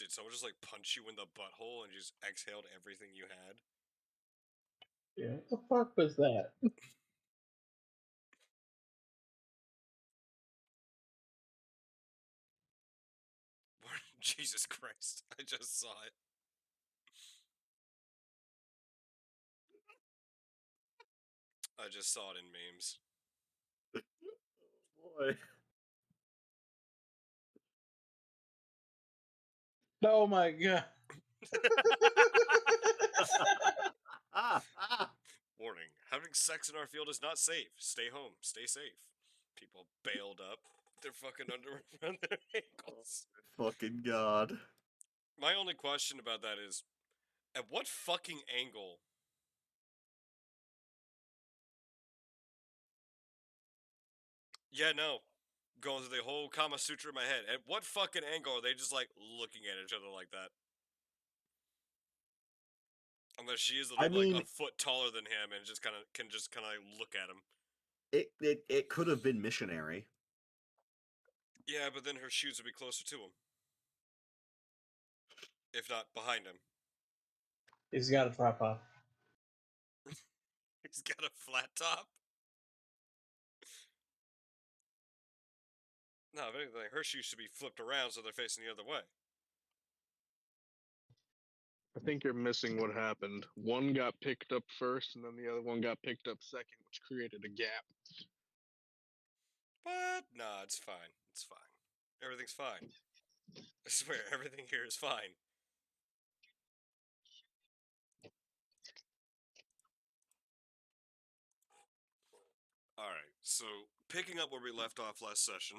did someone just, like, punch you in the butthole and just exhaled everything you had? Yeah, what the fuck was that? Jesus Christ, I just saw it. I just saw it in memes. Boy. Oh my god. Warning, having sex in our field is not safe. Stay home, stay safe. People bailed up with their fucking underwear around their ankles. Fucking god. My only question about that is, at what fucking angle? Yeah, no. Going through the whole Kama Sutra in my head. At what fucking angle are they just, like, looking at each other like that? Unless she is I literally, like, mean, a foot taller than him and just can just kind of look at him. it could have been missionary. Yeah, but then her shoes would be closer to him. If not behind him. He's got a top off. He's got a flat top. No, if anything, her shoes should be flipped around so they're facing the other way. I think you're missing what happened. One got picked up first, and then the other one got picked up second, which created a gap. What? Nah, it's fine. It's fine. Everything's fine. I swear, everything here is fine. Alright, so picking up where we left off last session,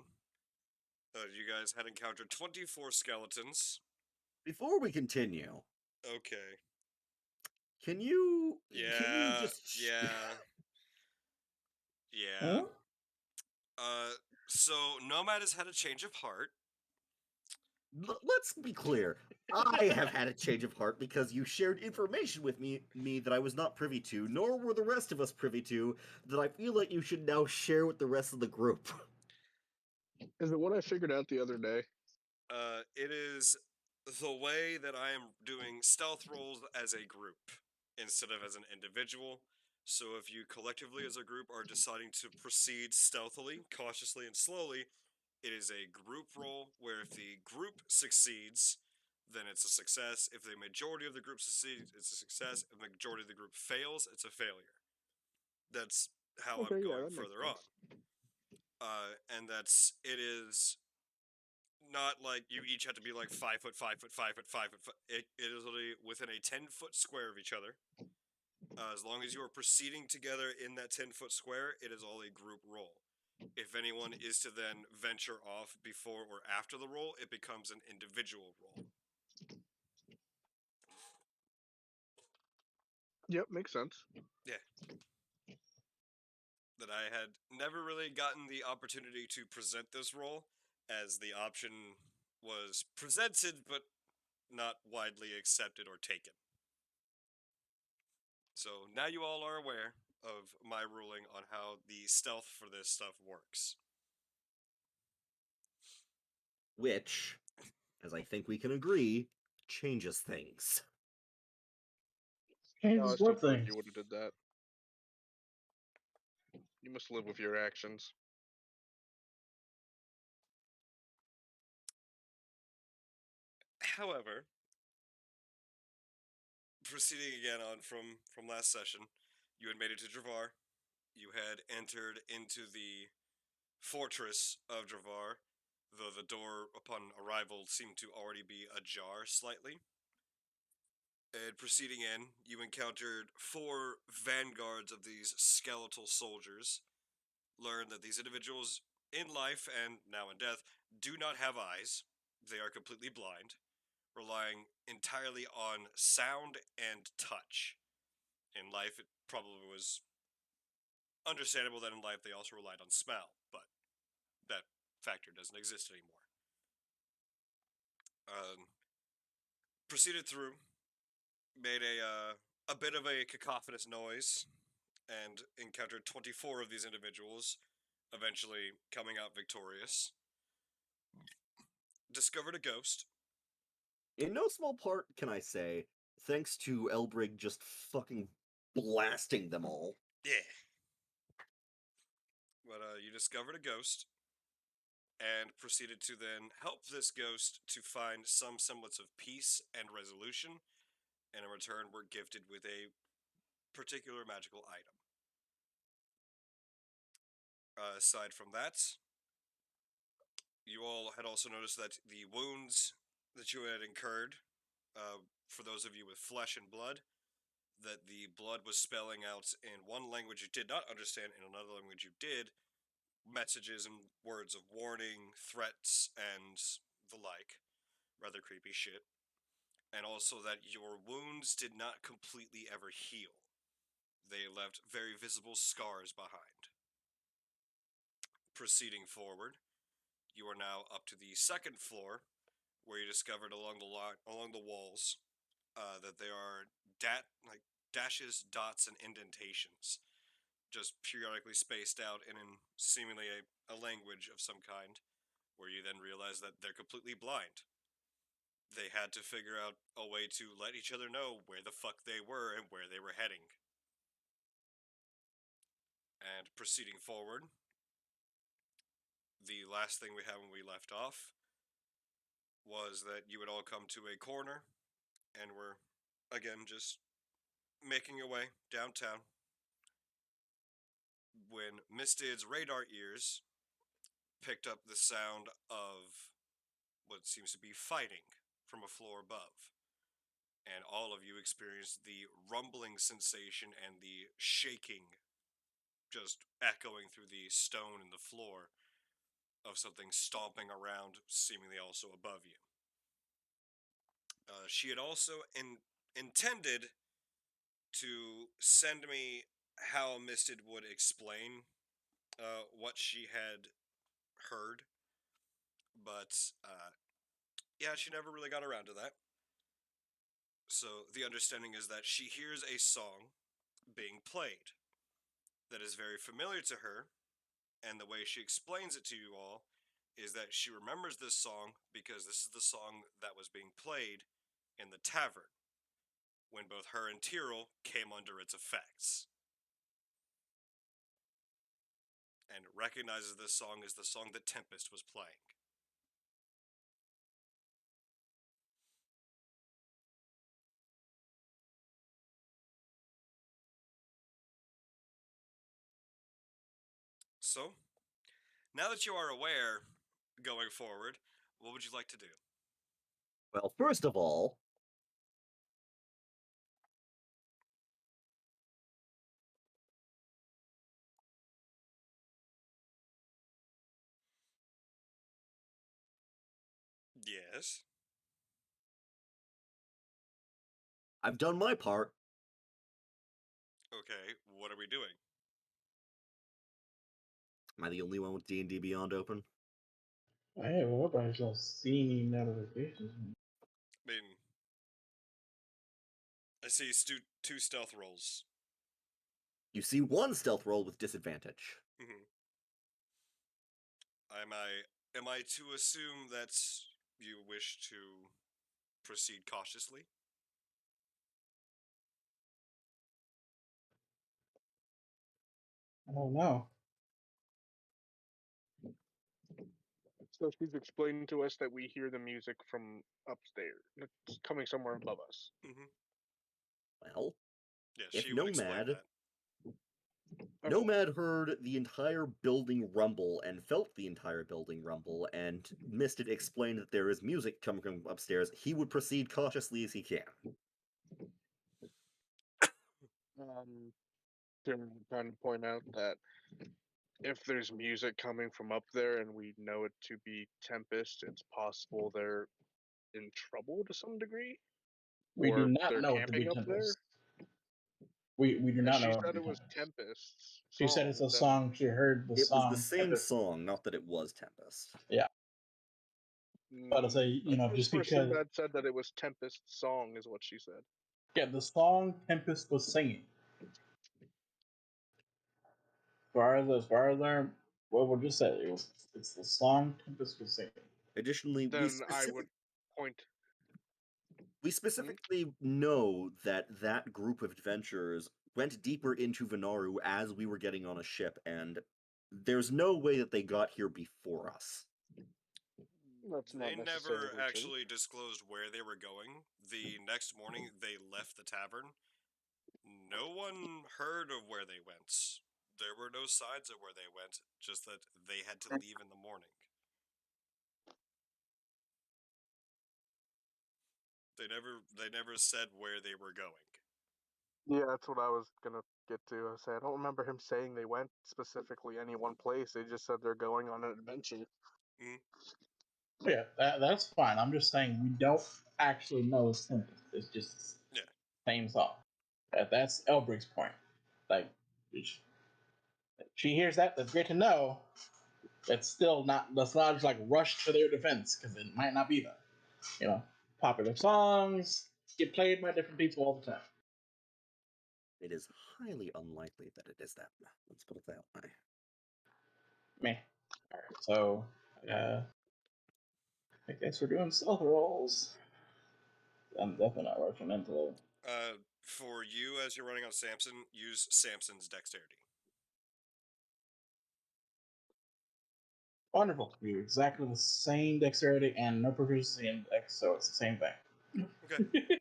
you guys had encountered 24 skeletons. Before we continue, Okay. can you Yeah. just Yeah. Yeah. Huh? So Nomad has had a change of heart. Let's be clear. I have had a change of heart because you shared information with me that I was not privy to, nor were the rest of us privy to, that I feel like you should now share with the rest of the group. Is it what I figured out the other day? It is the way that I am doing stealth rolls as a group instead of as an individual. So if you collectively as a group are deciding to proceed stealthily, cautiously, and slowly, it is a group roll where if the group succeeds, then it's a success. If the majority of the group succeeds, it's a success. If the majority of the group fails, it's a failure. That's how I'm going that makes further on. And it is not like you each have to be like 5 foot, 5 foot, 5 foot, 5 foot. It is literally within a 10-foot square of each other. As long as you are proceeding together in that 10-foot square, it is all a group roll. If anyone is to then venture off before or after the roll, it becomes an individual roll. Yep, makes sense. Yeah. That I had never really gotten the opportunity to present this roll, as the option was presented but not widely accepted or taken. So now you all are aware of my ruling on how the stealth for this stuff works. Which, as I think we can agree, changes things. No, I Changes still what feel like things? you would have did that. You must live with your actions. However, proceeding again on from last session, you had made it to Dravar. You had entered into the fortress of Dravar, though the door upon arrival seemed to already be ajar slightly. And proceeding in, you encountered 4 vanguards of these skeletal soldiers. Learned that these individuals in life and now in death do not have eyes. They are completely blind, relying entirely on sound and touch. In life, it probably was understandable that in life they also relied on smell, but that factor doesn't exist anymore. Proceeded through, made a bit of a cacophonous noise, and encountered 24 of these individuals, eventually coming out victorious. Discovered a ghost. In no small part, can I say, thanks to Elbrig just fucking blasting them all. Yeah. But you discovered a ghost and proceeded to then help this ghost to find some semblance of peace and resolution, and in return were gifted with a particular magical item. Aside from that, you all had also noticed that the wounds that you had incurred, for those of you with flesh and blood, that the blood was spelling out in one language you did not understand, in another language you did, messages and words of warning, threats, and the like. Rather creepy shit. And also that your wounds did not completely ever heal. They left very visible scars behind. Proceeding forward, you are now up to the second floor, where you discovered along the walls that there are dashes, dots, and indentations, just periodically spaced out in seemingly a language of some kind, where you then realize that they're completely blind. They had to figure out a way to let each other know where the fuck they were and where they were heading. And proceeding forward, the last thing we had when we left off was that you had all come to a corner and were, again, just making your way downtown when Misted's radar ears picked up the sound of what seems to be fighting from a floor above. And all of you experienced the rumbling sensation and the shaking just echoing through the stone and the floor of something stomping around, seemingly also above you. She had also intended to send me how Misted would explain what she had heard, but yeah, she never really got around to that. So the understanding is that she hears a song being played that is very familiar to her, and the way she explains it to you all is that she remembers this song because this is the song that was being played in the tavern when both her and Tyrrell came under its effects. And recognizes this song as the song that Tempest was playing. So, now that you are aware, going forward, what would you like to do? Well, first of all, Yes. I've done my part. Okay, what are we doing? Am I the only one with D&D Beyond open? I have a whole bunch of seeing notifications. I mean, I see two stealth rolls. You see one stealth roll with disadvantage. Mm-hmm. Am I to assume that you wish to proceed cautiously? I don't know. So she's explaining to us that we hear the music from upstairs. It's coming somewhere above us. Mm-hmm. Well, Yeah, if she would explain Nomad that. Nomad heard the entire building rumble and felt the entire building rumble, and Misted explained that there is music coming from upstairs. He would proceed cautiously as he can. Trying to point out that if there's music coming from up there and we know it to be Tempest, it's possible they're in trouble to some degree. We do Or not they're know it to be camping up there. Tempest. We do And not she know it to said be it was Tempest. Tempest's She song. said it's a then song. She heard the It was the song. same Tempest. song, not that it was Tempest. Yeah. But I say, you know, the just person because. that said that it was Tempest's song is what she said. Yeah, the song Tempest was singing. As far as I, what would you say? It's the song Tempest was singing. Additionally, the Then I specific would point. We specifically know that that group of adventurers went deeper into Venaru as we were getting on a ship, and there's no way that they got here before us. That's They not necessarily never true. actually disclosed where they were going. The next morning, they left the tavern. No one heard of where they went. There were no signs of where they went, just that they had to leave in the morning. They never said where they were going. Yeah, that's what I was gonna get to. I don't remember him saying they went specifically any one place. They just said they're going on an adventure. Yeah, that's fine. I'm just saying we don't actually know his symptoms. It's just Yeah. same song. That's Elbrig's point. Like, she hears that. That's great to know. That's still not. Let's not just like rush to their defense because it might not be them. You know, popular songs get played by different people all the time. It is highly unlikely that it is them. Let's put it that way. Meh. All right, so I guess we're doing stealth rolls. I'm definitely not rushing into it. For you, as you're running on Samson, use Samson's dexterity. Wonderful. We're exactly the same dexterity and no proficiency in dex, so it's the same thing. Okay.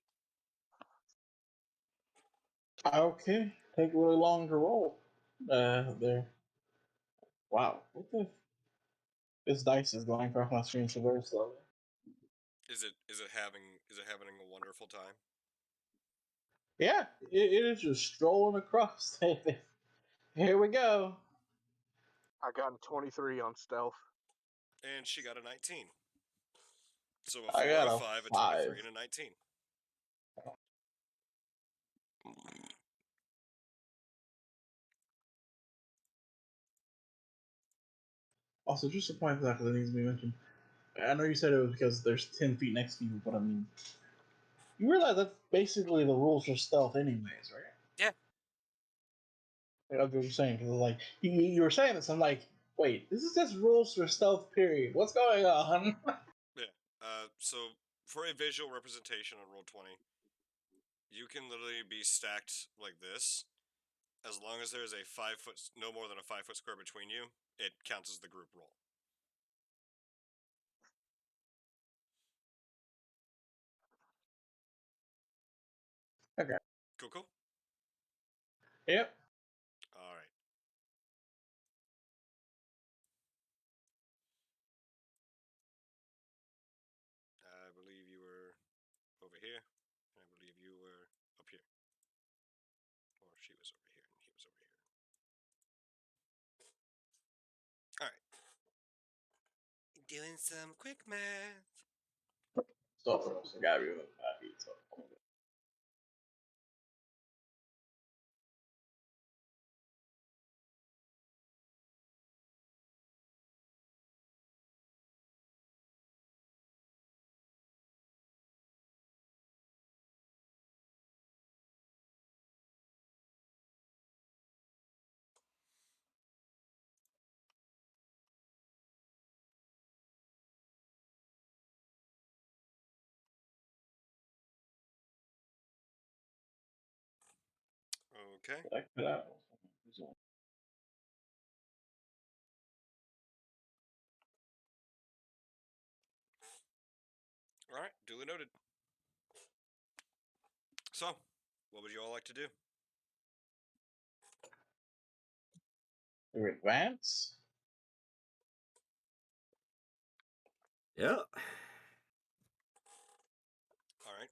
Okay. Take really long to roll. There. Wow. What the? This dice is going across my screen so very slowly. Is it happening a wonderful time? Yeah, it is just strolling across. Here we go. I got a 23 on stealth. And she got a 19. So a I 4, got a a 5, a 5. 23, and a 19. Also, just a point that needs to be mentioned. I know you said it was because there's 10 feet next to you, but I mean, you realize that's basically the rules for stealth, anyways, right? Yeah. Like, that's what you're saying, because like you were saying this, I'm like, wait, this is just rules for stealth. Period. What's going on? Yeah. So for a visual representation on roll 20, you can literally be stacked like this. As long as there's no more than a 5 foot square between you, it counts as the group roll. Okay. Cool. Yep. All right. I believe you were over here, and I believe you were up here. Or she was over here, and he was over here. All right. Doing some quick math. Stealth rolls. I gotta be within 5 feet. So. Okay. Check it out. All right. Duly noted. So, what would you all like to do? We advance. Yeah. All right.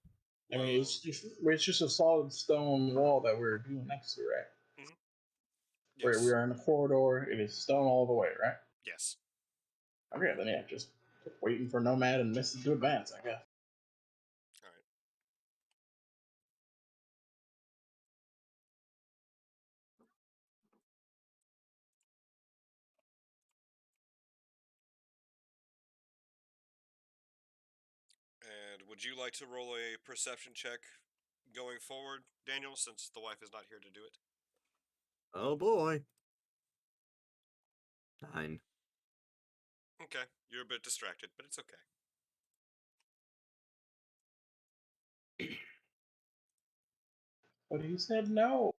I Well, mean, it's just a solid stone wall that we're doing next to, right? We yes. are in a corridor. It is stone all the way, right? Yes. Okay, then yeah, just waiting for Nomad and Misty to advance, I guess. All right. And would you like to roll a perception check going forward, Daniel, since the wife is not here to do it? Oh boy. 9. Okay. You're a bit distracted, but it's okay. But he said no.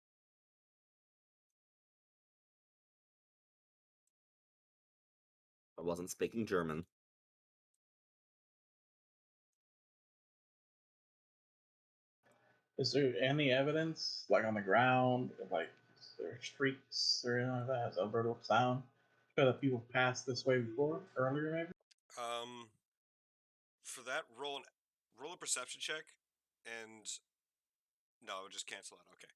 I wasn't speaking German. Is there any evidence, like on the ground, like is there streaks or anything like that? Has Alberto looks down? Show that people passed this way before, earlier maybe? Um, for that, roll a perception check, and no, just cancel out. Okay,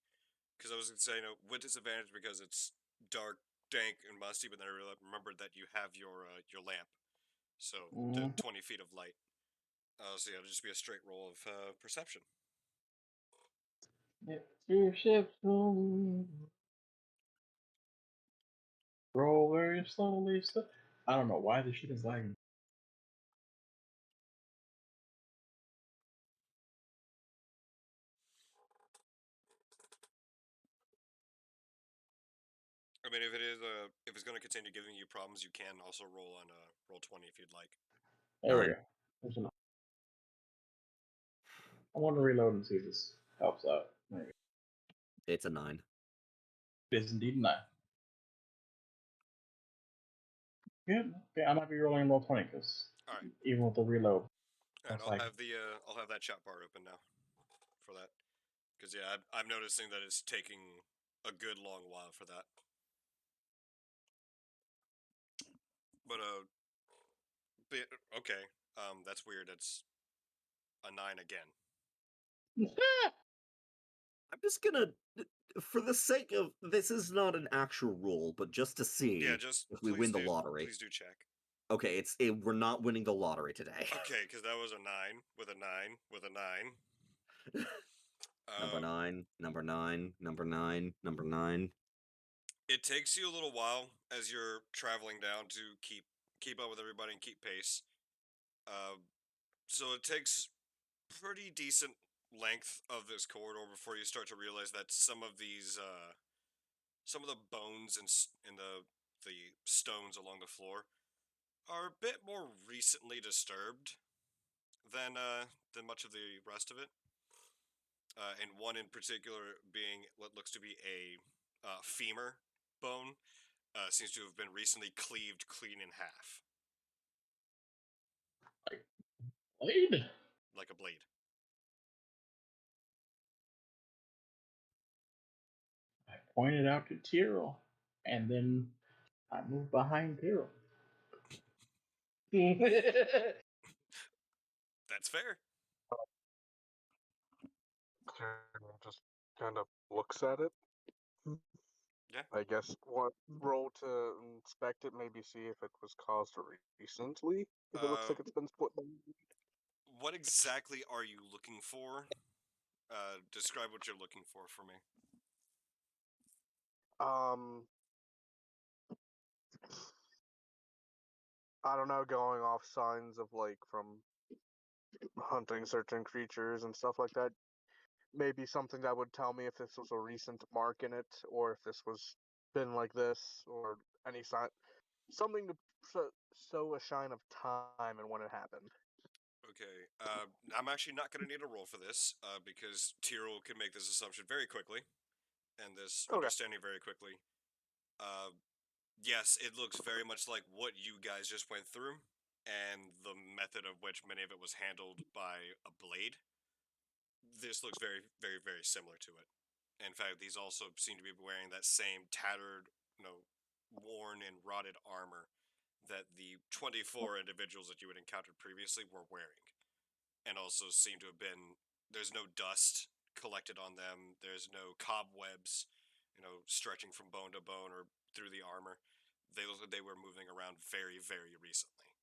because I was gonna say with disadvantage because it's dark, dank, and musty, but then I remembered that you have your lamp, so the Mm-hmm. 20 feet of light. So yeah, it'll just be a straight roll of perception. It's your ship slowly. Roll very slowly. I don't know why this shit is lagging. I mean, if it's gonna continue giving you problems, you can also roll on roll 20 if you'd like. There we 9. go. I want to reload and see if this helps out. Maybe. It's a 9. It is indeed 9. Good. Okay, I might be rolling roll 20 because All right, even with the reload, all right. most likely. I'll have that chat bar open now for that because yeah, I'm noticing that it's taking a good long while for that. But okay, that's weird. It's a 9 again. I'm just gonna, for the sake of this, is not an actual rule, but just to see Yeah, just if we win the lottery. please do check. Okay, we're not winning the lottery today. Okay, because that was a 9 with a 9 with a 9. Number 9, number 9, number 9, number 9. It takes you a little while as you're traveling down to keep up with everybody and keep pace. So it takes pretty decent length of this corridor before you start to realize that some of the bones and the stones along the floor are a bit more recently disturbed than much of the rest of it. And one in particular being what looks to be a femur bone, seems to have been recently cleaved clean in half, Like, blade? like a blade. I pointed out to Tyrrell, and then I moved behind Tyrrell. That's fair. Tyrion just kind of looks at it. Yeah. I guess what roll to inspect it, maybe see if it was caused recently. If it looks Uh, like it's been split. what exactly are you looking for? Describe what you're looking for me. Um, I don't know, going off signs of like from hunting certain creatures and stuff like that. Maybe something that would tell me if this was a recent mark in it, or if this was been like this, or any sign, something to show a shine of time and when it happened. Okay. I'm actually not going to need a roll for this because Tyrrell can make this assumption very quickly and this Okay. understanding very quickly. Uh, yes, it looks very much like what you guys just went through, and the method of which many of it was handled by a blade. This looks very, very, very similar to it. In fact, these also seem to be wearing that same tattered, worn and rotted armor that the 24 individuals that you had encountered previously were wearing. And also seem to have been, there's no dust collected on them, there's no cobwebs, stretching from bone to bone or through the armor. They look like they were moving around very, very recently,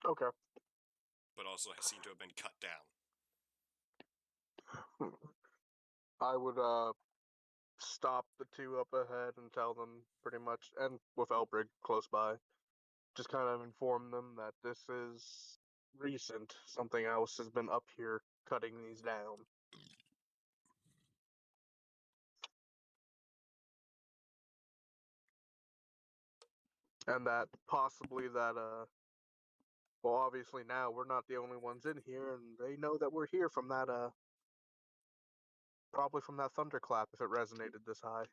Okay. but also seem to have been cut down. I would stop the two up ahead and tell them pretty much, and with Elbrig close by, just kind of inform them that this is recent. Something else has been up here cutting these down. And that possibly that well, obviously now we're not the only ones in here, and they know that we're here from that Probably from that thunderclap if it resonated this high.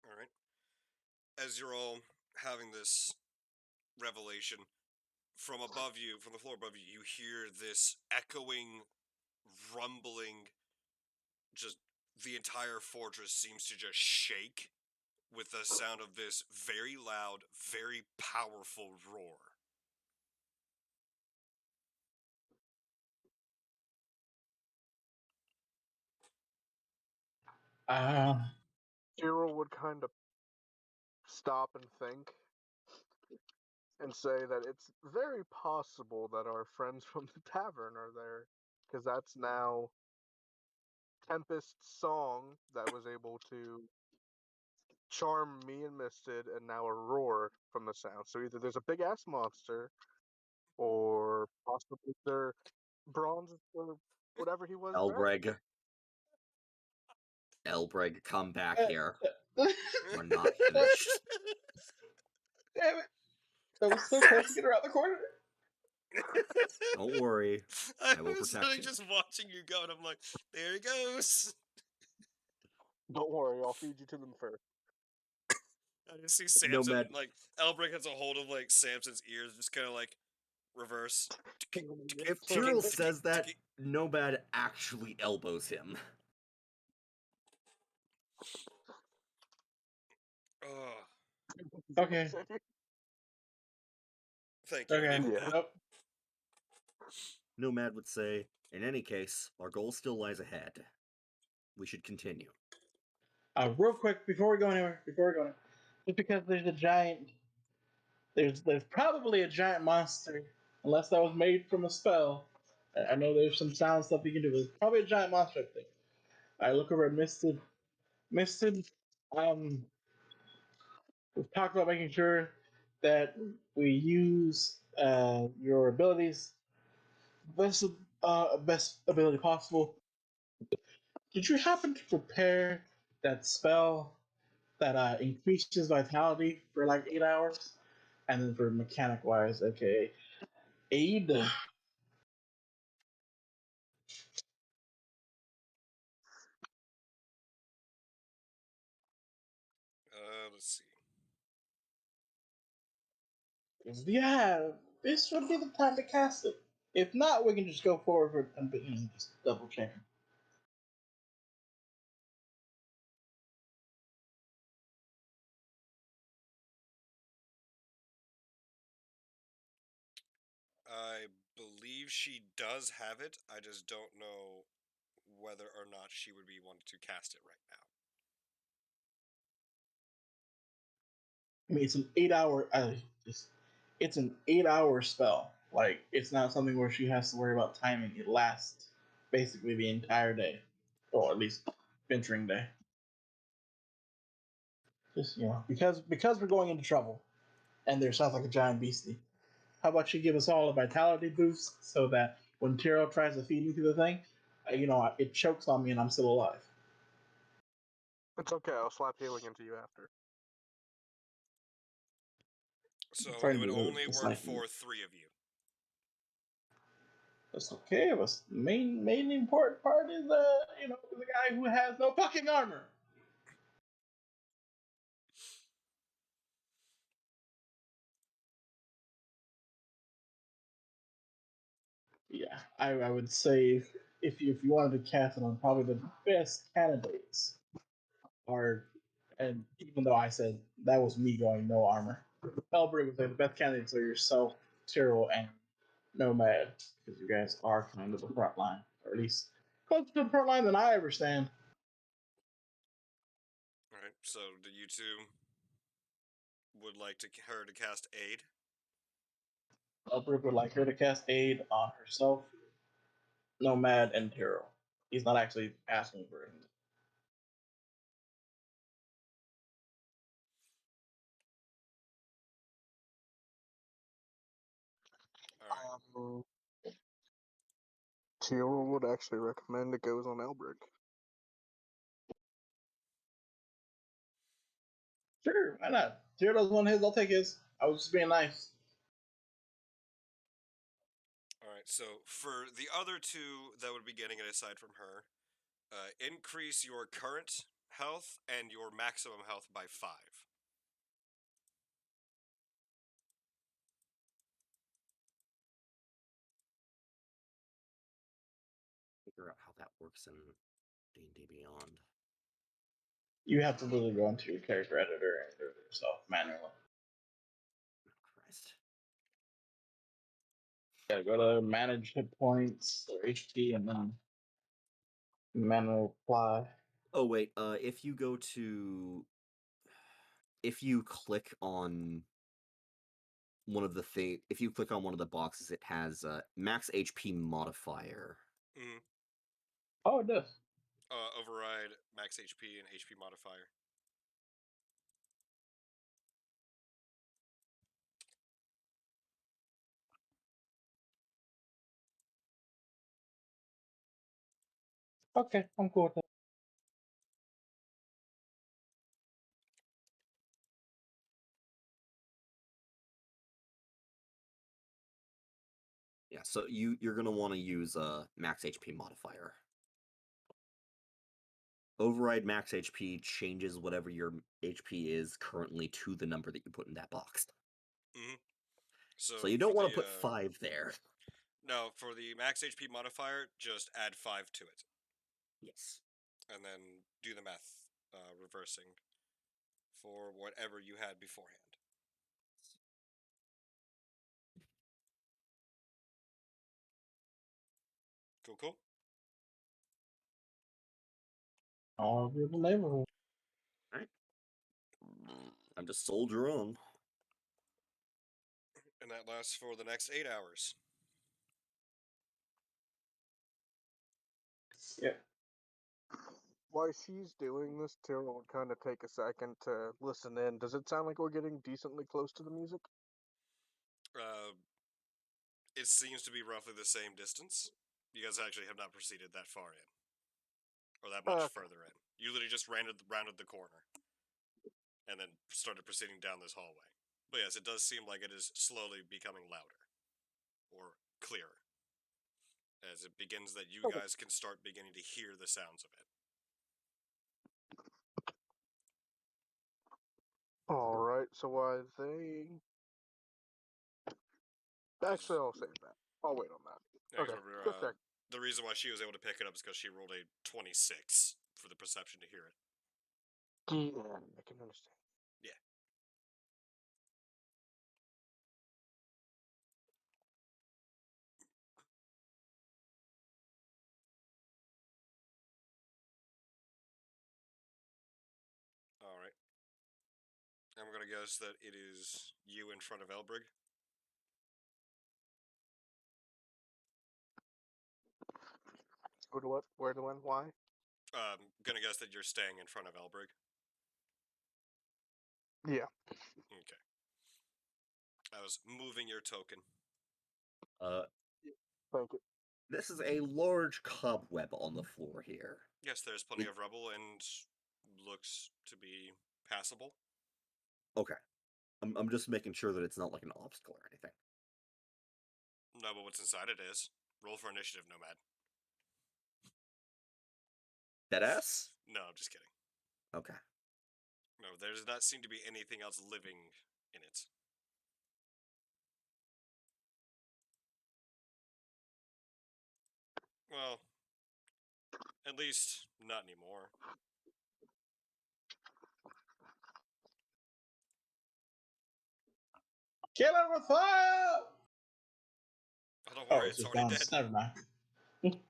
All right. As you're all having this revelation, from above you, from the floor above you, you hear this echoing, rumbling. Just the entire fortress seems to just shake with the sound of this very loud, very powerful roar. Cyril would kind of stop and think and say that it's very possible that our friends from the tavern are there, because that's now Tempest's song that was able to charm me and Misted, and now a roar from the sound. So either there's a big ass monster, or possibly they're bronze or whatever he was. Elbreg. Elbreg, come back here. Damn We're not finished. it! I was so close to get around the corner. Don't worry. I will was protect you. just watching you go, and I'm like, there he goes. Don't worry, I'll feed you to them first. I just see Samson, Nomad. like, Elbrick has a hold of, like, Samson's ears, just kind of, like, reverse. If Tyrell says that, Nomad actually elbows him. Oh, Okay. thank you. I Okay. needed Yeah. that. Nope. Nomad would say, in any case, our goal still lies ahead. We should continue. Real quick, before we go anywhere, just because there's a giant, there's probably a giant monster, unless that was made from a spell. I know there's some sound stuff you can do, but there's probably a giant monster up there. I look over at Misted. Misted, we've talked about making sure that we use your abilities best ability possible. Did you happen to prepare that spell that increases vitality for like 8 hours? And then for mechanic wise, okay, aid. Let's see. Yeah, this would be the time to cast it. If not, we can just go forward and just double check. I believe she does have it. I just don't know whether or not she would be wanting to cast it right now. I mean, it's an 8 hour. It's an 8 hour spell. Like it's not something where she has to worry about timing. It lasts basically the entire day, or at least venturing day. Just because we're going into trouble, and there sounds like a giant beastie. How about you give us all a vitality boost so that when Tyrell tries to feed me through the thing, it chokes on me and I'm still alive. It's okay, I'll slap healing into you after. So Trying it to would be rude, only just work like for 3 of you. That's okay. But the main important part is the guy who has no fucking armor. Yeah, I would say if you wanted to cast it on, probably the best candidates are, and even though I said that was me going no armor, Elbrig would say the best candidates are yourself, Tyrell, and Nomad, because you guys are kind of the front line, or at least closer to the front line than I ever stand. Alright, so do you two would like her to cast aid? Elbrig would like her to cast aid on herself, Nomad, and Tyrell. He's not actually asking for it. Alright. Tyrell would actually recommend it goes on Elbrick. Sure, why not? Tyrell doesn't want his, I'll take his. I was just being nice. Alright. Alright, so for the other two that would be getting it aside from her, increase your current health and your maximum health by 5. Figure out how that works in D&D Beyond. You have to literally go into your character editor and do it yourself manually. Christ. You gotta go to manage hit points or HP and then manual apply. Oh wait, if you click on one of the boxes, it has max HP modifier. Mm-hmm. Oh, it does. Override max HP and HP modifier. Okay, I'm cool with that. Yeah, so you're gonna want to use max HP modifier. Override max HP changes whatever your HP is currently to the number that you put in that box. Mm-hmm. So you don't want to put 5 there. No, for the max HP modifier, just add 5 to it. Yes. And then do the math, reversing for whatever you had beforehand. Cool, cool. All over the neighborhood. Alright. I'm just soldier on. And that lasts for the next 8 hours. Yeah. While she's doing this, Tyrrell would kind of take a second to listen in. Does it sound like we're getting decently close to the music? It seems to be roughly the same distance. You guys actually have not proceeded that far in. Or that much Okay. further in. You literally just rounded the corner. And then started proceeding down this hallway. But yes, it does seem like it is slowly becoming louder. Or clearer. As it begins that you Okay. guys can start beginning to hear the sounds of it. Alright, so why they... Actually, I'll save that. I'll wait on that. Yeah, 'cause Okay, remember, just check. the reason why she was able to pick it up is because she rolled a 26 for the perception to hear it. Yeah, I can understand. Yeah. Alright. I'm gonna guess that it is you in front of Elbrig. Who to what? Where to when? Why? Gonna guess that you're staying in front of Elbrig. Yeah. Okay. I was moving your token. Thank you. This is a large cobweb on the floor here. Yes, there's plenty of rubble and looks to be passable. Okay. I'm just making sure that it's not like an obstacle or anything. No, but what's inside it is. Roll for initiative, Nomad. Deadass? No, I'm just kidding. Okay. No, there does not seem to be anything else living in it. Well, at least not anymore. Kill it with fire! Oh, don't worry, it's just already bounced. dead. Never mind.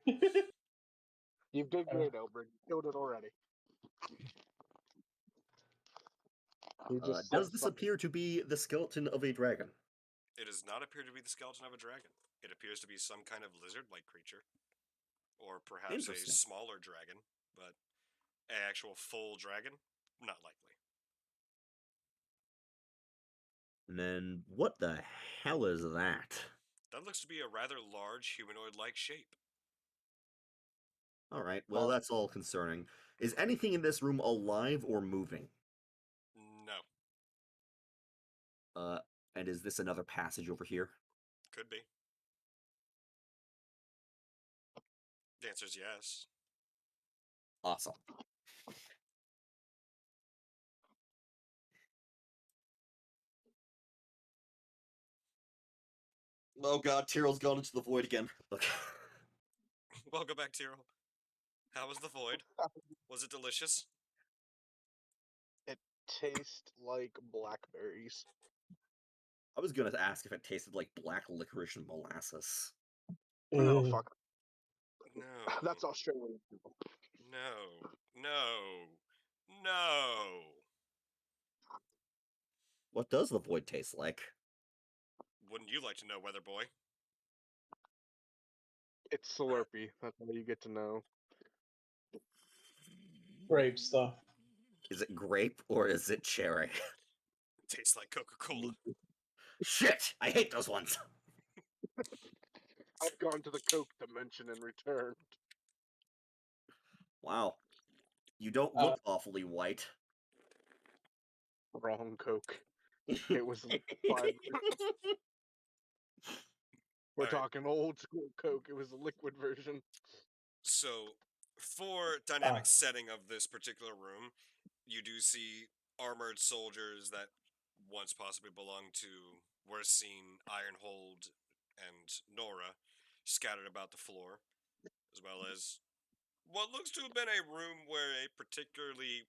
You did great, Elbrig. Killed it already. You just Does said this something. appear to be the skeleton of a dragon? It does not appear to be the skeleton of a dragon. It appears to be some kind of lizard-like creature. Or perhaps a Interesting. smaller dragon, but an actual full dragon? Not likely. And then, what the hell is that? That looks to be a rather large humanoid-like shape. Alright, well, that's all concerning. Is anything in this room alive or moving? No. And is this another passage over here? Could be. The answer is yes. Awesome. Oh god, Tyrell's gone into the void again. Okay. Welcome back, Tyrell. How was the void? Was it delicious? It tastes like blackberries. I was gonna ask if it tasted like black licorice and molasses. No, Ugh. fuck. No. That's Australian people. No. No. No. What does the void taste like? Wouldn't you like to know, Weather Boy? It's Slurpee. That's all you get to know. Grape stuff. Is it grape or is it cherry? It tastes like Coca-Cola. Shit! I hate those ones! I've gone to the Coke dimension and returned. Wow. You don't Uh, look awfully white. Wrong Coke. It was liquefied. We're Alright. talking old school Coke. It was the liquid version. So, for dynamic setting of this particular room, you do see armored soldiers that once possibly belonged to we're seeing Ironhold and Nora scattered about the floor, as well as what looks to have been a room where a particularly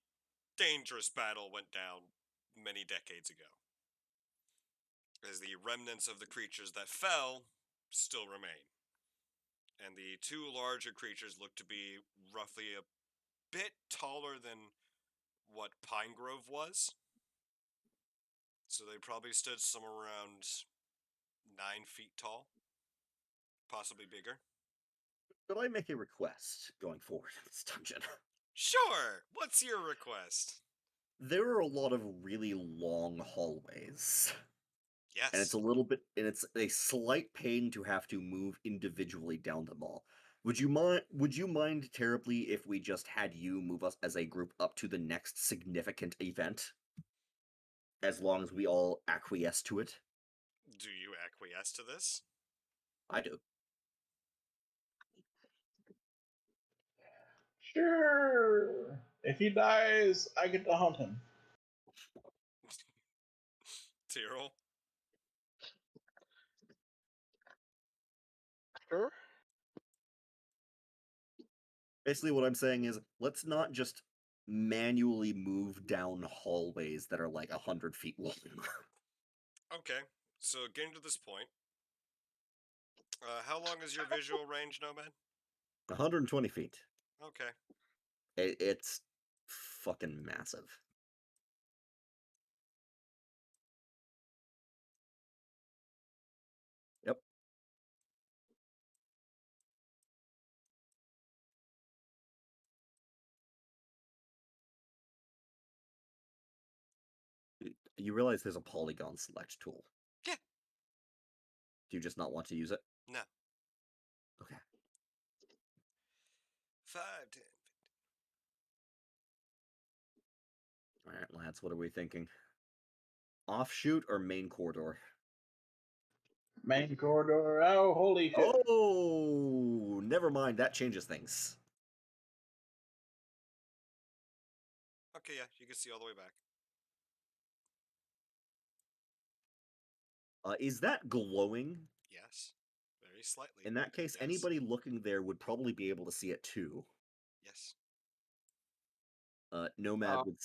dangerous battle went down many decades ago. As the remnants of the creatures that fell still remain. And the two larger creatures look to be roughly a bit taller than what Pine Grove was. So they probably stood somewhere around 9 feet tall, possibly bigger. Could I make a request going forward in this dungeon? Sure! What's your request? There are a lot of really long hallways. Yes. And it's a slight pain to have to move individually down them all. Would you mind terribly if we just had you move us as a group up to the next significant event? As long as we all acquiesce to it? Do you acquiesce to this? I do. Sure. If he dies, I get to hunt him. Tyrell? Sure. Basically, what I'm saying is, let's not just manually move down hallways that are like 100 feet long. Okay, so getting to this point, how long is your visual range, Nomad? 120 feet. Okay. It's fucking massive. Yep. You realize there's a polygon select tool. Yeah. Do you just not want to use it? No. Okay. 5, 10. Alright, lads, what are we thinking? Offshoot or main corridor? Main corridor. Oh, holy shit. Oh, never mind. That changes things. Okay, yeah, you can see all the way back. Is that glowing? Yes. Very slightly. In that case, Yes. anybody looking there would probably be able to see it too. Yes. Nomad would.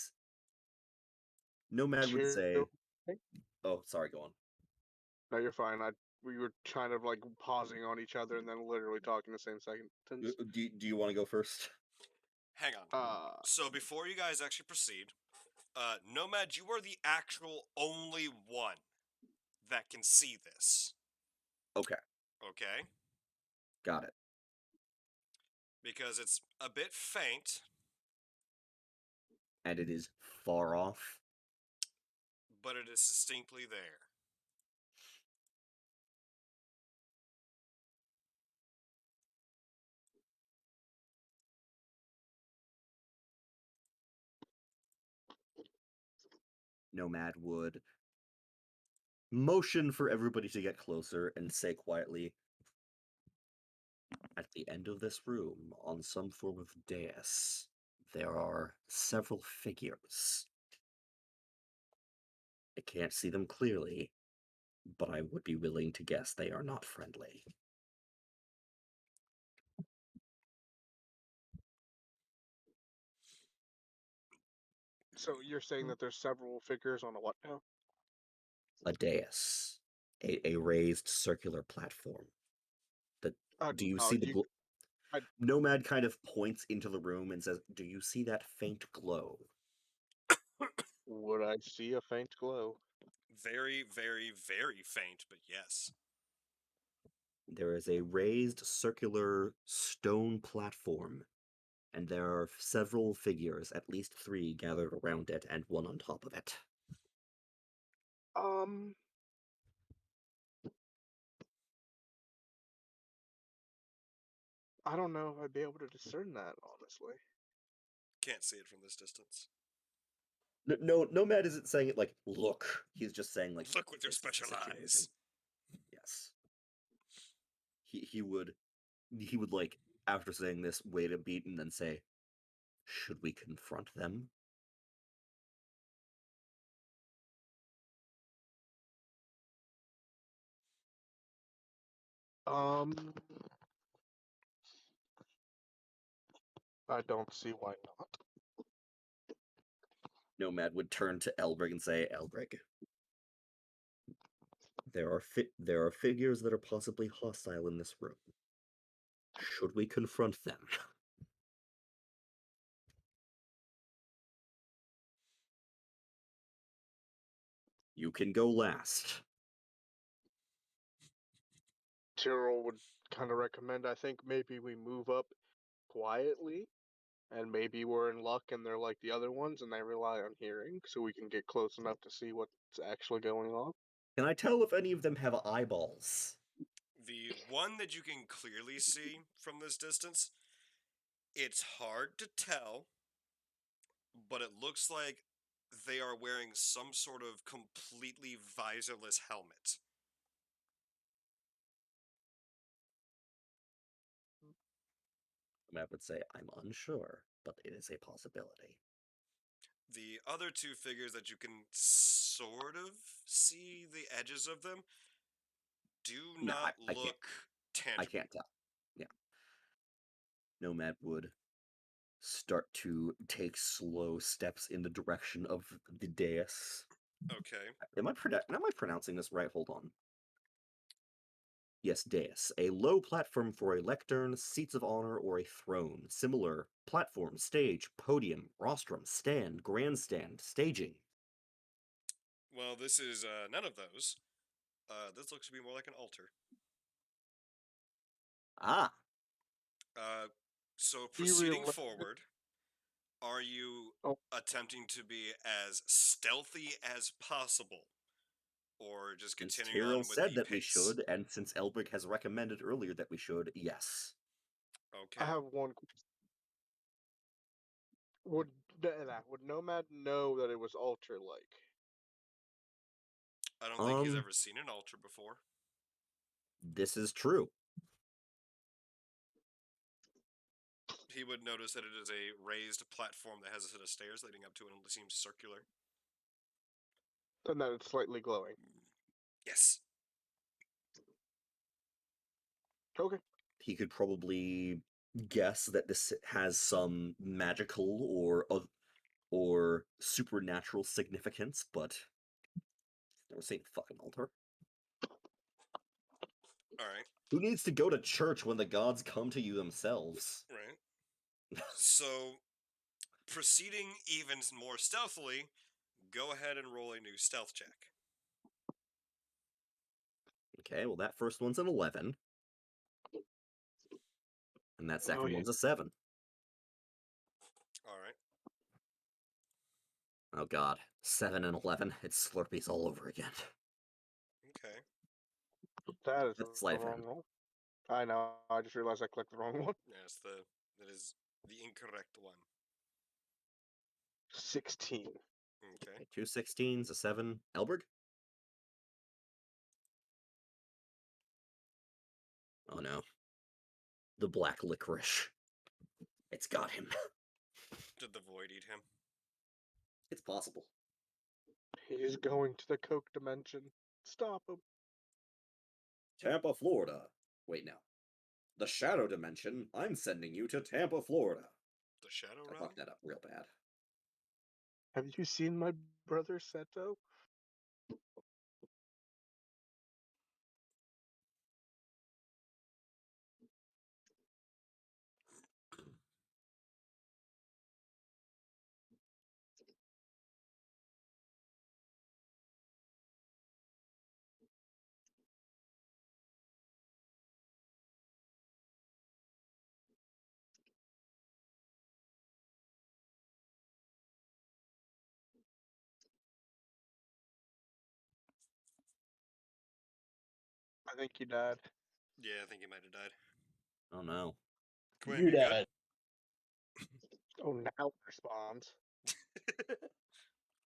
Nomad would say. Cheer- Oh, sorry. Go on. No, you're fine. We were kind of like pausing on each other and then literally talking the same sentence. Do you want to go first? Hang on. Uh, So before you guys actually proceed, Nomad, you are the actual only one that can see this. Okay. Okay? Got it. Because it's a bit faint, And it is far off. but it is distinctly there. Nomad would motion for everybody to get closer and say quietly, At the end of this room, on some form of dais, there are several figures. I can't see them clearly, but I would be willing to guess they are not friendly. So you're saying that there's several figures on a what now? A dais, a raised circular platform. Do you No, see the I, Nomad kind of points into the room and says, "Do you see that faint glow?" would I see a faint glow? Very, very, very faint, but yes. There is a raised circular stone platform, and there are several figures, at least 3 gathered around it, and one on top of it. Um, I don't know if I'd be able to discern that, honestly. Can't see it from this distance. No, Nomad isn't saying it like, "Look." He's just saying, like, Look with your "This is the special situation." eyes. Yes. He would, like, after saying this, wait a beat and then say, "Should we confront them?" Um, I don't see why not. Nomad would turn to Elbrig and say, "Elbrig, there are figures that are possibly hostile in this room. Should we confront them?" You can go last. Tyrrell would kind of recommend, I think maybe we move up quietly, and maybe we're in luck and they're like the other ones and they rely on hearing, so we can get close enough to see what's actually going on. Can I tell if any of them have eyeballs? The one that you can clearly see from this distance, it's hard to tell, but it looks like they are wearing some sort of completely visorless helmet. Nomad would say, "I'm unsure, but it is a possibility." The other 2 figures that you can sort of see the edges of them do No, not I can't. look I tangible. can't tell. Yeah. Nomad would start to take slow steps in the direction of the dais. Okay. Am I pronouncing this right? Hold on. Yes, dais. A low platform for a lectern, seats of honor, or a throne. Similar platform, stage, podium, rostrum, stand, grandstand, staging. Well, this is none of those. This looks to be more like an altar. Ah, So Be proceeding realistic. forward, are you Oh, attempting to be as stealthy as possible, or just since continuing Tyrell on with said the that we pace? should, and since Elbrick has recommended earlier that we should, yes. I Okay. have one. Would would Nomad know that it was altar like? I don't think he's Um, ever seen an altar before. this is true. He would notice that it is a raised platform that has a set of stairs leading up to it and it seems circular. And that it's slightly glowing. Yes. Okay. He could probably guess that this has some magical or supernatural significance, but never seen a fucking altar. All right. Who needs to go to church when the gods come to you themselves? Right. So, proceeding even more stealthily, go ahead and roll a new stealth check. Okay, well that first one's an 11, and that Oh second yeah. one's a 7. All right. Oh god, 7 and 11, it's Slurpees all over again. Okay. That is That's the sleight of wrong hand. roll. I know. I just realized I clicked the wrong one. Yes, that is the incorrect one. 16. Okay. Okay, 2 16s, a 7. Elberg? Oh no. The black licorice. It's got him. Did the void eat him? It's possible. He's going to the Coke dimension. Stop him. Tampa, Florida. Wait, now. The Shadow Dimension, I'm sending you to Tampa, Florida. The Shadow I Realm? fucked that up real bad. Have you seen my brother Seto? I think he died. Yeah, I think he might have died. Oh no. Quinn, You you good? died. Oh, now it responds.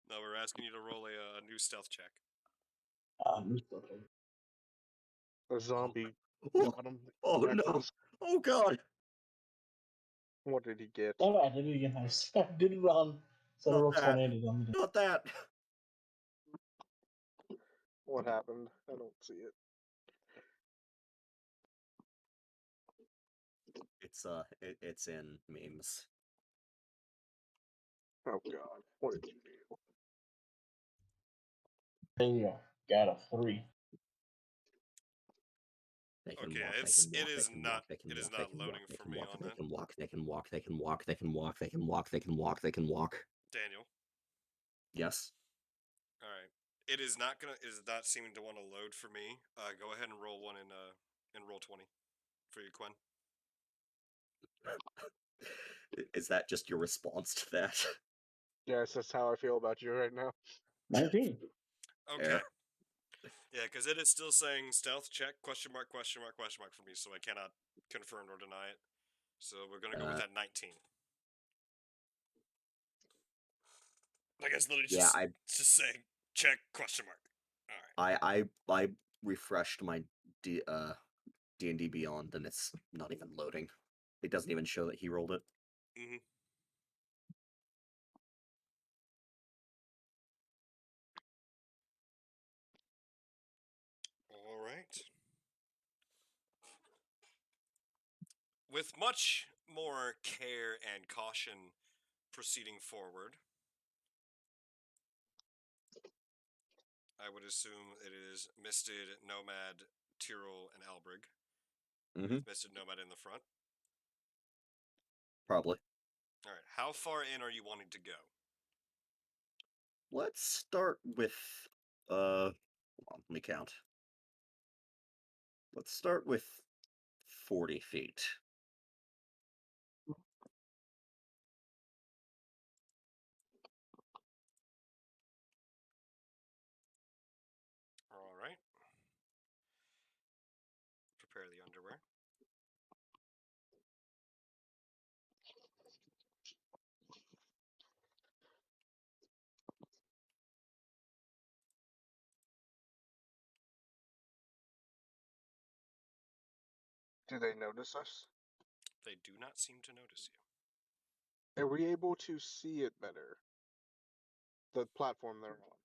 No, we're asking you to roll a new stealth check. A zombie Oh, got him. oh no. Echoes. Oh god. What did he get? Oh, I did it again. I did it wrong. So I Not rolled that. 28 on the Not that. What happened? I don't see it. It's in memes. Oh god. What did you do? There you go. Got a 3. They can Okay, walk, it is not loading for me on they that. can walk, they can walk, they can walk, they can walk, they can walk, they can walk, they can walk. Daniel. Yes. All right. It is not seeming to want to load for me. Go ahead and roll one in roll 20 for you, Quinn. Is that just your response to that? Yes, that's how I feel about you right now. 19. Okay. Fair. Yeah, because it is still saying stealth check question mark for me, so I cannot confirm or deny it. So we're gonna go with that 19. Like it's literally Yeah, just saying check question mark. All right. I refreshed my D&D Beyond, and it's not even loading. It doesn't even show that he rolled it. Mm-hmm. All right. With much more care and caution proceeding forward, I would assume it is Misted, Nomad, Tyrrell, and Albrig. Mm-hmm. With Misted Nomad in the front. Probably. All right. How far in are you wanting to go? Let's start with hold on, let me count. Let's start with 40 feet. All right. Prepare the underwear. Do they notice us? They do not seem to notice you. Are we able to see it better? The platform they're on.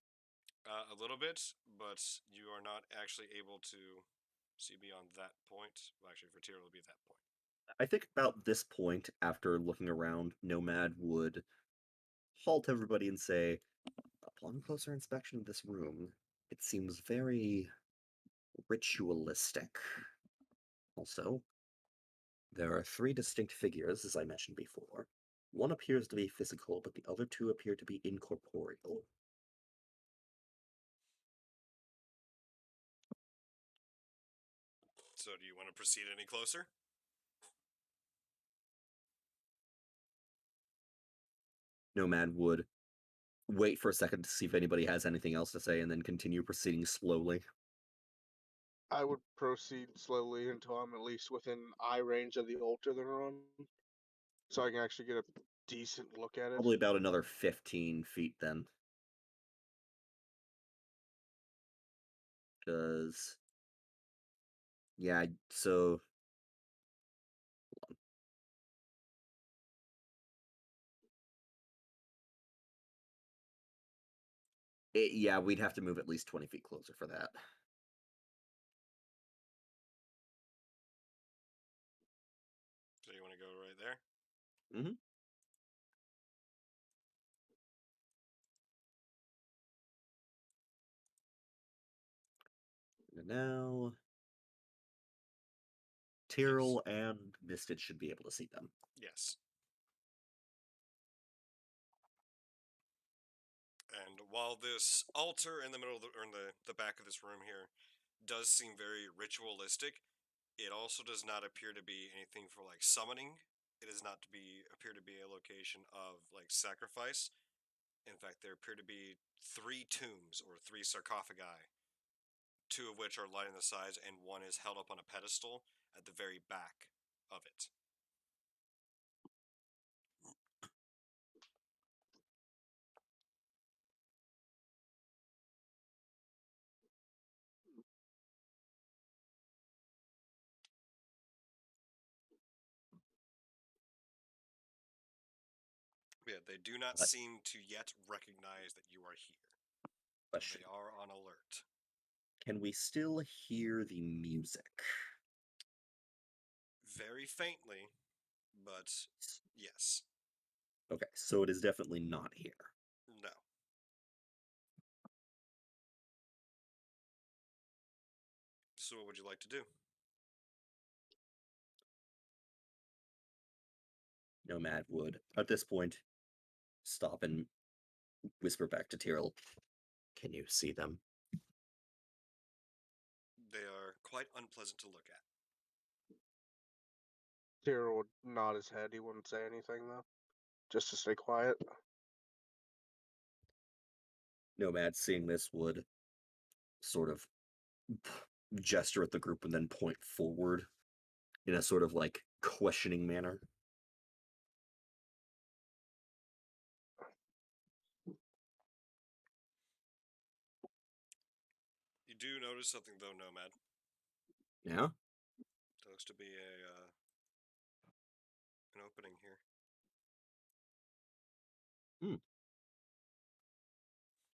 A little bit, but you are not actually able to see beyond that point. Well, actually, for Tyrrell, it'll be that point. I think about this point, after looking around, Nomad would halt everybody and say, upon closer inspection of this room, it seems very ritualistic. Also, there are 3 distinct figures, as I mentioned before. One appears to be physical, but the other 2 appear to be incorporeal. So, do you want to proceed any closer? Nomad would wait for a second to see if anybody has anything else to say, and then continue proceeding slowly. I would proceed slowly until I'm at least within eye range of the altar they're on, so I can actually get a decent look at it. Probably about another 15 feet then. Because, yeah, so Yeah, we'd have to move at least 20 feet closer for that. So you want to go right there? Mm-hmm. And now, Tyrrell and Misted should be able to see them. Yes. And while this altar in the middle of or in the back of this room here does seem very ritualistic, it also does not appear to be anything for like summoning. It does not appear to be a location of like sacrifice. In fact, there appear to be 3 tombs or 3 sarcophagi, 2 of which are lining the sides, and one is held up on a pedestal at the very back of it. Yeah, they do not But seem to yet recognize that you are here. question: They are on alert. can we still hear the music? Very faintly, but yes. Okay, so it is definitely not here. No. So what would you like to do? Nomad would, at this point, stop and whisper back to Tyrrell, can you see them? They are quite unpleasant to look at. Tyrrell would nod his head. He wouldn't say anything, though. Just to stay quiet. Nomad, seeing this, would sort of gesture at the group and then point forward in a sort of like questioning manner. You do notice something though, Nomad. Yeah? There looks to be an opening here.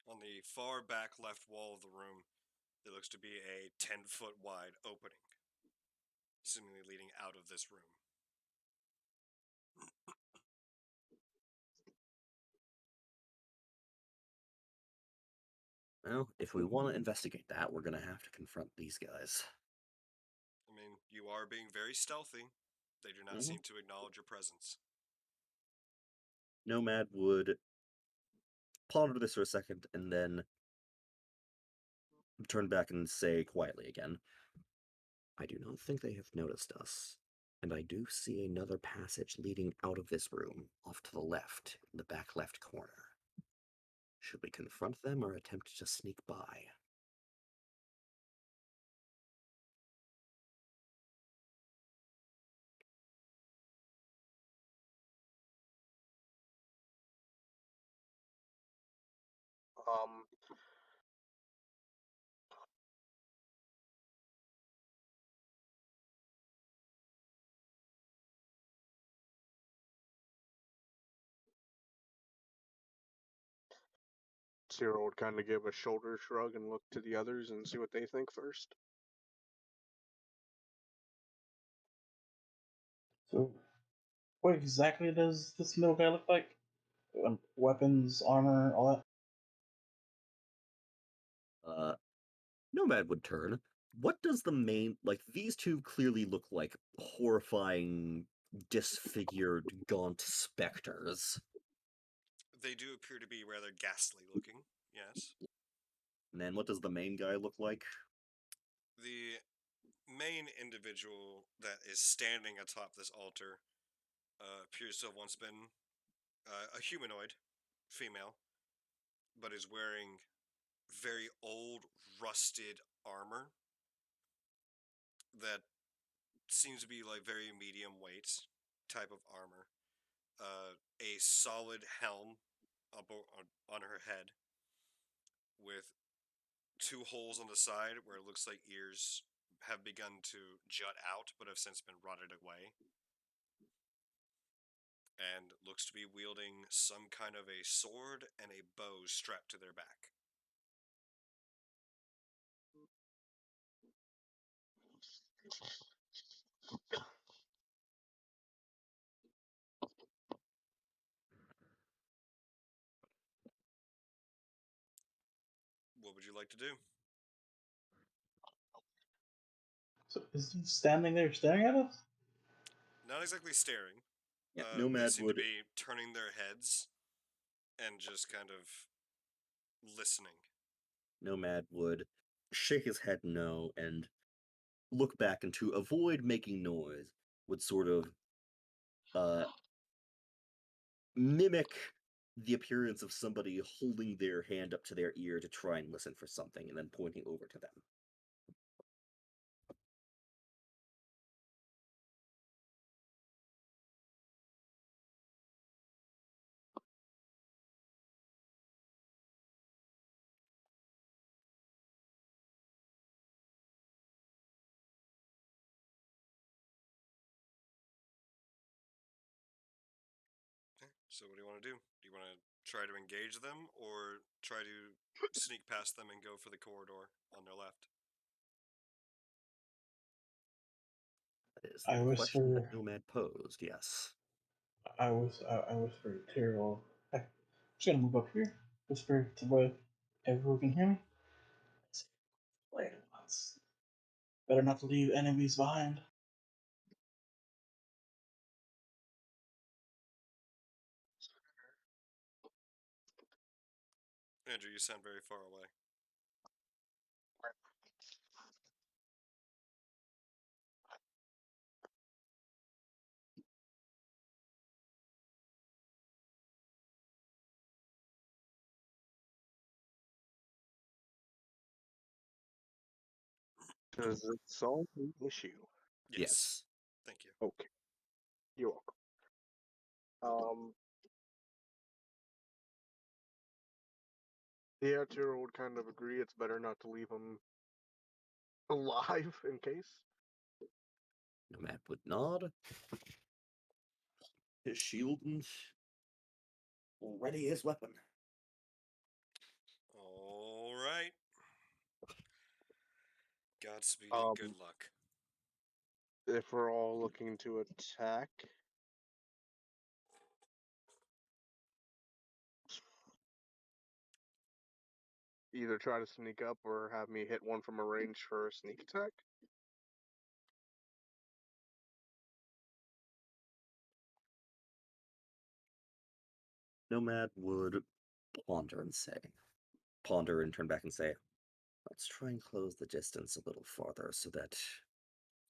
On the far back left wall of the room, there looks to be a 10-foot wide opening, seemingly leading out of this room. Well, if we want to investigate that, we're going to have to confront these guys. I mean, you are being very stealthy. They do not seem to acknowledge your presence. Nomad would ponder this for a second and then turn back and say quietly again, I do not think they have noticed us, and I do see another passage leading out of this room, off to the left, in the back left corner. Should we confront them or attempt to sneak by? Um, Tyrrell would kind of give a shoulder shrug and look to the others and see what they think first. So, what exactly does this middle guy look like? Weapons, armor, all that? Nomad would turn. What does the main, like, these two clearly look like horrifying, disfigured, gaunt specters. They do appear to be rather ghastly looking, yes. And then what does the main guy look like? The main individual that is standing atop this altar appears to have once been a humanoid, female, but is wearing very old, rusted armor that seems to be like very medium weight type of armor. A solid helm on her head with 2 holes on the side where it looks like ears have begun to jut out but have since been rotted away. And looks to be wielding some kind of a sword and a bow strapped to their back. you like to do? So is he standing there staring at us? Not exactly staring. Yeah, They Nomad seem would to be turning their heads and just kind of listening. Nomad would shake his head no and look back, and to avoid making noise, would sort of uh mimic the appearance of somebody holding their hand up to their ear to try and listen for something and then pointing over to them. Okay, so what do you want to do? Do you want to try to engage them or try to sneak past them and go for the corridor on their left? That is I the question that whisper. Nomad posed, yes. I whisper to Tyrrell. I'm just gonna move up here. Whisper to where everyone can hear me. Wait once. Better not to leave enemies behind. Andrew, you sound very far away. Does it solve the issue? Yes. Yes. Thank you. Okay. You're welcome. Yeah, Tiro would kind of agree. It's better not to leave him alive in case. Nomad would nod. His shield and ready his weapon. All right. Godspeed and Um, good luck. If we're all looking to attack, either try to sneak up or have me hit one from a range for a sneak attack. Nomad would ponder and turn back and say, let's try and close the distance a little farther so that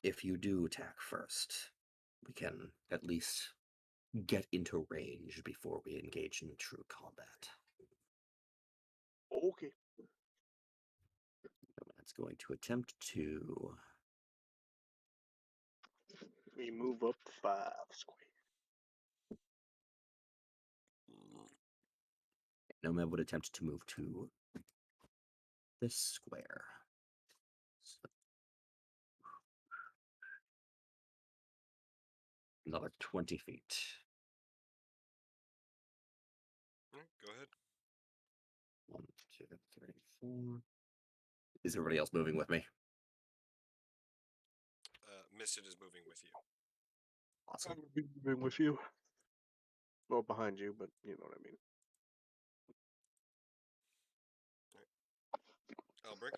if you do attack first, we can at least get into range before we engage in true combat. Okay. Nomad's going to attempt to. We move up 5 square. Nomad would attempt to move to this square. So another 20 feet. Go ahead. 1, 2, 3, 4. Is everybody else moving with me? Misted is moving with you. I Awesome. would be moving with you. Well, behind you, but you know what I mean. Albrecht?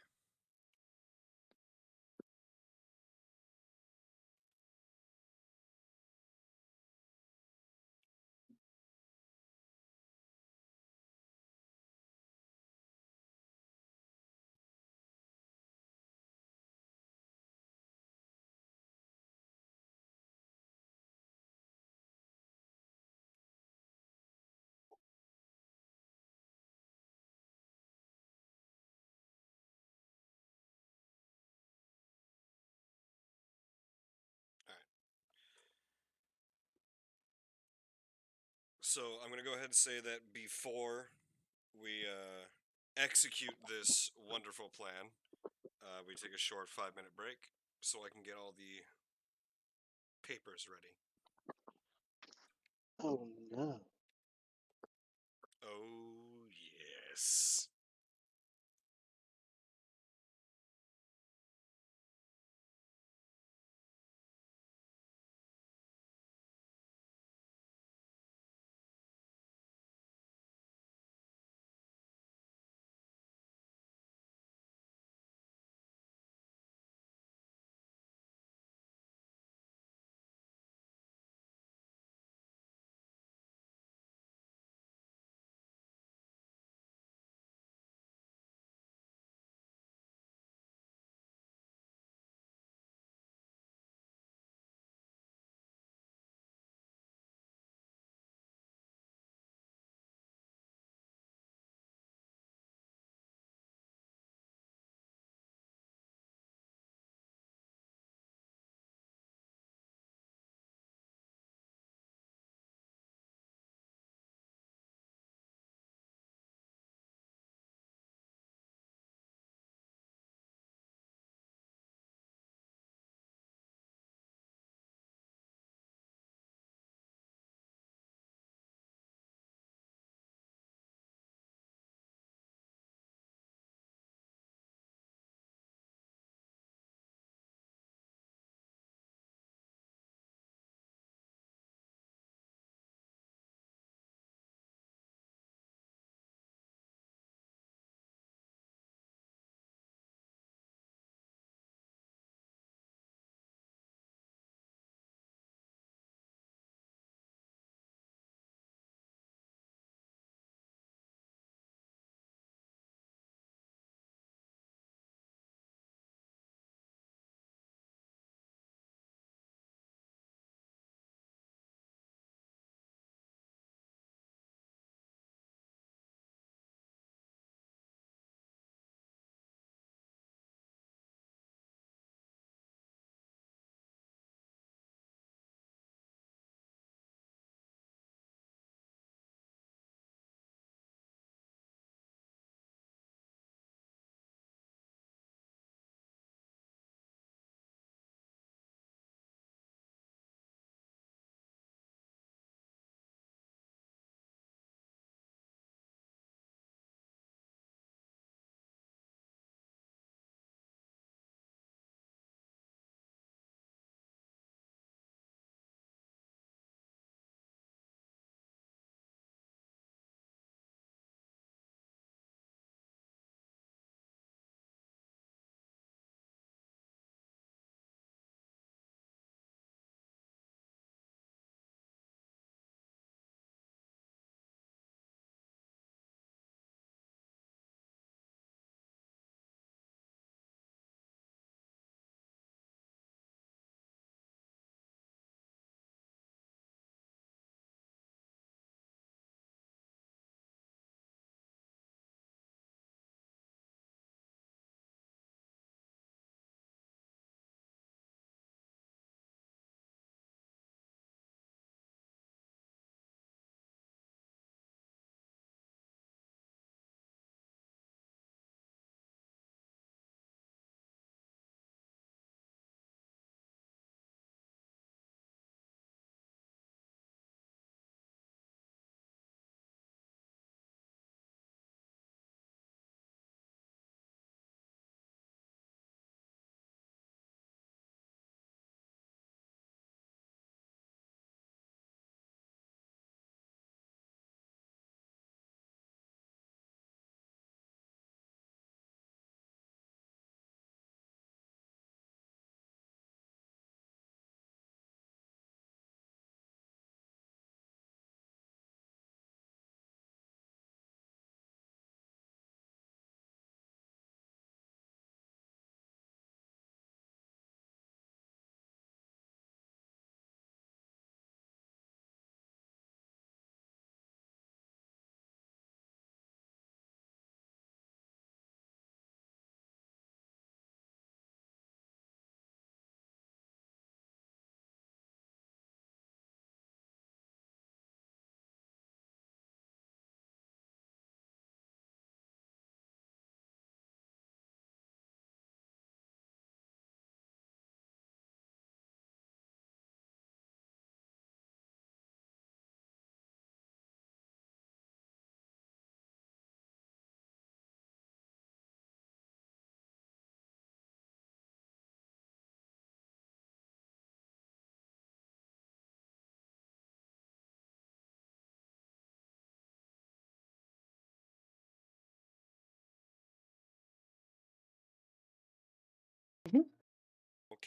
Alright. So I'm going to go ahead and say that before we execute this wonderful plan, we take a short 5-minute break so I can get all the papers ready. Oh no. Oh, yes.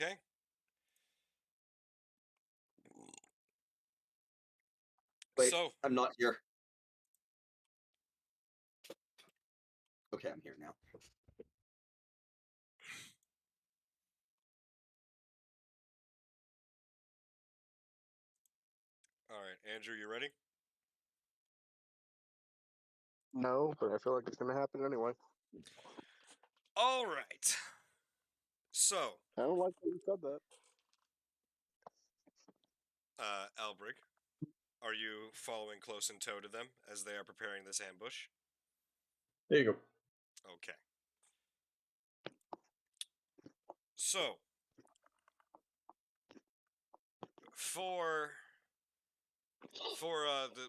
Okay. Wait, So, I'm not here. Okay, I'm here now. all right, Andrew, you ready? No, but I feel like it's gonna happen anyway. All right. So, I don't like that you said that. Albrig, are you following close in tow to them as they are preparing this ambush? There you go. Okay. So, for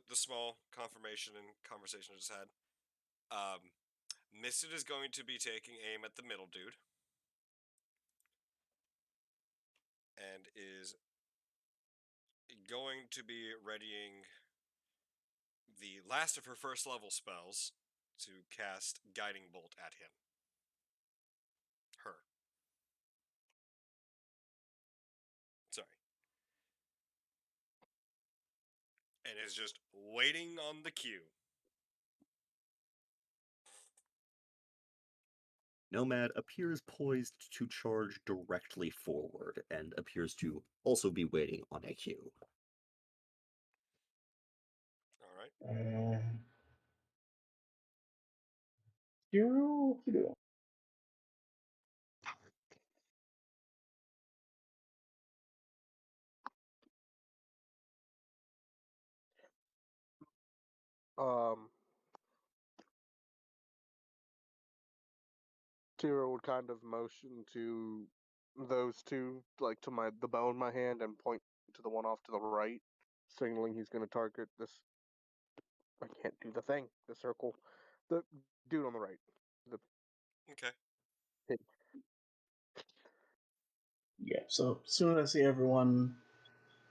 the small confirmation and conversation I just had, Misted is going to be taking aim at the middle dude, and is going to be readying the last of her first level spells to cast Guiding Bolt at him. Her. Sorry. And is just waiting on the cue. Nomad appears poised to charge directly forward and appears to also be waiting on a cue. All right. Hero, hero. Um, Tira would kind of motion to those two, like to the bow in my hand, and point to the one off to the right, signaling he's going to target this. I can't do the thing. The circle, the dude on the right. The Okay. hit. Yeah. So as soon as I see everyone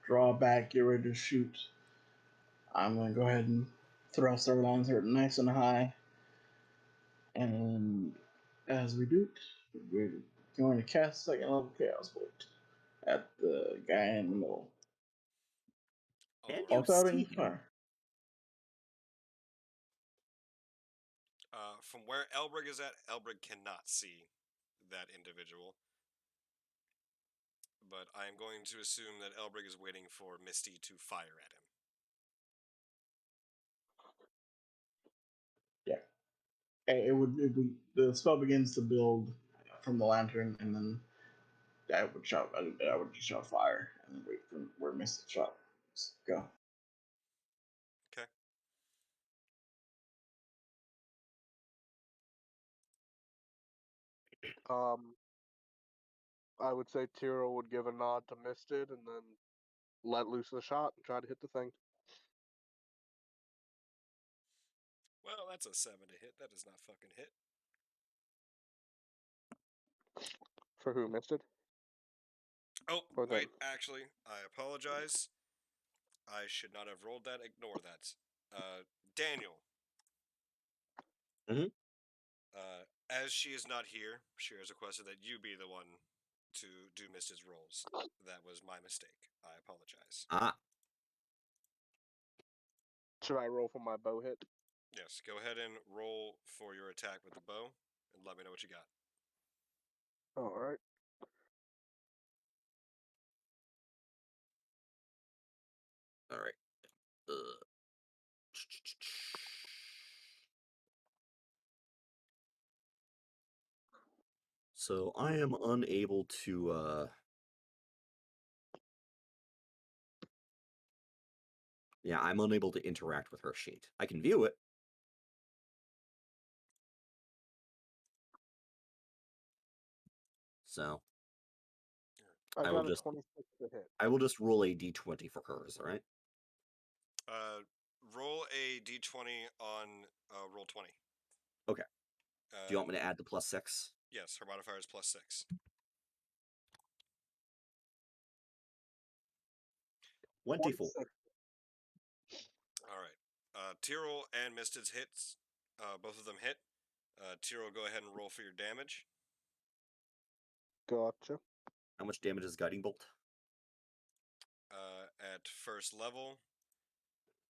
draw back, get ready to shoot, I'm gonna go ahead and thrust our lancer nice and high. And as we do it, we're going to cast second level Chaos Bolt at the guy in the middle. All And you right. Starting see fire. From where Elbrig is at, Elbrig cannot see that individual. But I am going to assume that Elbrig is waiting for Misty to fire at him. Yeah. It would the spell begins to build from the lantern, and then I would shout. I would just shout fire, and then wait for where Misty shot. Go. Okay. I would say Tira would give a nod to Misted and then let loose the shot and try to hit the thing. Well, that's a 7 to hit. That does not fucking hit. For who, Misted? Oh, Or them? wait, actually, I apologize. I should not have rolled that. Ignore that. Daniel. Mhm. As she is not here, she has requested that you be the one to do Misted's rolls. That was my mistake. I apologize. Ah, Should I roll for my bow hit? Yes, go ahead and roll for your attack with the bow, and let me know what you got. Alright. all right. So I am unable to yeah, I'm unable to interact with her sheet. I can view it. So I I will got a just 26 to hit. I will just roll a d20 for hers, all right? Roll a d20 on roll 20. Okay. Do you want me to add the +6? Yes, her modifier is +6. 24. 26. All right. Tyrol and Misted's hits. Both of them hit. Tyrol, go ahead and roll for your damage. Gotcha. How much damage is Guiding Bolt? At first level,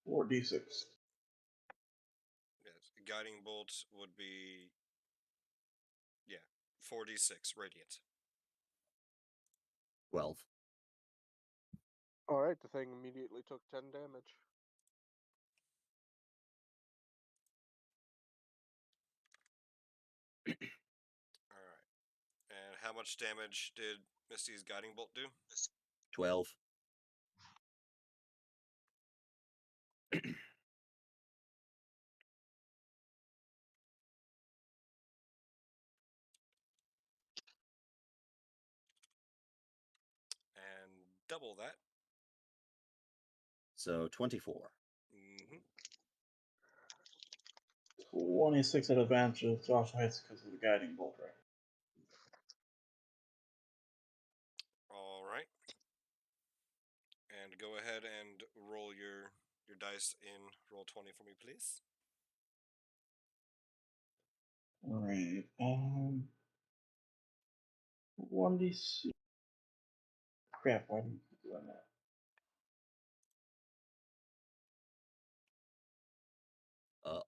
4d6. yes, guiding bolt would be 4d6 radiant. 12. All right, the thing immediately took 10 damage. All right. And how much damage did Misty's guiding bolt do? 12. And double that. So 24. Mm-hmm. 26 at advantage. It also hits because of the guiding bolt, right? All right. And go ahead and roll your dice in roll 20 for me, please. Alright. 1d6. Crap, why didn't you do that?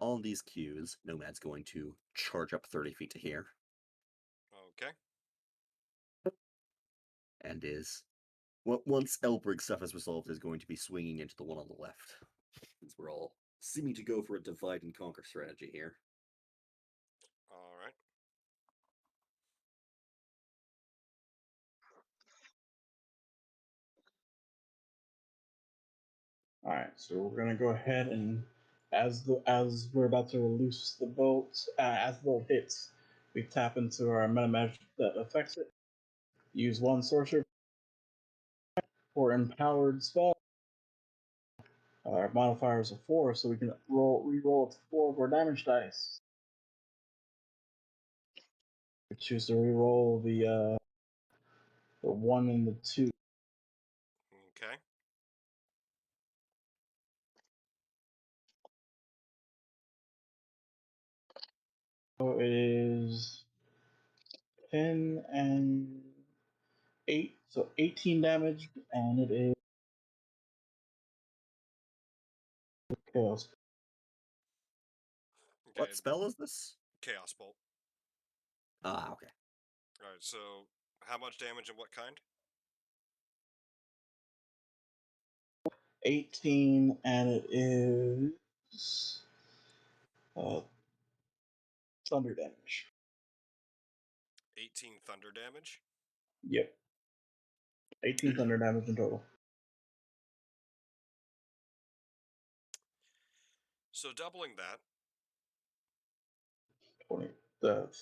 On these cues, Nomad's going to charge up 30 feet to here, Okay. and once Elbrig's stuff is resolved, is going to be swinging into the one on the left. Since we're all seeming to go for a divide and conquer strategy here. All right. Alright, so we're gonna go ahead and as we're about to release the bolt, as the bolt hits, we tap into our meta magic that affects it. Use one sorcerer for empowered spell. Our modifier is a 4, so we can re-roll it to 4 of our damage dice. We choose to re-roll the 1 and the 2. Okay. So it is 10 and 8, so 18 damage, and it is chaos. Okay. What spell is this? Chaos bolt. Ah, okay. All right. So how much damage and what kind? 18, and it is thunder damage. 18 thunder damage. Yep. 18 thunder damage in total. So doubling that.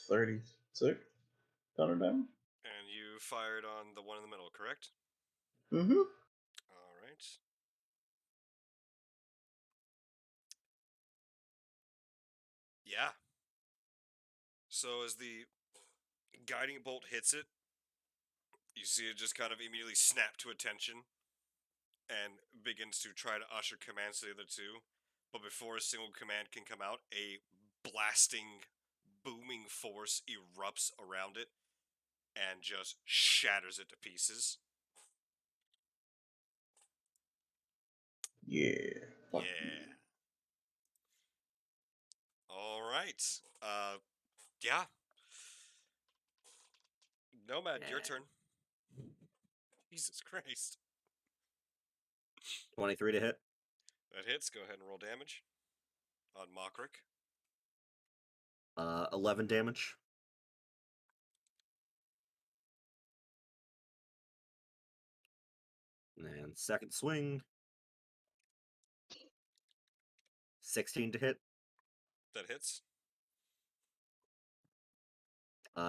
36 thunder damage. And you fired on the one in the middle, correct? Mm-hmm. All right. Yeah. So as the guiding bolt hits it, you see it just kind of immediately snap to attention and begins to try to usher commands to the other two. But before a single command can come out, a blasting, booming force erupts around it and just shatters it to pieces. Yeah. Fuck Yeah. All right. Yeah. Nomad, your Yeah. turn. Jesus Christ. 23 to hit. That hits. Go ahead and roll damage on Mockrick. 11 damage. And second swing. 16 to hit. That hits.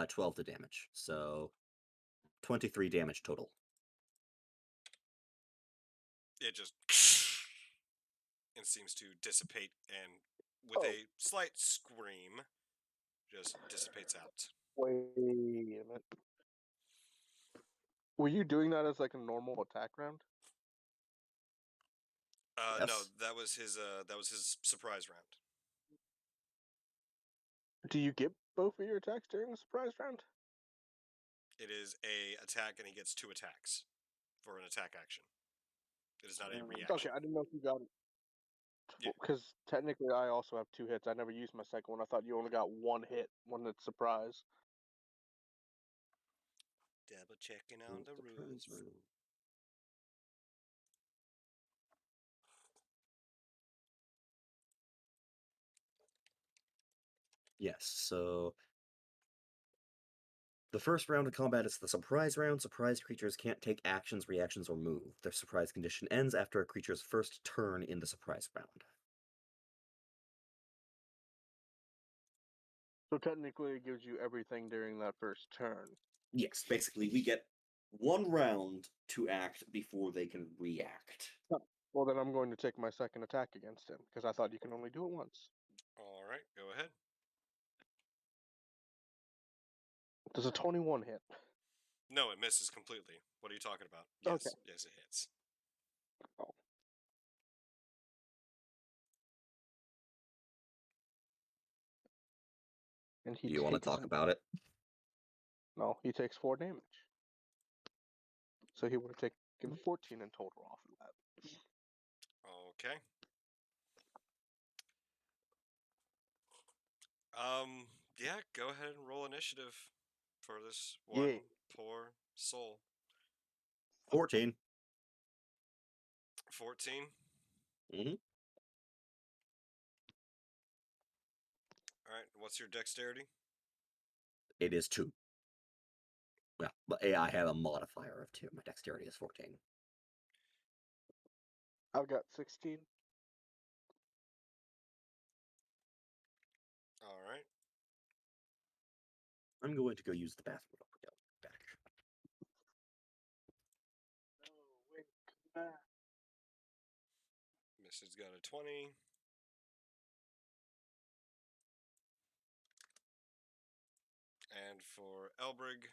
12 to damage. So 23 damage total. It just and seems to dissipate and with Oh. a slight scream just dissipates out. Wait a minute. Were you doing that as like a normal attack round? No, Yes. that was his surprise round. Do you get both of your attacks during the surprise round? It is a attack, and he gets 2 attacks for an attack action. It is not a reaction. Okay, I didn't know if you got it. Yeah. Because technically, I also have 2 hits. I never used my second one. I thought you only got 1 hit when it's surprise. Double checking on the rules. Yes, so the first round of combat is the surprise round. Surprise creatures can't take actions, reactions, or move. Their surprise condition ends after a creature's first turn in the surprise round. So technically, it gives you everything during that first turn. Yes, basically, we get 1 round to act before they can react. Well, then I'm going to take my second attack against him, because I thought you can only do it once. All right, go ahead. Does a 21 hit? No, it misses completely. What are you talking about? Okay. Yes, yes, it hits. Oh. And Do you want to talk about it? No, he takes 4 damage. So he would have taken 14 in total off of that. Okay. Yeah, go ahead and roll initiative for this one Yeah. poor soul. 14. 14. Mm-hmm. All right, what's your dexterity? It is 2. Well, but I have a modifier of 2. My dexterity is 14. I've got 16. All right. I'm going to go use the bathroom real quick. I'll be back. No, wait, come back. Missy's got a 20. And for Elbrig,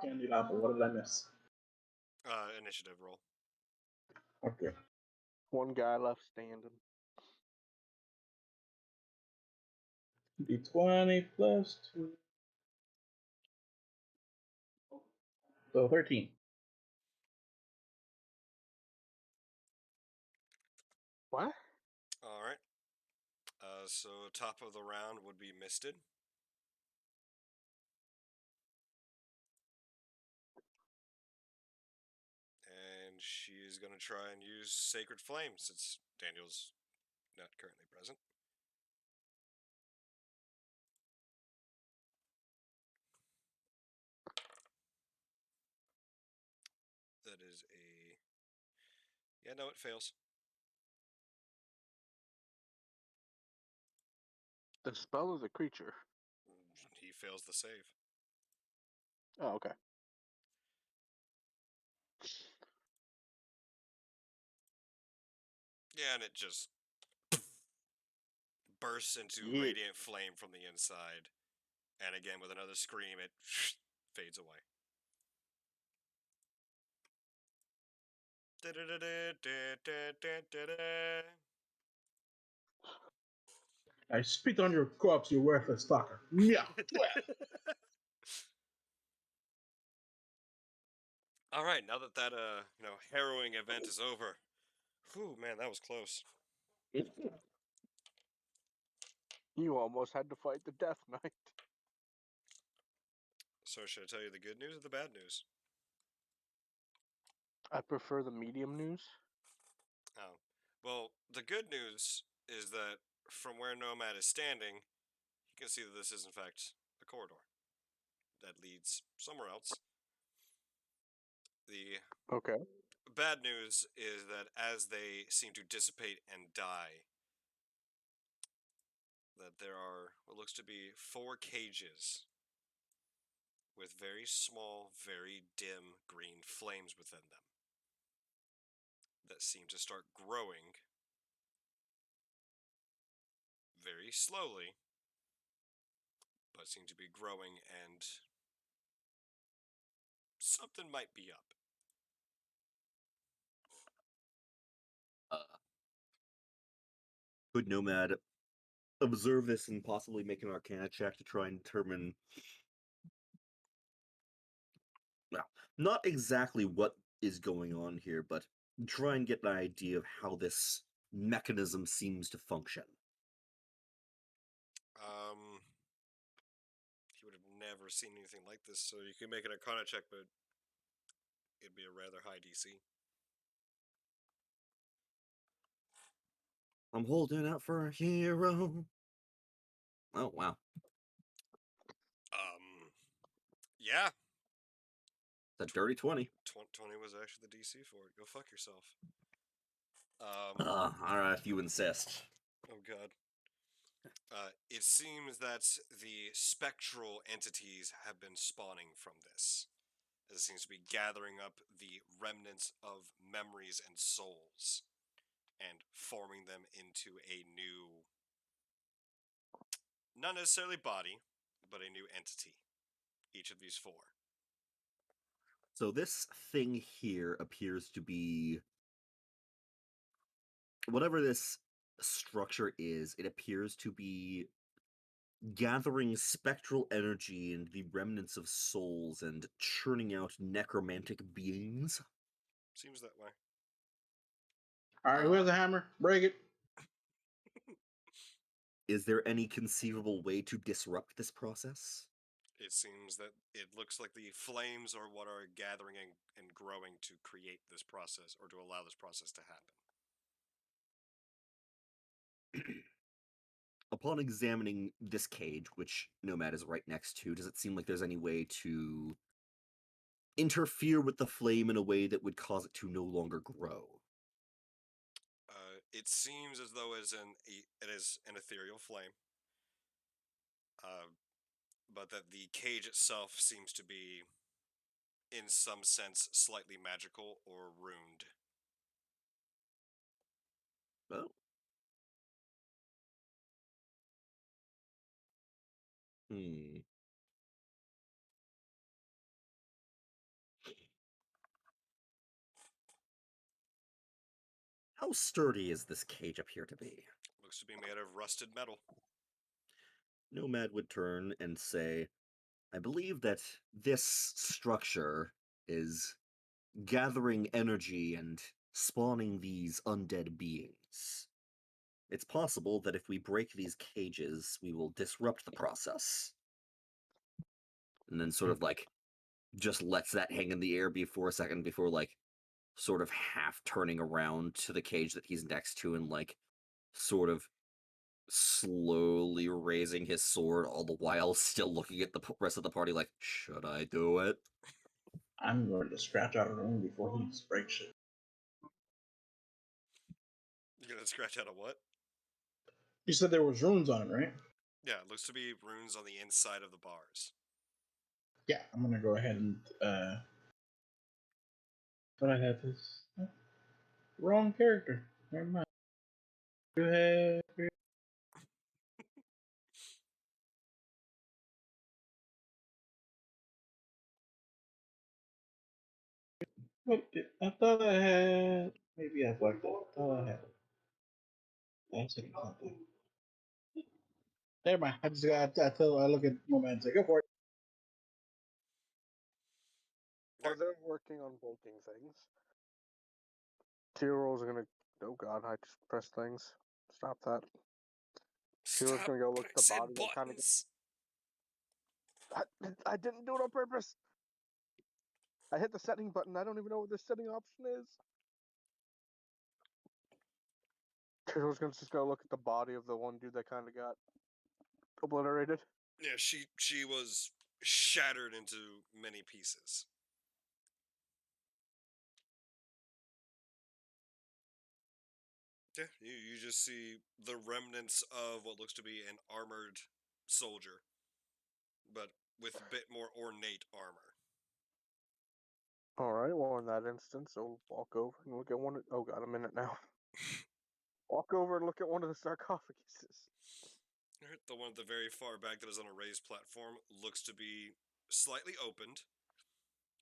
Can't do that, but what did I miss? initiative roll. Okay. 1 guy left standing. D20 plus 2. So 13. What? All right. So top of the round would be Misted. And she is going to try and use Sacred Flame since Daniel's not currently present. That is a... Yeah, no, it fails. The spell or the creature? He fails the save. Oh, okay. Yeah, and it just bursts into Yeah. radiant flame from the inside. And again, with another scream, it fades away. I spit on your corpse, you worthless fucker. Yeah. All right, now that that harrowing event is over. Whew, man, that was close. You almost had to fight the Death Knight. So should I tell you the good news or the bad news? I prefer the medium news. Oh, well, the good news is that from where Nomad is standing, you can see that this is in fact a corridor that leads somewhere else. The Okay. bad news is that as they seem to dissipate and die, that there are what looks to be 4 cages with very small, very dim green flames within them that seem to start growing very slowly, but seem to be growing, and something might be up. Could Nomad observe this and possibly make an Arcana check to try and determine, well, not exactly what is going on here, but try and get an idea of how this mechanism seems to function. He would have never seen anything like this, so you can make an Arcana check, but it'd be a rather high DC. I'm holding out for a hero. Oh, wow. Yeah, It's a dirty 20. 20 was actually the DC for it. Go fuck yourself. Alright, if you insist. Oh god. It seems that the spectral entities have been spawning from this. It seems to be gathering up the remnants of memories and souls and forming them into a new, not necessarily body, but a new entity. Each of these four. So this thing here appears to be, whatever this structure is, it appears to be gathering spectral energy and the remnants of souls and churning out necromantic beings. Seems that way. All right, who has a hammer? Break it. Is there any conceivable way to disrupt this process? It seems that it looks like the flames are what are gathering and growing to create this process, or to allow this process to happen. Upon examining this cage, which Nomad is right next to, does it seem like there's any way to interfere with the flame in a way that would cause it to no longer grow? It seems as though it is an ethereal flame, but that the cage itself seems to be, in some sense, slightly magical or runed. Oh. How sturdy is this cage appear to be? Looks to be made of rusted metal. Nomad would turn and say, I believe that this structure is gathering energy and spawning these undead beings. It's possible that if we break these cages, we will disrupt the process. And then sort of like just lets that hang in the air for a second before like sort of half turning around to the cage that he's next to and like sort of slowly raising his sword, all the while still looking at the rest of the party like, should I do it? I'm going to scratch out a room before he breaks shit. You're gonna scratch out a what? You said there was runes on it, right? Yeah, it looks to be runes on the inside of the bars. Yeah, I'm gonna go ahead and but I have this wrong character. Never mind. Go ahead. I thought I had. Maybe I fucked up. I thought I had. That's it. Never mind. I just got. I look at moment and say, "Go for it." While they're working on bulking things, Tyro's gonna. Oh god, I just pressed things. Stop that. Tyro's Stop gonna go look at the pressing body and kind of. buttons. I didn't do it on purpose. I hit the setting button. I don't even know what the setting option is. Tyro's just gonna look at the body of the one dude that kind of got obliterated. Yeah, she was shattered into many pieces. Yeah, you just see the remnants of what looks to be an armored soldier, but with a bit more ornate armor. All right. Well, in that instance, I'll walk over and look at one. Oh god, I'm in it now. Walk over and look at one of the sarcophaguses. The one at the very far back that is on a raised platform looks to be slightly opened,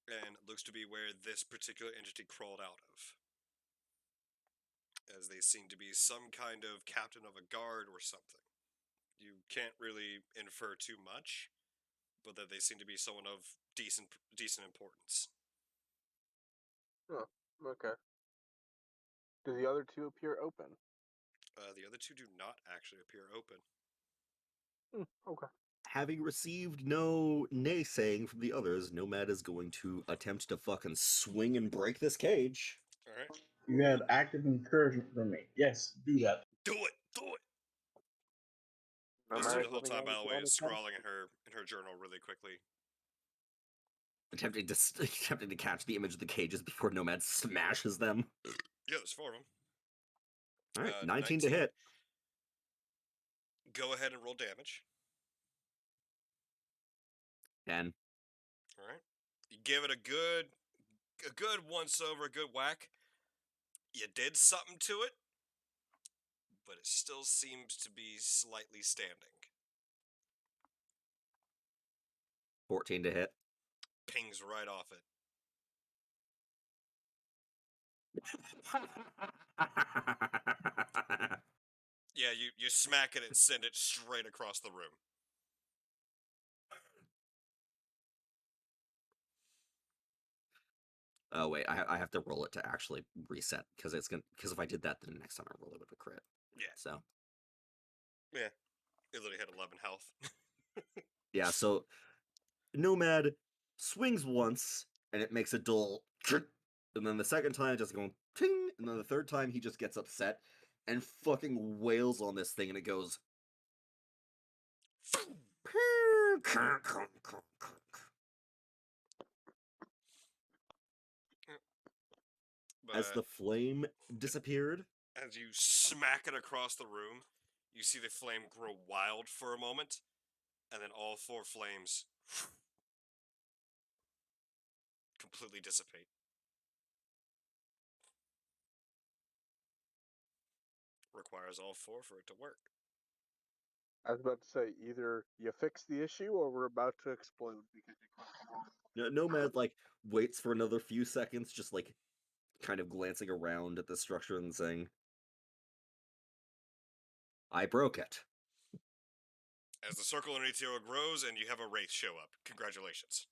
and looks to be where this particular entity crawled out of. As they seem to be some kind of captain of a guard or something. You can't really infer too much, but that they seem to be someone of decent importance. Oh, okay. Do the other two appear open? The other two do not actually appear open. Okay. Having received no naysaying from the others, Nomad is going to attempt to fucking swing and break this cage. All right, You had active encouragement from me. Yes, do that. do it, do it. No Misty matter the whole living time, on by his the way, own is account? scrawling in her journal really quickly. Attempting to catch the image of the cages before Nomad smashes them. Yeah, there's 4 of them. All right, 19 to hit. Go ahead and roll damage. 10. All right. You give it a good once over, a good whack. You did something to it, but it still seems to be slightly standing. 14 to hit. Pings right off it. Yeah, you smack it and send it straight across the room. Oh wait, I have to roll it to actually reset because if I did that, then the next time I roll it with a crit. Yeah. So Yeah. It literally had 11 health. yeah, so Nomad swings once and it makes a dull, and then the second time it just going ting, and then the third time he just gets upset and fucking wails on this thing, and it goes. But As the flame disappeared, as you smack it across the room, you see the flame grow wild for a moment, and then all 4 flames completely dissipate. Requires all 4 for it to work. I was about to say either you fix the issue or we're about to explode because Nomad like waits for another few seconds, just like kind of glancing around at the structure and saying, "I broke it." As the circle underneath Tiro grows and you have a wraith show up. Congratulations.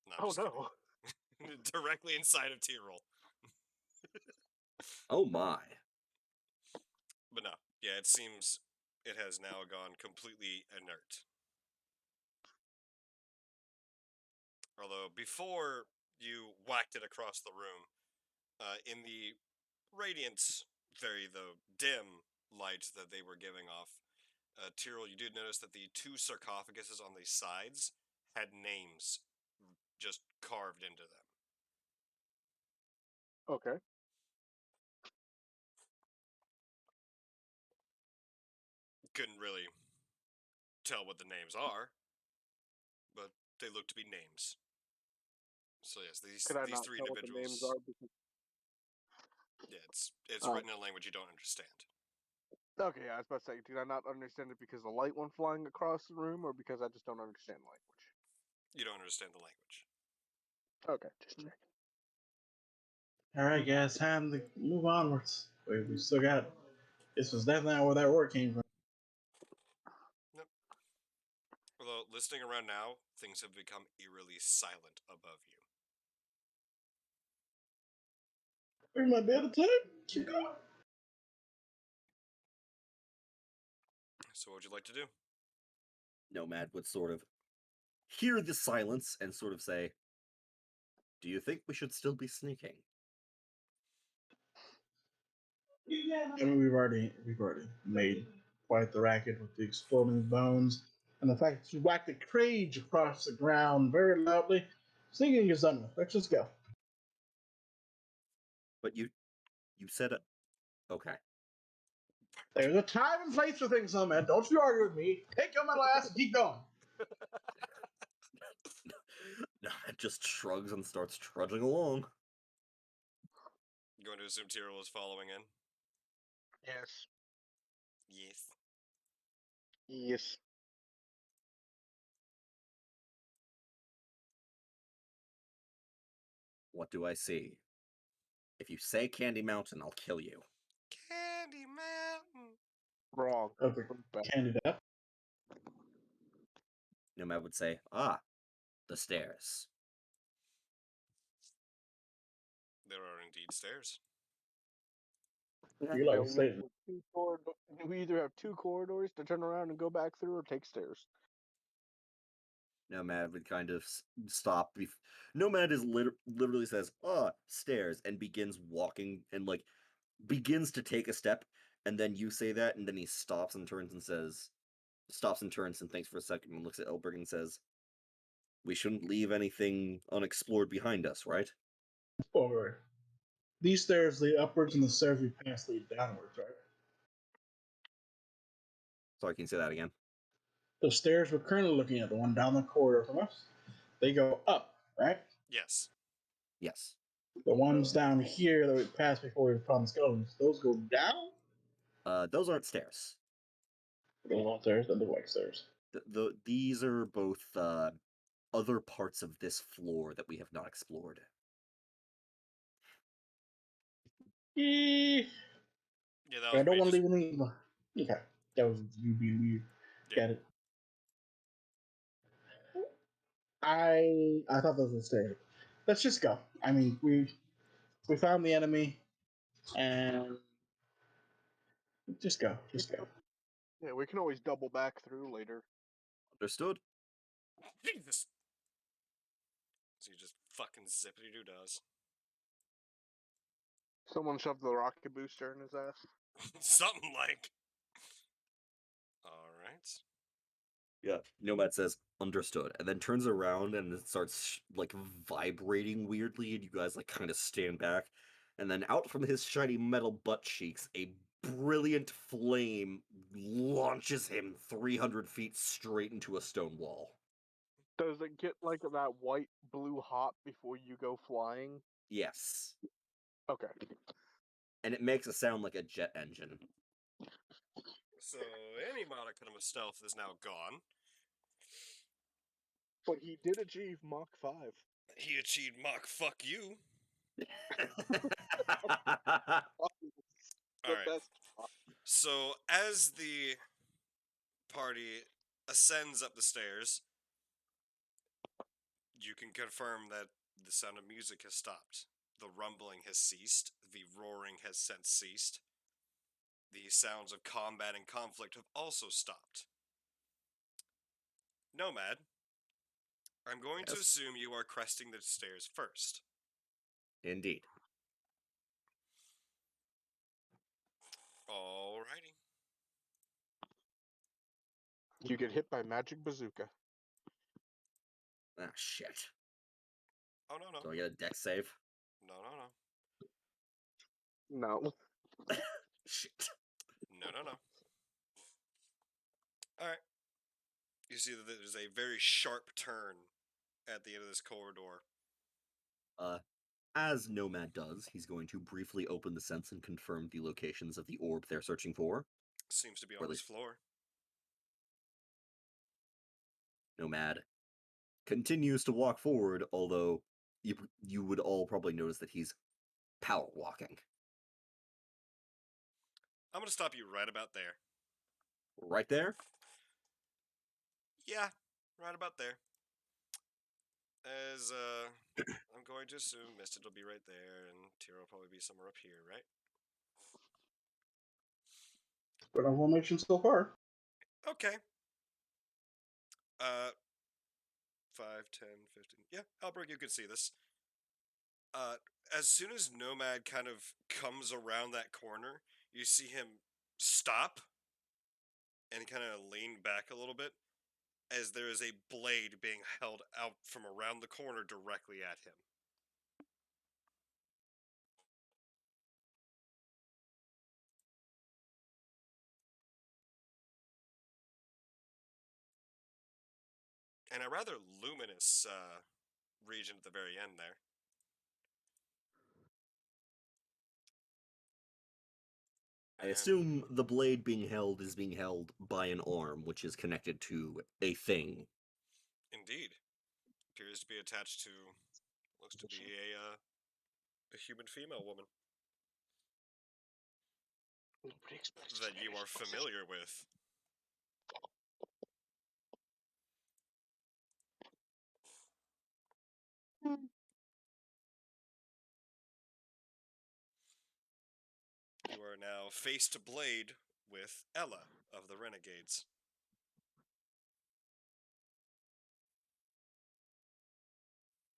No, I'm Oh just no. kidding. Directly inside of Tyrol. Oh my. But no, yeah, it seems it has now gone completely inert. Although before you whacked it across the room, in the radiant, very though dim light that they were giving off, Tyrol, you did notice that the 2 sarcophaguses on the sides had names just carved into them. Okay. Couldn't really tell what the names are, but they look to be names. So yes, Could I these not 3 tell what the names individuals. are because Yeah, it's uh, written in a language you don't understand. okay, yeah, I was about to say, did I not understand it because the light went flying across the room or because I just don't understand language? You don't understand the language. Okay, just checking. All right, guys, time to move onwards. We still got. This was definitely not where that word came from. Nope. Although listening around now, things have become eerily silent above you. We might be out of time. Keep going. So what would you like to do? Nomad would sort of hear the silence and sort of say, "Do you think we should still be sneaking?" I mean, we've already made quite the racket with the exploding bones and the fact that you whacked the cage across the ground very loudly. Singing is done with. Let's just go. But you said it. Okay. There's a time and place for things, man. Don't you argue with me. Take your metal ass and keep going. Nomad just shrugs and starts trudging along. Going to assume Tyrol is following in? Yes. Yes. Yes. What do I see? If you say Candy Mountain, I'll kill you. Candy Mountain. Wrong. Elbrick can do that. Nomad would say, the stairs. There are indeed stairs. You like Yeah, to say we either have two corridors to turn around and go back through, or take stairs. Nomad would kind of stop. Nomad is literally says, stairs, and begins walking and like begins to take a step, and then you say that, and then he stops and turns and thinks for a second and looks at Elberg and says, "We shouldn't leave anything unexplored behind us, right?" forward. These stairs lead upwards, and the stairs we pass lead downwards, right? Sorry, can you say that again? The stairs we're currently looking at, the one down the corridor from us, they go up, right? Yes. Yes. The ones down here that we passed before we found the skeletons, those go down? Those aren't stairs. Those aren't stairs, they look like stairs. These are both other parts of this floor that we have not explored. Eh, Yeah, that I was don't me. want to Just, leave any. Okay, that was you being weird. Yeah. Got it. I thought those were stairs. Let's just go. I mean, we found the enemy, and just go, just go. Yeah, we can always double back through later. Understood. Jesus. So you just fucking zippity doo does. Someone shoved the rocket booster in his ass. Something like. All right. Yeah. Nomad says, "Understood," and then turns around and it starts like vibrating weirdly, and you guys like kind of stand back, and then out from his shiny metal butt cheeks, a brilliant flame launches him 300 feet straight into a stone wall. Does it get like that white blue hop before you go flying? Yes. Okay. And it makes a sound like a jet engine. So any modicum of stealth is now gone. But he did achieve Mach 5. He achieved Mach fuck you. The Alright. best. So as the party ascends up the stairs, you can confirm that the sound of music has stopped. The rumbling has ceased. The roaring has since ceased. The sounds of combat and conflict have also stopped. Nomad, I'm going to Yes. assume you are cresting the stairs first. Indeed. Alrighty. You get hit by magic bazooka. Ah, shit. Oh, no, no. Do I get a dex save? No, no, no. No. Shit. No, no, no. Alright. You see that there's a very sharp turn at the end of this corridor. As Nomad does, he's going to briefly open the sense and confirm the locations of the orb they're searching for. Seems to be Or on at this least- floor. Nomad continues to walk forward, although you would all probably notice that he's power walking. I'm gonna stop you right about there. Right there? Yeah, right about there. As, I'm going to assume Misted will be right there, and Tira will probably be somewhere up here, right? But our formation so far. Okay. 5, 10, 15. Yeah, Albert, you can see this. As soon as Nomad kind of comes around that corner, you see him stop and kind of lean back a little bit as there is a blade being held out from around the corner directly at him. And a rather luminous region at the very end there. I And assume the blade being held is being held by an arm, which is connected to a thing. indeed, appears to be attached to, looks to be a human female woman. Nobody expects that you are Spanish voices. familiar with. You are now face to blade with Ella of the Renegades.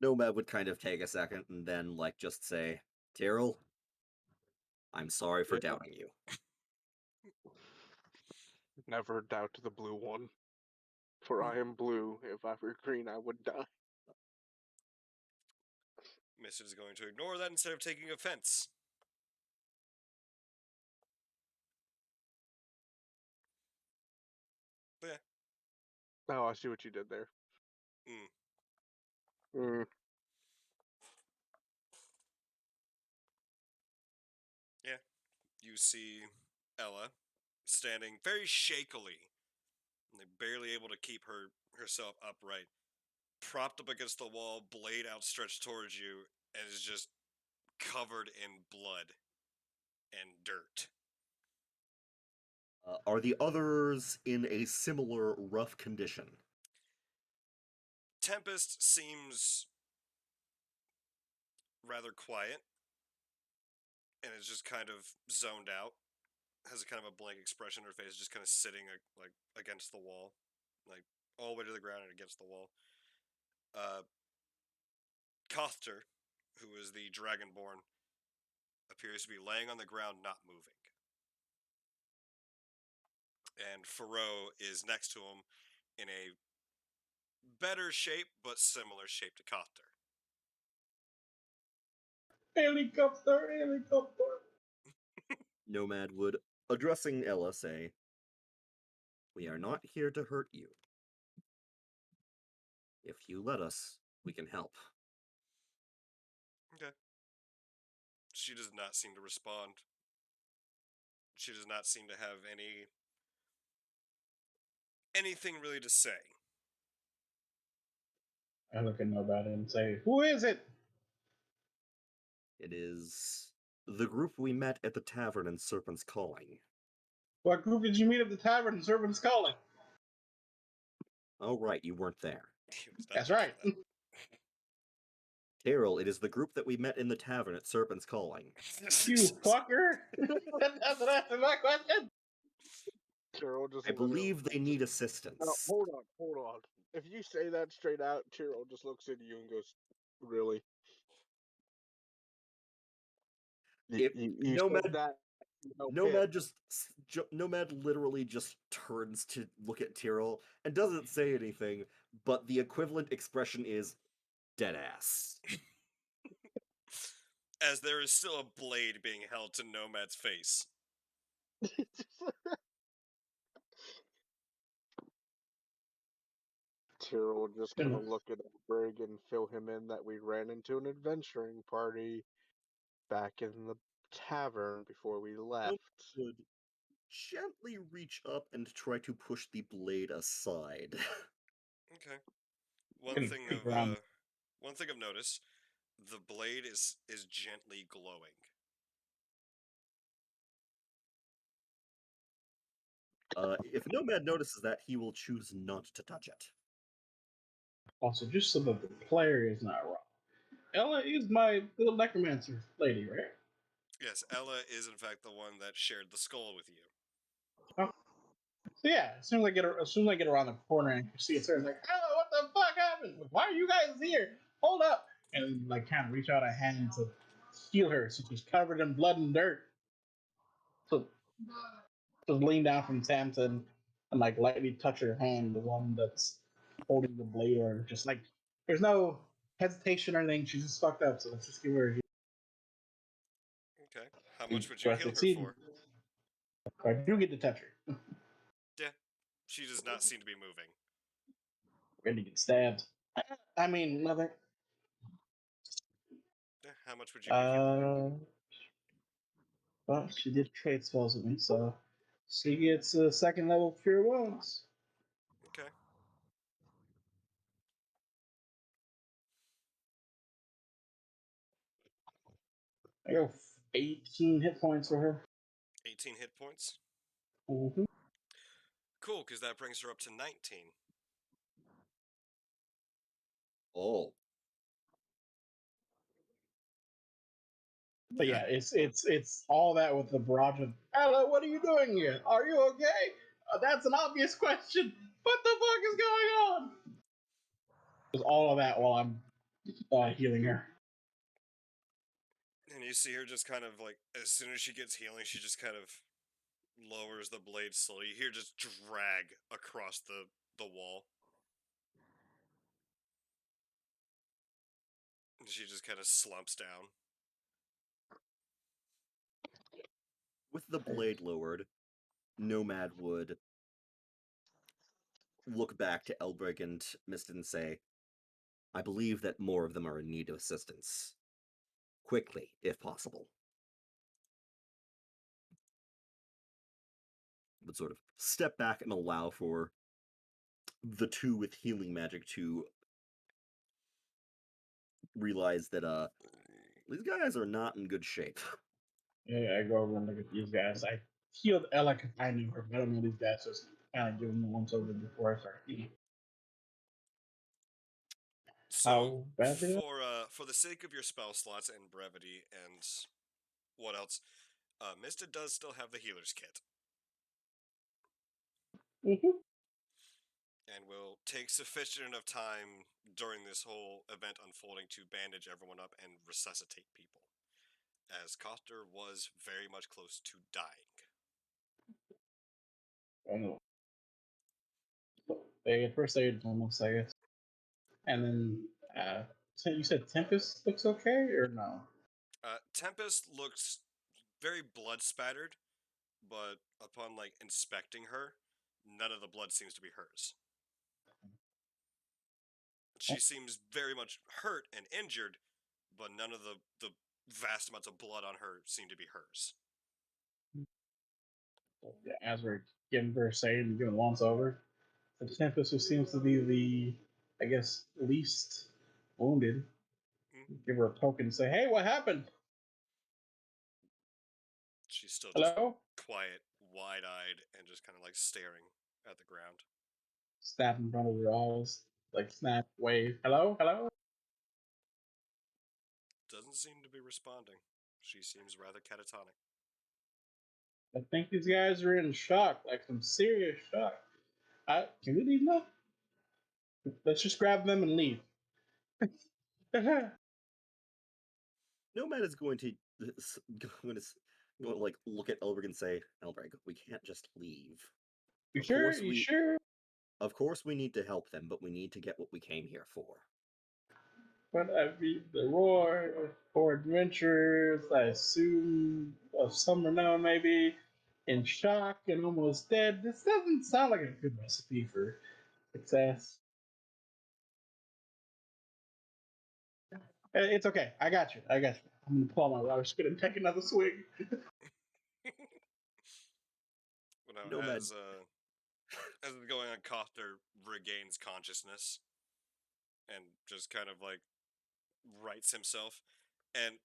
Nomad would kind of take a second and then, like, just say, Tyrell, I'm sorry for Yeah. doubting you. Never doubt the blue one. For I am blue. If I were green, I would die. Misted is going to ignore that instead of taking offense. Yeah. Oh, I see what you did there. Mm. Mm. Yeah. You see Ella standing very shakily, barely able to keep herself upright, propped up against the wall, blade outstretched towards you, and is just covered in blood and dirt. Are the others in a similar rough condition? Tempest seems rather quiet and is just kind of zoned out. Has a kind of a blank expression on her face, just kind of sitting like against the wall, like all the way to the ground and against the wall. Kothter, who is the Dragonborn, appears to be laying on the ground, not moving. And Faro is next to him in a better shape, but similar shape to Kothter. Helicopter, helicopter. Nomad would, addressing Ella, say, we are not here to hurt you. If you let us, we can help. Okay. She does not seem to respond. She does not seem to have anything really to say. I look at nobody and say, "Who is it?" It is the group we met at the tavern in Serpent's Calling. What group did you meet at the tavern in Serpent's Calling? Oh, right, you weren't there. He was not That's there right. for that. Tyrell, it is the group that we met in the tavern at Serpent's Calling. You fucker. That doesn't answer my question. Tyrell just I literally believe they looks need at- assistance. Now, hold on. If you say that straight out, Tyrell just looks at you and goes, "Really? If You Nomad, said that? No Nomad just Nomad literally just turns to look at Tyrell and doesn't say anything, but the equivalent expression is dead ass. As there is still a blade being held to Nomad's face. Tyrell just kind of look at Brig and fill him in that we ran into an adventuring party back in the tavern before we left. Would gently reach up and try to push the blade aside. Okay. Gonna creep around. One thing of notice, the blade is gently glowing. If Nomad notices that, he will choose not to touch it. Also, just so that the player is not wrong. Ella is my little necromancer lady, right? Yes, Ella is in fact the one that shared the skull with you. Oh. So yeah, as soon as I get around the corner and see it's her, it's like, oh, what the fuck happened? Why are you guys here? Hold up! And like kind of reach out a hand to heal her, so she's covered in blood and dirt. So just lean down from Samson and like lightly touch her hand, the one that's holding the blade, or just like there's no hesitation or anything. She's just fucked up, so let's just give her. Okay. How much would Do you I heal her succeed? for? I do get to touch her. Yeah. She does not seem to be moving. Ready to get stabbed. I mean, nothing. Yeah. How much would you be healing? Well, she did trade spells with me, so she gets a second level Cure Wounds. Okay. I go 18 hit points for her. 18 hit points. Mm-hmm. Cool, because that brings her up to 19. Oh. But yeah, it's all that with the barrage of "Hello, what are you doing here? Are you okay?" That's an obvious question. What the fuck is going on? There's all of that while I'm healing her. And you see her just kind of like, as soon as she gets healing, she just kind of lowers the blade slowly. You hear just drag across the wall. And she just kind of slumps down. With the blade lowered, Nomad would look back to Elbrick and Miston and say, I believe that more of them are in need of assistance. Quickly, if possible. Would sort of step back and allow for the two with healing magic to realize that these guys are not in good shape. Yeah, I go over and look at these guys. I healed Ella because I knew her, but I don't know these guys, so it's kind of giving them once over before I start healing. So How bad they are? for the sake of your spell slots and brevity and what else, Mista does still have the healer's kit. Mm-hmm. And will take sufficient enough time during this whole event unfolding to bandage everyone up and resuscitate people, as Coster was very much close to dying. I know. They at first aid almost, I guess, and then so you said Tempest looks okay or no? Tempest looks very blood spattered, but upon like inspecting her, none of the blood seems to be hers. She seems very much hurt and injured, but none of the vast amounts of blood on her seem to be hers. As we're getting first aid and giving once over, the Tempest, who seems to be the, I guess, least wounded, give her a poke and say, "Hey, what happened? She's still just Hello?" quiet, wide-eyed, and just kind of like staring at the ground. Snap in front of her eyes, like snap, wave, "Hello, hello." Doesn't seem to be responding. She seems rather catatonic. I think these guys are in shock, like some serious shock. Can we leave now? Let's just grab them and leave. Nomad is going to like look at Elbrick and say, Elbrick, we can't just leave. You Of sure? course You sure? Of course we need to help them, but we need to get what we came here for. But I mean, the roar for adventurers, I assume, of some renown, maybe, in shock and almost dead. This doesn't sound like a good recipe for success. It's okay. I got you. I got you. I'm gonna pull out my water spit and take another swig. Well, now, Nomad, as it's going on, Coster regains consciousness and just kind of like rights himself. And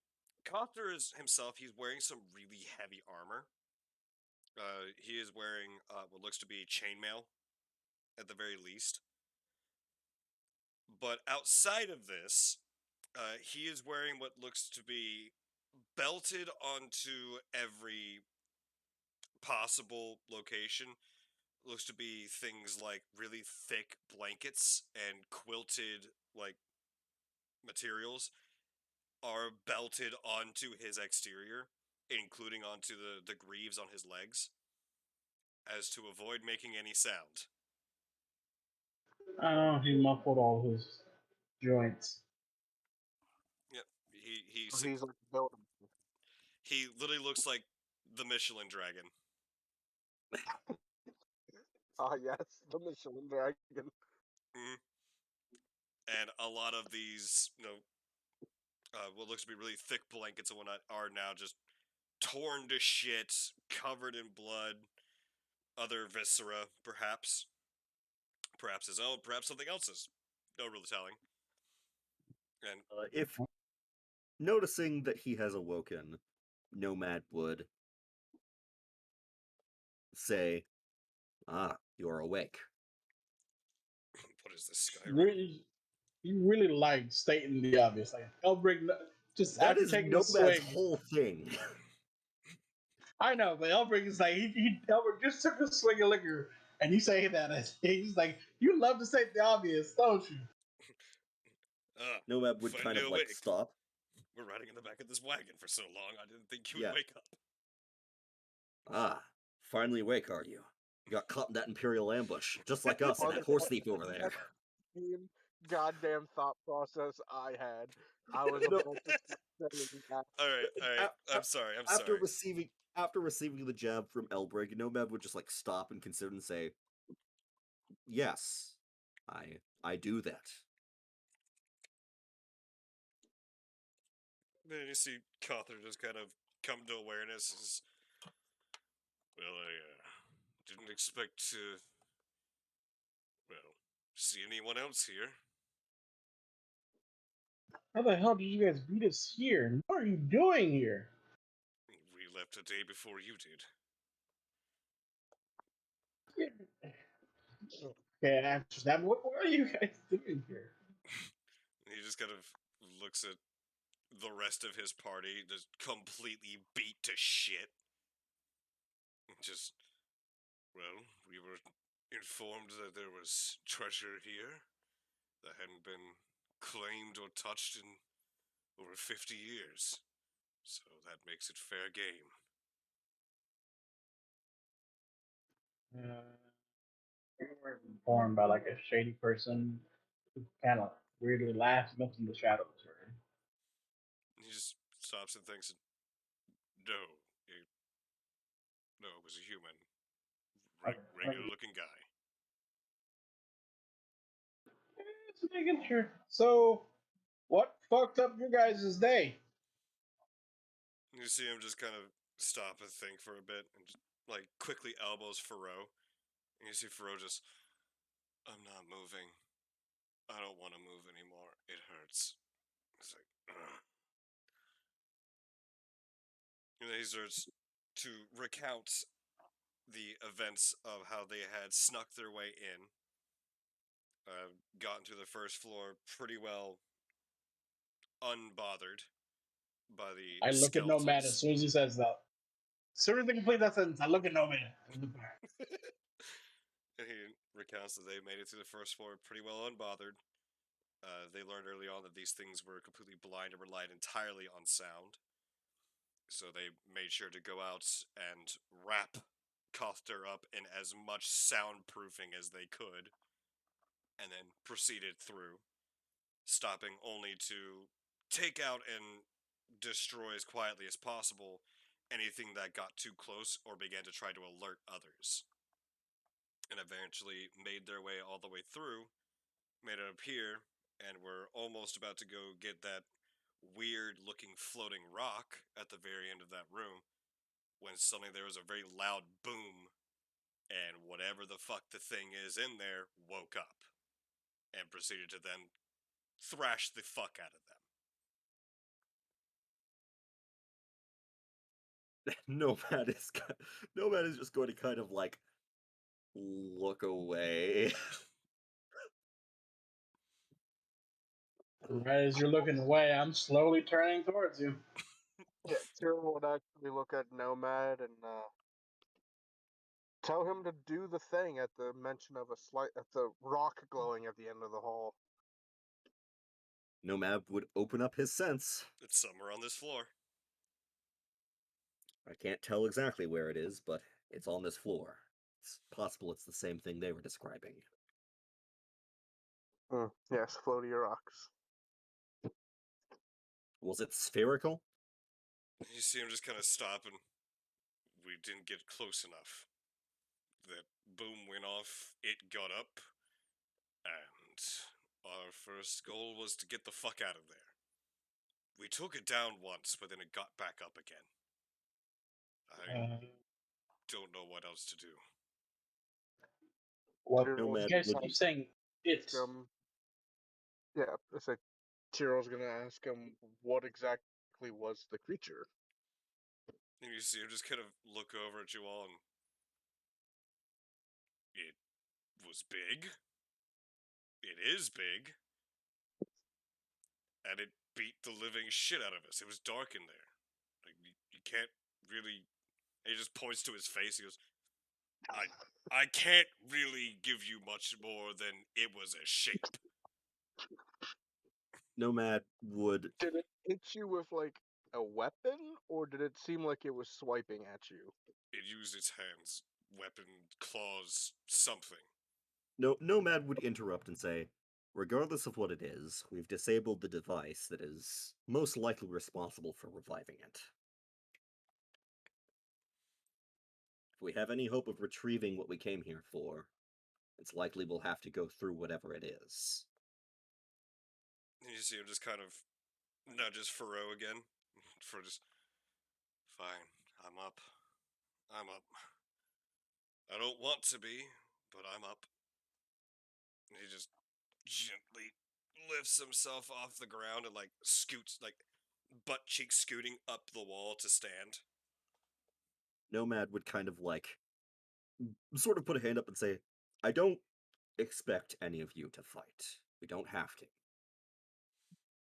Coster is himself. He's wearing some really heavy armor. He is wearing what looks to be chainmail, at the very least. But outside of this, he is wearing what looks to be belted onto every possible location. Looks to be things like really thick blankets and quilted like materials are belted onto his exterior, including onto the greaves on his legs, as to avoid making any sound. He muffled all his joints. Yep, So he's like building. he literally looks like the Michelin Dragon. Ah, yes, the Michelin Dragon. Mm. And a lot of these, what looks to be really thick blankets and whatnot are now just torn to shit, covered in blood, other viscera, perhaps. Perhaps his own, perhaps something else's. No real telling. And if noticing that he has awoken, Nomad would say, "Ah, you are awake." What is this, Skyrim? Really, you really like stating the obvious. Like Elbrick, just That after is taking a Nomad's swig. whole thing. I know, but Elbrick is like Elbrick just took a swig of liquor, and you say that as he's like, you love to state the obvious, don't you? Ah, Nomad would kind finally of like awake. stop. We're riding in the back of this wagon for so long, I didn't think you Yeah. would wake up. Ah, finally awake, are you? You got caught in that Imperial ambush, just like us and that horse thief over there. Same goddamn thought process I had. I was No. about to start saying that. All right. I'm sorry. I'm sorry. After receiving the jab from Elbrig, Nomad would just like stop and consider and say, "Yes, I do that." Then you see Cawthon just kind of come to awareness. Is, well, I didn't expect to, well, see anyone else here. How the hell did you guys beat us here? What are you doing here? We left a day before you did. Okay, after that, what are you guys doing here? He just kind of looks at the rest of his party, just completely beat to shit. Just, well, we were informed that there was treasure here that hadn't been claimed or touched in over 50 years. So that makes it fair game. We were informed by like a shady person who kind of weirdly laughs, mentioned the shadows. Right? He just stops and thinks, no, it, no, it was a human. Regular looking guy. Just making sure. So, what fucked up your guys' day? You see him just kind of stop and think for a bit and just, like, quickly elbows Faro. And you see Faro just, I'm not moving. I don't want to move anymore. It hurts. It's like, ugh. And then he starts to recount the events of how they had snuck their way in, gotten to the first floor pretty well unbothered by the I look at Nomad as skeletons. soon as he says that. As soon as they complete that sentence, I look at Nomad. And he recounts that they made it to the first floor pretty well unbothered. They learned early on that these things were completely blind and relied entirely on sound. So they made sure to go out and wrap Kothter up in as much soundproofing as they could, and then proceeded through, stopping only to take out and destroy as quietly as possible anything that got too close or began to try to alert others. And eventually made their way all the way through, made it up here, and were almost about to go get that weird looking floating rock at the very end of that room when suddenly there was a very loud boom, and whatever the fuck the thing is in there woke up and proceeded to then thrash the fuck out of them. Nomad is just going to kind of like look away. Right as you're looking away, I'm slowly turning towards you. Yeah, Tyrell would actually look at Nomad and tell him to do the thing at the mention of at the rock glowing at the end of the hall. Nomad would open up his sense. It's somewhere on this floor. I can't tell exactly where it is, but it's on this floor. It's possible it's the same thing they were describing. Yes, floaty rocks. Was it spherical? You see him just kind of stop, and we didn't get close enough. That boom went off, it got up, and our first goal was to get the fuck out of there. We took it down once, but then it got back up again. I don't know what else to do. What Tyrell's Nomad you guys would- keep saying? It. Yeah, it's like Tyrell's gonna ask him what exactly was the creature. And you see him just kind of look over at you all and It was big. It is big. And it beat the living shit out of us. It was dark in there. Like, you can't really. And he just points to his face. He goes, I can't really give you much more than it was a shape. Nomad would. Did it hit you with like a weapon, or did it seem like it was swiping at you? It used its hands, weapon, claws, something. No, Nomad would interrupt and say, regardless of what it is, we've disabled the device that is most likely responsible for reviving it. If we have any hope of retrieving what we came here for, it's likely we'll have to go through whatever it is. And you see him just kind of nudges Faro again. For just, fine, I'm up. I'm up. I don't want to be, but I'm up. And he just gently lifts himself off the ground and like scoots, like butt cheek scooting up the wall to stand. Nomad would kind of like sort of put a hand up and say, I don't expect any of you to fight. We don't have to.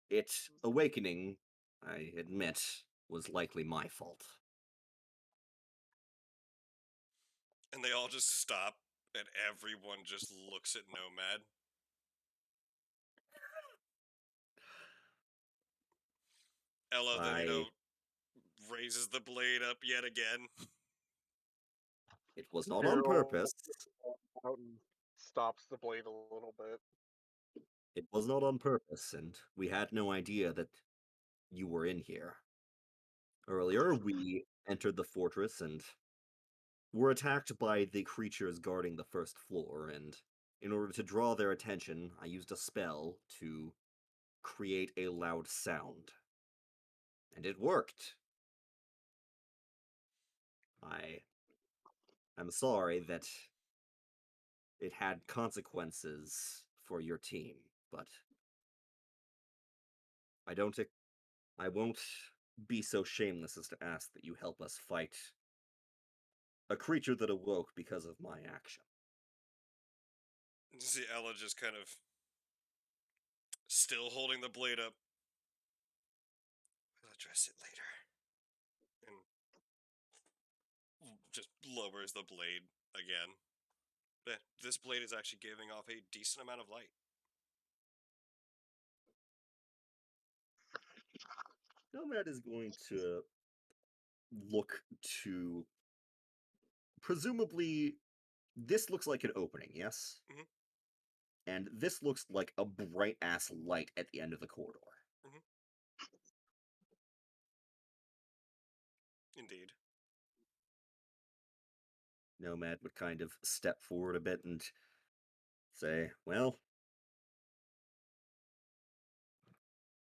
Its awakening, I admit, was likely my fault. And they all just stop, and everyone just looks at Nomad. Ella then, raises the blade up yet again. It was not on Cyril purpose. out and stops the blade a little bit. It was not on purpose, and we had no idea that you were in here. Earlier, we entered the fortress and were attacked by the creatures guarding the first floor, and in order to draw their attention, I used a spell to create a loud sound. And it worked. I'm sorry that it had consequences for your team, but I won't be so shameless as to ask that you help us fight a creature that awoke because of my action. You see Ella just kind of still holding the blade up. We'll address it later. And just lowers the blade again. But this blade is actually giving off a decent amount of light. Nomad is going to look to. Presumably, this looks like an opening, yes? Mhm. And this looks like a bright ass light at the end of the corridor. Mhm. Indeed. Nomad would kind of step forward a bit and say, well,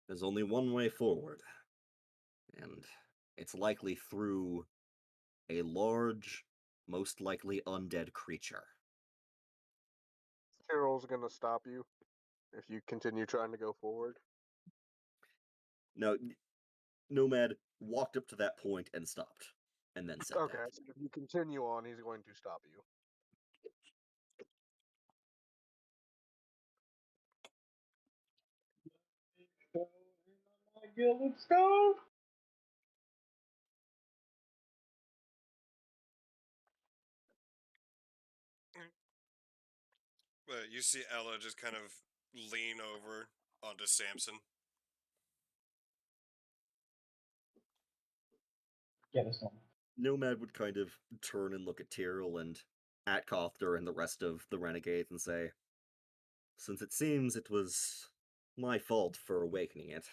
there's only one way forward. And it's likely through a large, most likely undead creature. Cyril's gonna stop you if you continue trying to go forward. No, Nomad walked up to that point and stopped, and then said Okay, that. so if you continue on, he's going to stop you. Let's go. But you see Ella just kind of lean over onto Samson. Yeah, this one. Nomad would kind of turn and look at Tyrrell and at Kofter and the rest of the renegades and say, since it seems it was my fault for awakening it,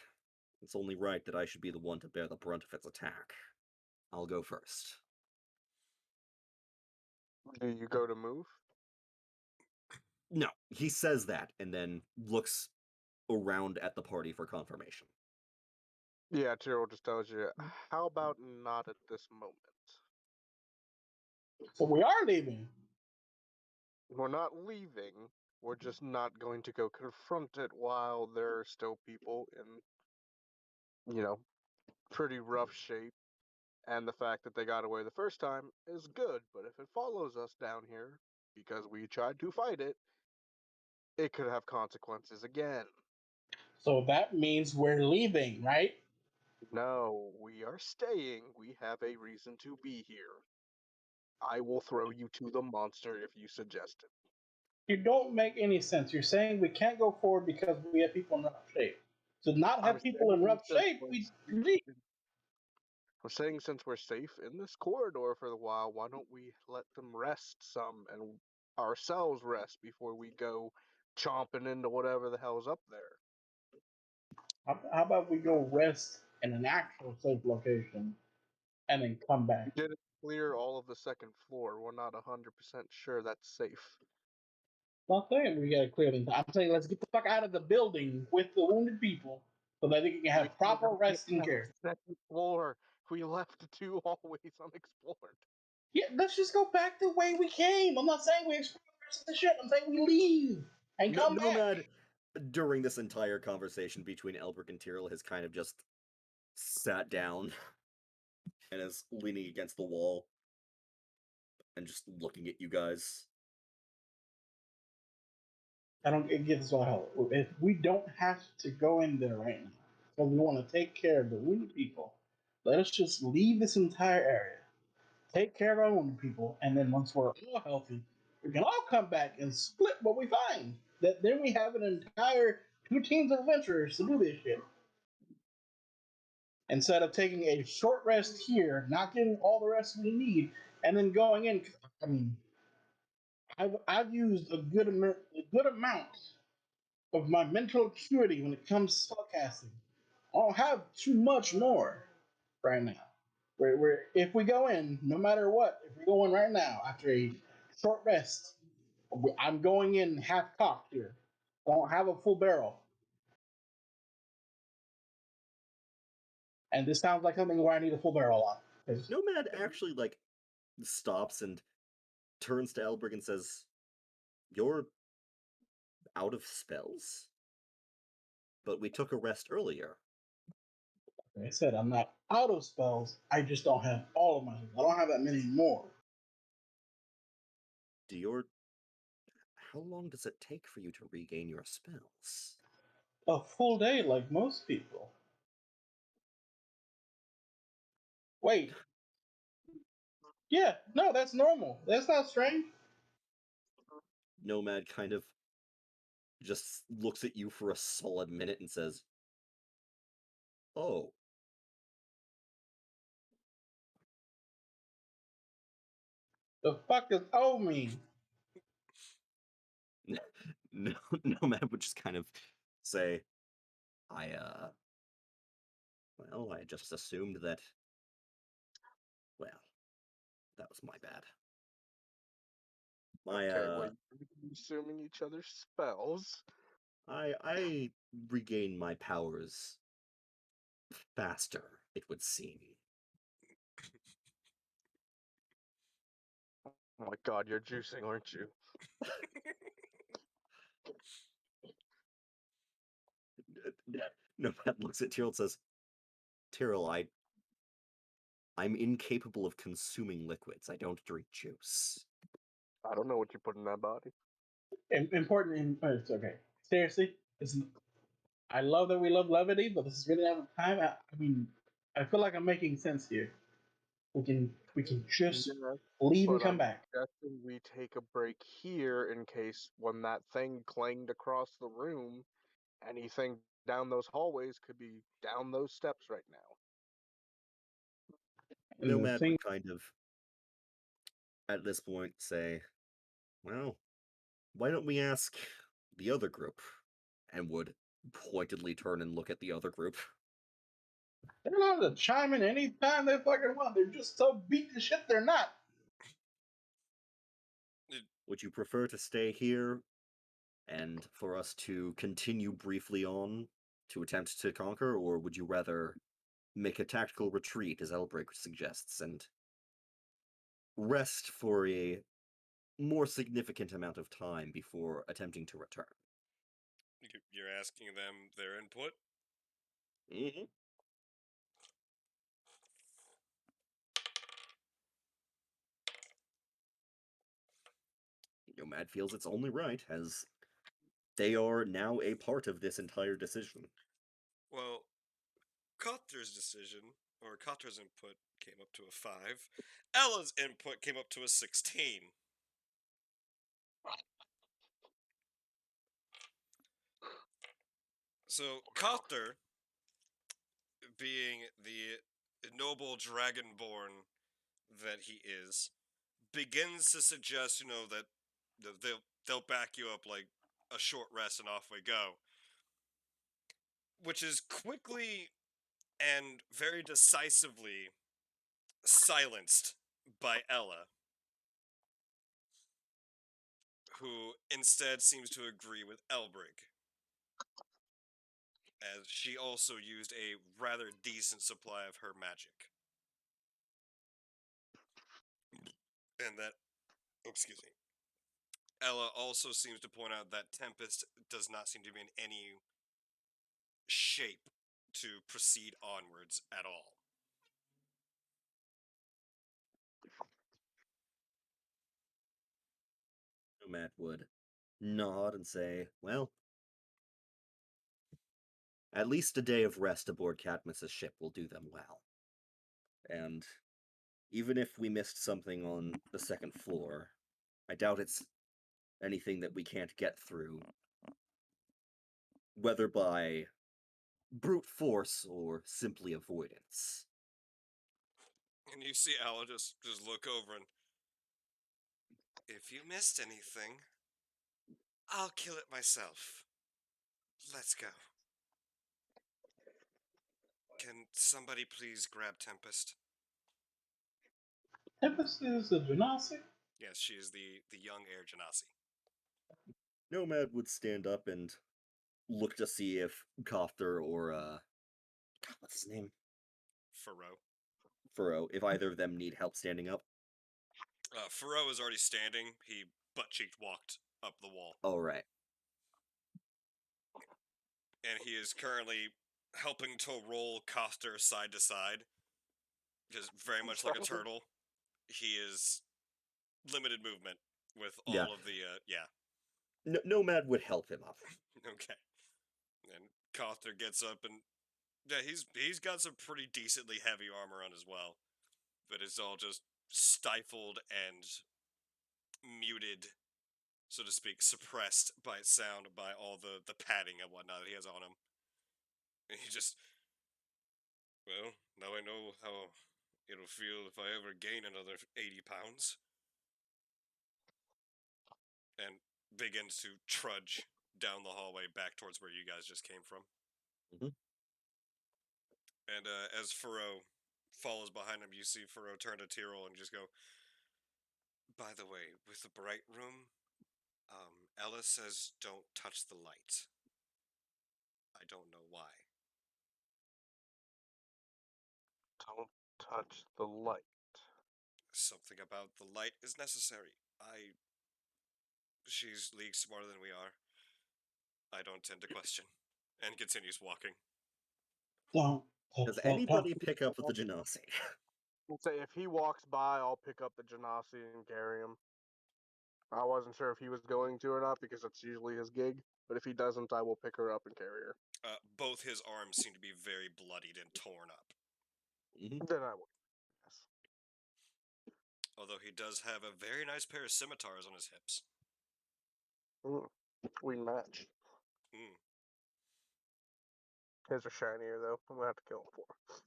it's only right that I should be the one to bear the brunt of its attack. I'll go first. Do you go to move? No, he says that and then looks around at the party for confirmation. Yeah, Tyrell just tells you, how about not at this moment? So we are leaving. We're not leaving. We're just not going to go confront it while there are still people in, pretty rough shape. And the fact that they got away the first time is good, but if it follows us down here, because we tried to fight it, it could have consequences again. So that means we're leaving, right? No, we are staying. We have a reason to be here. I will throw you to the monster if you suggest it. You don't make any sense. You're saying we can't go forward because we have people in rough shape. To not I'm have people in saying rough shape, we leave. I'm saying since we're safe in this corridor for a while, why don't we let them rest some and ourselves rest before we go chomping into whatever the hell's up there? How about we go rest in an actual safe location and then come We back? didn't clear all of the second floor. We're not 100% sure that's safe. I'm not saying we gotta clear them. I'm saying let's get the fuck out of the building with the wounded people so that they can We have proper cleared rest and the care. second floor. We left 2 hallways unexplored. Yeah, let's just go back the way we came. I'm not saying we explore the rest of the shit. I'm saying we leave and come back. Nomad, during this entire conversation between Elbrick and Tyrell, has kind of just sat down and is leaning against the wall and just looking at you guys. I don't get this all hell. If we don't have to go in there right now, because we want to take care of the wounded people, let us just leave this entire area, take care of our wounded people, and then once we're all healthy, we can all come back and split what we find. That then we have an entire 2 teams of adventurers to do this shit. Instead of taking a short rest here, not getting all the rest we need, and then going in. I mean, I've used a good amount of my mental acuity when it comes to spellcasting. I don't have too much more right now. If we go in, no matter what, if we go in right now after a short rest, I'm going in half cocked here. I don't have a full barrel. And this sounds like something where I need a full barrel on. Nomad actually stops and turns to Elbrick and says, "You're out of spells? But we took a rest earlier." Like I said, I'm not out of spells. I just don't have all of my spells. I don't have that many more. Do your How long does it take for you to regain your spells? A full day like most people. Wait. Yeah, no, that's normal. That's not strange. Nomad kind of just looks at you for a solid minute and says, "Oh, The fuck does O mean? no." Nomad would just kind of say, "I well, I just assumed that. Well, that was my bad. My Okay, well, you're consuming each other's spells. I regain my powers faster, it would seem." Oh my god, you're juicing, aren't you? Nomad looks at Tyrell and says, "Tyrell, I'm incapable of consuming liquids. I don't drink juice." I don't know what you put in that body. Important. It's okay. Seriously, I love that we love levity, but this is really out of time. I mean, I feel like I'm making sense here. We can just Yeah, leave and but come I'm back. suggesting we take a break here in case when that thing clanged across the room, anything down those hallways could be down those steps right now. And the Nomad thing would kind of, at this point, say, "Well, why don't we ask the other group?" And would pointedly turn and look at the other group. they're allowed to chime in anytime they fucking want. They're just so beat to shit they're not. Would you prefer to stay here and for us to continue briefly on to attempt to conquer, or would you rather make a tactical retreat, as Elbrick suggests, and rest for a more significant amount of time before attempting to return? You're asking them their input. Mm-hmm. Nomad feels it's only right, as they are now a part of this entire decision. Well, Cotter's decision, or Cotter's input, came up to a 5. Ella's input came up to a 16. So, Cotter, being the noble dragonborn that he is, begins to suggest, that they'll back you up like a short rest and off we go. Which is quickly and very decisively silenced by Ella, who instead seems to agree with Elbrig, as she also used a rather decent supply of her magic. And that, excuse me, Ella also seems to point out that Tempest does not seem to be in any shape to proceed onwards at all. Nomad would nod and say, well, at least a day of rest aboard Cadmus's ship will do them well. And even if we missed something on the second floor, I doubt it's anything that we can't get through, whether by brute force or simply avoidance. And you see Ella just look over and, if you missed anything, I'll kill it myself. Let's go. Can somebody please grab Tempest? Tempest is a Genasi? Yes, she is the young heir Genasi. Nomad would stand up and look to see if Kofter or, God, what's his name? Furrow, if either of them need help standing up. Furrow is already standing. He butt-cheeked walked up the wall. Oh, right. And he is currently helping to roll Coster side to side. Just very much like a turtle. He is limited movement with all of the, Nomad would help him up. Okay. And Coster gets up and, yeah, he's got some pretty decently heavy armor on as well. But it's all just stifled and muted, so to speak, suppressed by sound, by all the padding and whatnot that he has on him. And he just, well, now I know how it'll feel if I ever gain another 80 pounds. And begins to trudge down the hallway back towards where you guys just came from. Mhm. And as Furrow follows behind him, you see Furrow turn to Tyrrell and just go, by the way, with the bright room, Ella says don't touch the light. I don't know why. Don't touch the light. Something about the light is necessary. She's leagues smarter than we are. I don't tend to question. And continues walking. Don't Does touch that anybody top. pick up with the Genasi? I'll say if he walks by, I'll pick up the Genasi and carry him. I wasn't sure if he was going to or not because that's usually his gig. But if he doesn't, I will pick her up and carry her. Both his arms seem to be very bloodied and torn up. Mm-hmm. Then I will. Yes. Although he does have a very nice pair of scimitars on his hips. We match. Mm. His are shinier though. I'm gonna have to kill him for him.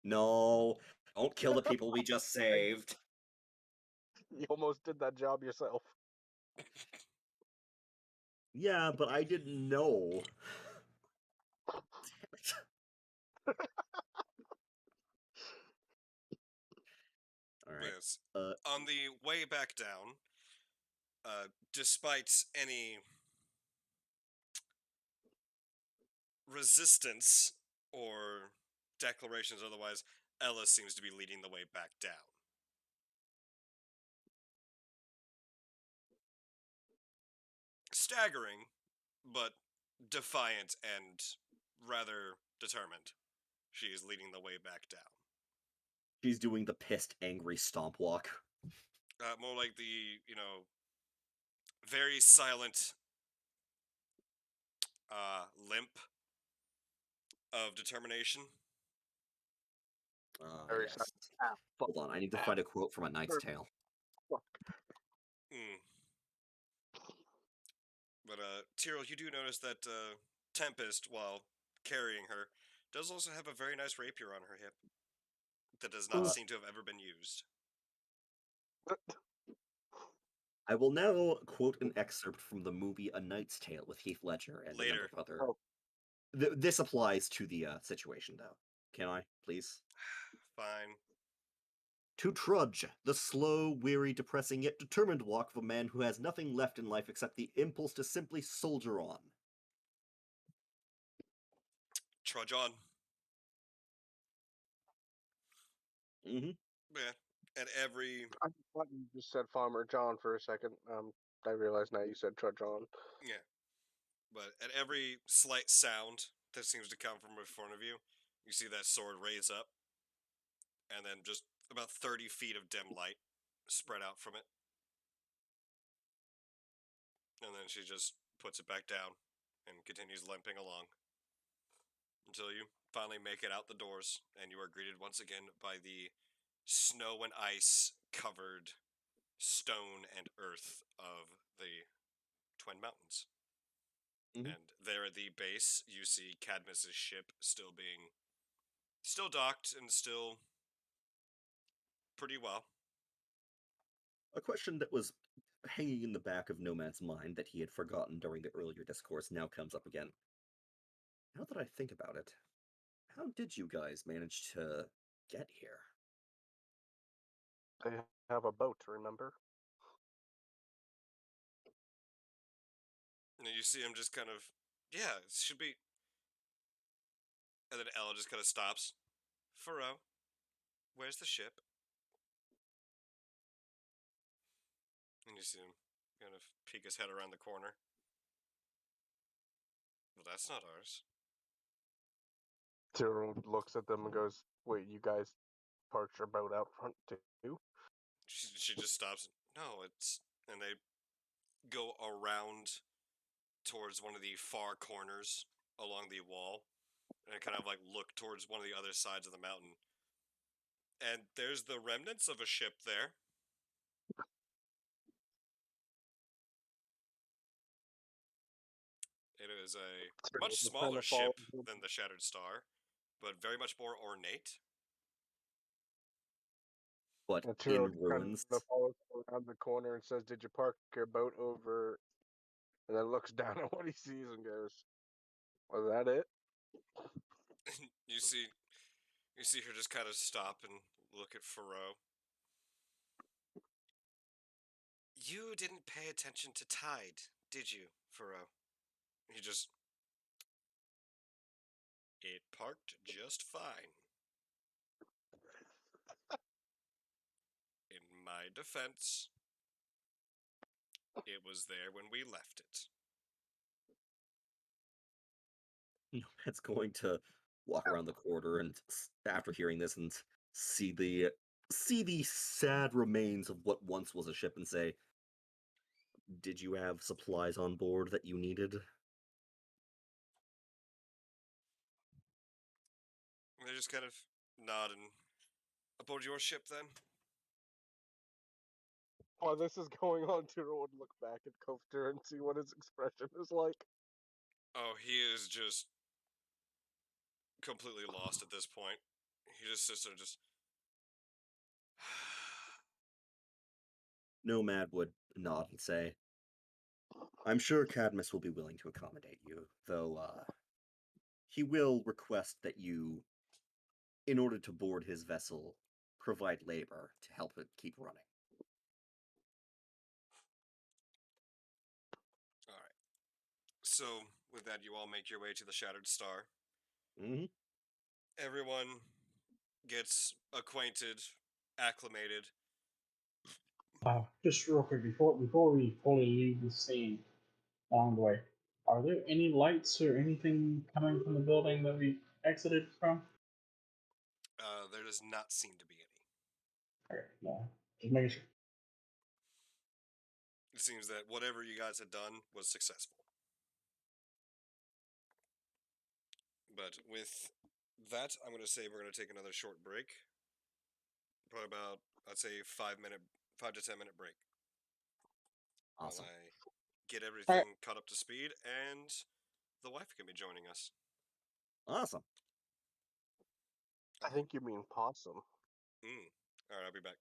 No, don't kill the people we just saved. You almost did that job yourself. Yeah, but I didn't know. Alright. Yes. On the way back down, despite any resistance or declarations otherwise, Ella seems to be leading the way back down. Staggering, but defiant and rather determined. She is leading the way back down. She's doing the pissed, angry stomp walk. More like the, very silent limp of determination. Very Yes. sad. Fuck. Hold on, I need to find a quote from A Knight's Tale. Fuck. Mm. But Tyrell, you do notice that Tempest, while carrying her, does also have a very nice rapier on her hip that does not Uh, seem to have ever been used. I will now quote an excerpt from the movie A Knight's Tale with Heath Ledger and a number Later. of other. Oh. This applies to the situation, though. Can I, please? Fine. To trudge, the slow, weary, depressing, yet determined walk of a man who has nothing left in life except the impulse to simply soldier on. Trudge on. Mm-hmm. Yeah. At every I thought you just said Farmer John for a second. I realized now you said Trudge On. yeah. But at every slight sound that seems to come from in front of you, you see that sword raise up, and then just about 30 feet of dim light spread out from it. And then she just puts it back down and continues limping along until you finally make it out the doors, and you are greeted once again by the snow and ice covered stone and earth of the Twin Mountains. Mhm. And there at the base, you see Cadmus's ship still docked and still pretty well. A question that was hanging in the back of Nomad's mind that he had forgotten during the earlier discourse now comes up again. Now that I think about it, how did you guys manage to get here? They have a boat, remember? And you see him just kind of, yeah, it should be. And then Ella just kind of stops. Furrow, where's the ship? And you see him kind of peek his head around the corner. Well, that's not ours. Tyrell looks at them and goes, "Wait, you guys parked your boat out front too?" She just stops. No, it's. And they go around towards one of the far corners along the wall and kind of like look towards one of the other sides of the mountain. And there's the remnants of a ship there. It is a Tyrell much just kind smaller of follows ship him. than the Shattered Star, but very much more ornate. But And Tyrell in just ruins. kind of follows him around the corner and says, "Did you park your boat over?" And then looks down at what he sees and goes, "Was that it?" you see her just kind of stop and look at Furrow. You didn't pay attention to tide, did you, Furrow? He just. It parked just fine. In my defense, it was there when we left it. Nomad's going to walk around the corner and after hearing this and see the sad remains of what once was a ship and say, "Did you have supplies on board that you needed?" And they just kind of nod and aboard your ship then. While this is going on, Tyrell would look back at Kofter and see what his expression is like. Oh, he is just completely lost at this point. He just sits there just. Nomad would nod and say, "I'm sure Cadmus will be willing to accommodate you, though he will request that you, in order to board his vessel, provide labor to help it keep running." Alright. So, with that, you all make your way to the Shattered Star. Mm-hmm. Everyone gets acquainted, acclimated. Just real quick before we fully leave the scene along the way, are there any lights or anything coming from the building that we exited from? There does not seem to be any. Okay, no, just making sure. it seems that whatever you guys had done was successful. But with that, I'm going to say we're going to take another short break. Probably about, I'd say, 5 to 10 minute break. Awesome. While I get All right. everything caught up to speed, and the wife can be joining us. Awesome. I think you mean possum. All right, I'll be back.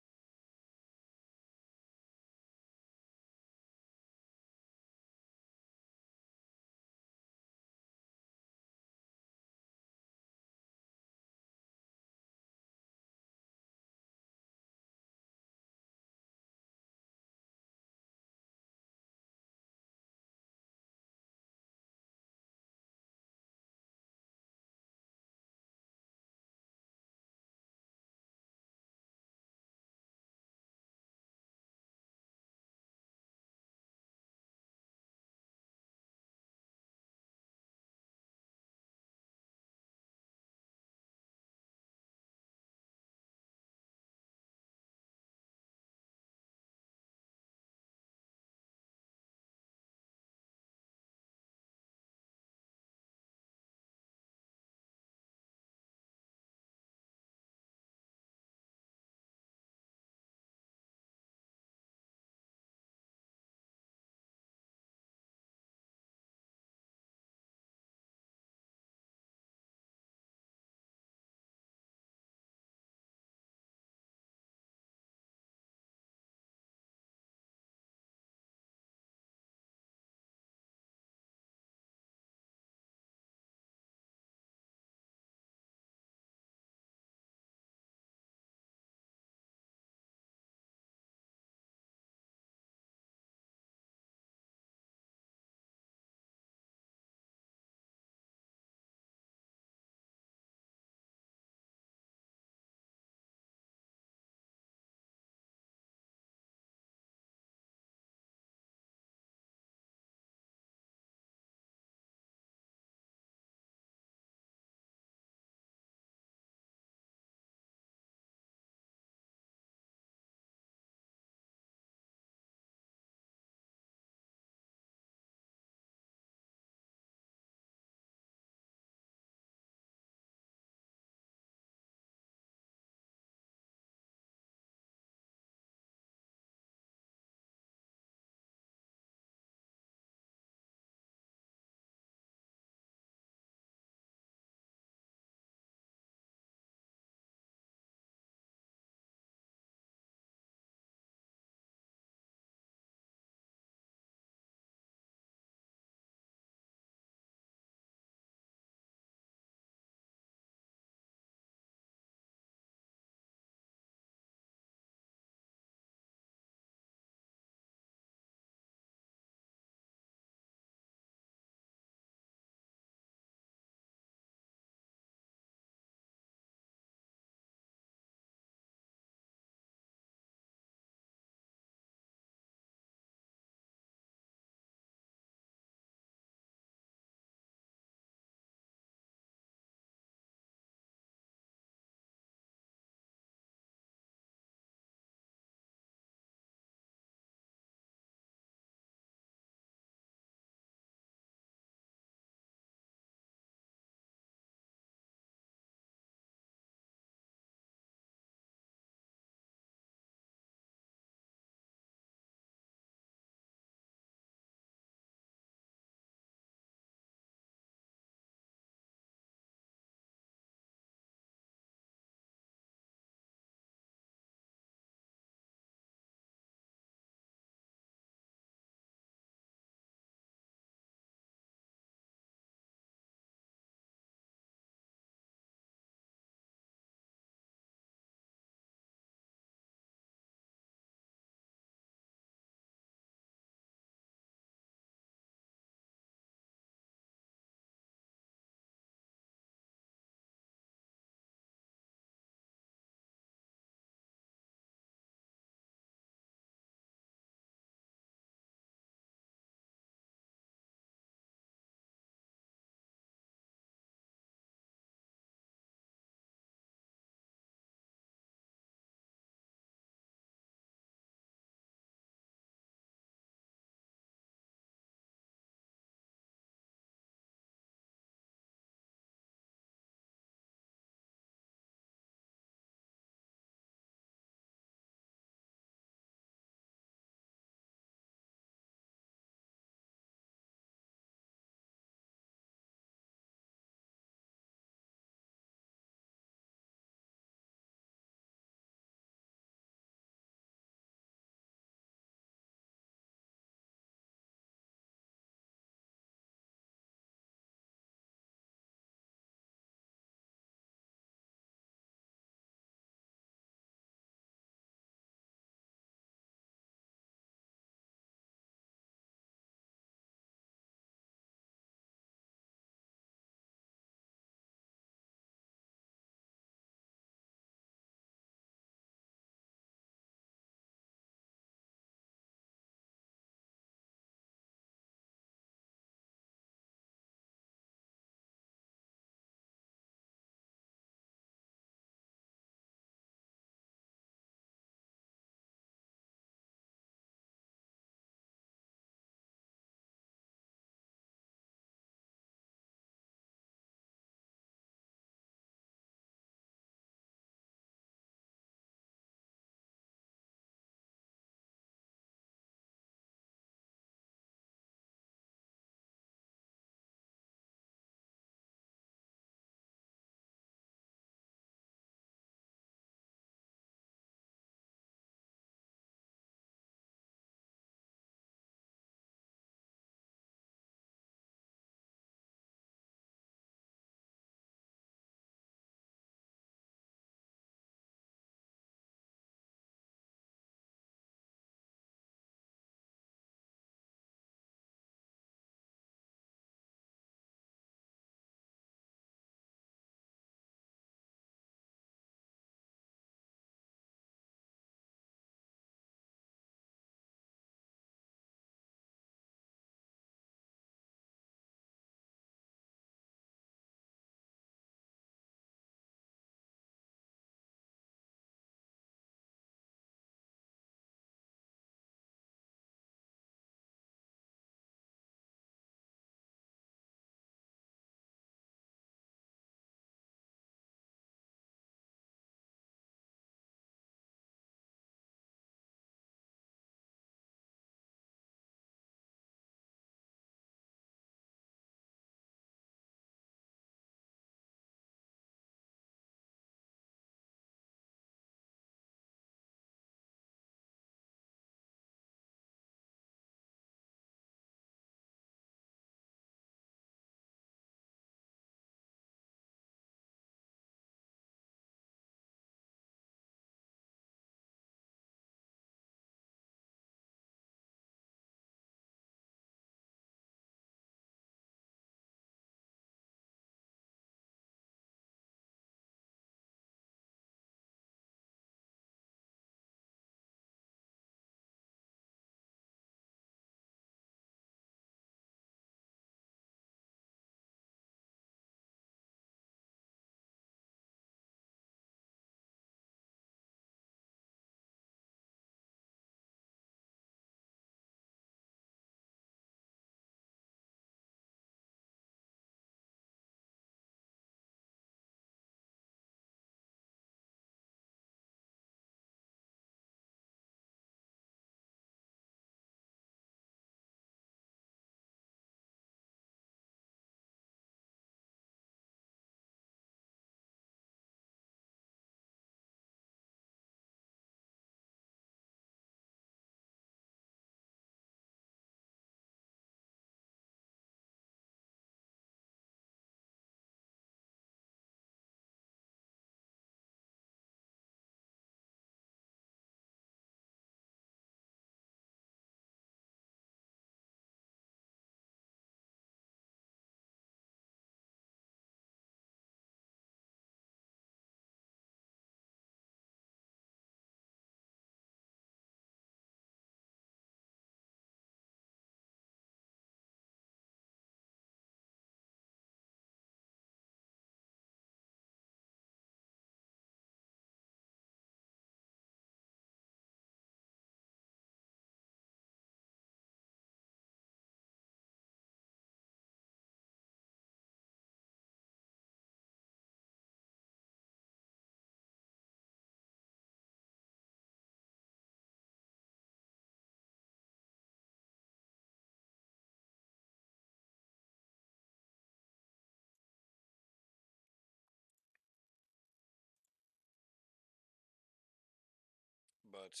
But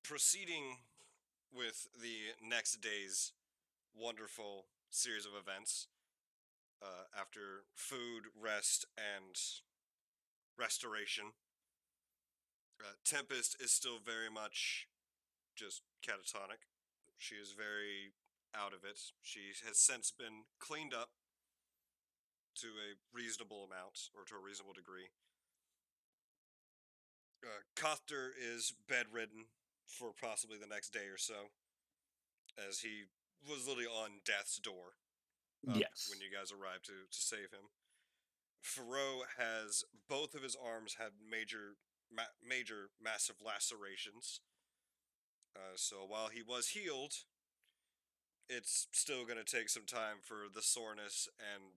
proceeding with the next day's wonderful series of events, after food, rest, and restoration, Tempest is still very much just catatonic. She is very out of it. She has since been cleaned up to a reasonable amount, or to a reasonable degree. Cothter is bedridden for possibly the next day or so, as he was literally on death's door Yes. when you guys arrived to save him. Faro has both of his arms had major, massive lacerations. So while he was healed, it's still going to take some time for the soreness and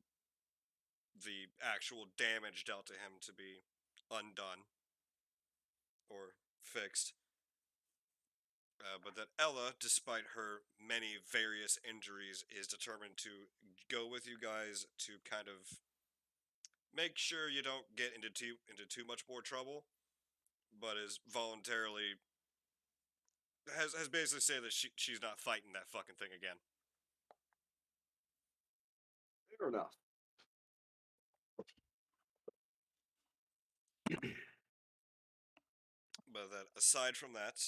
the actual damage dealt to him to be undone or fixed. But that Ella, despite her many various injuries, is determined to go with you guys to kind of make sure you don't get into too much more trouble, but is voluntarily has basically said that she's not fighting that fucking thing again. Fair enough. But that aside from that,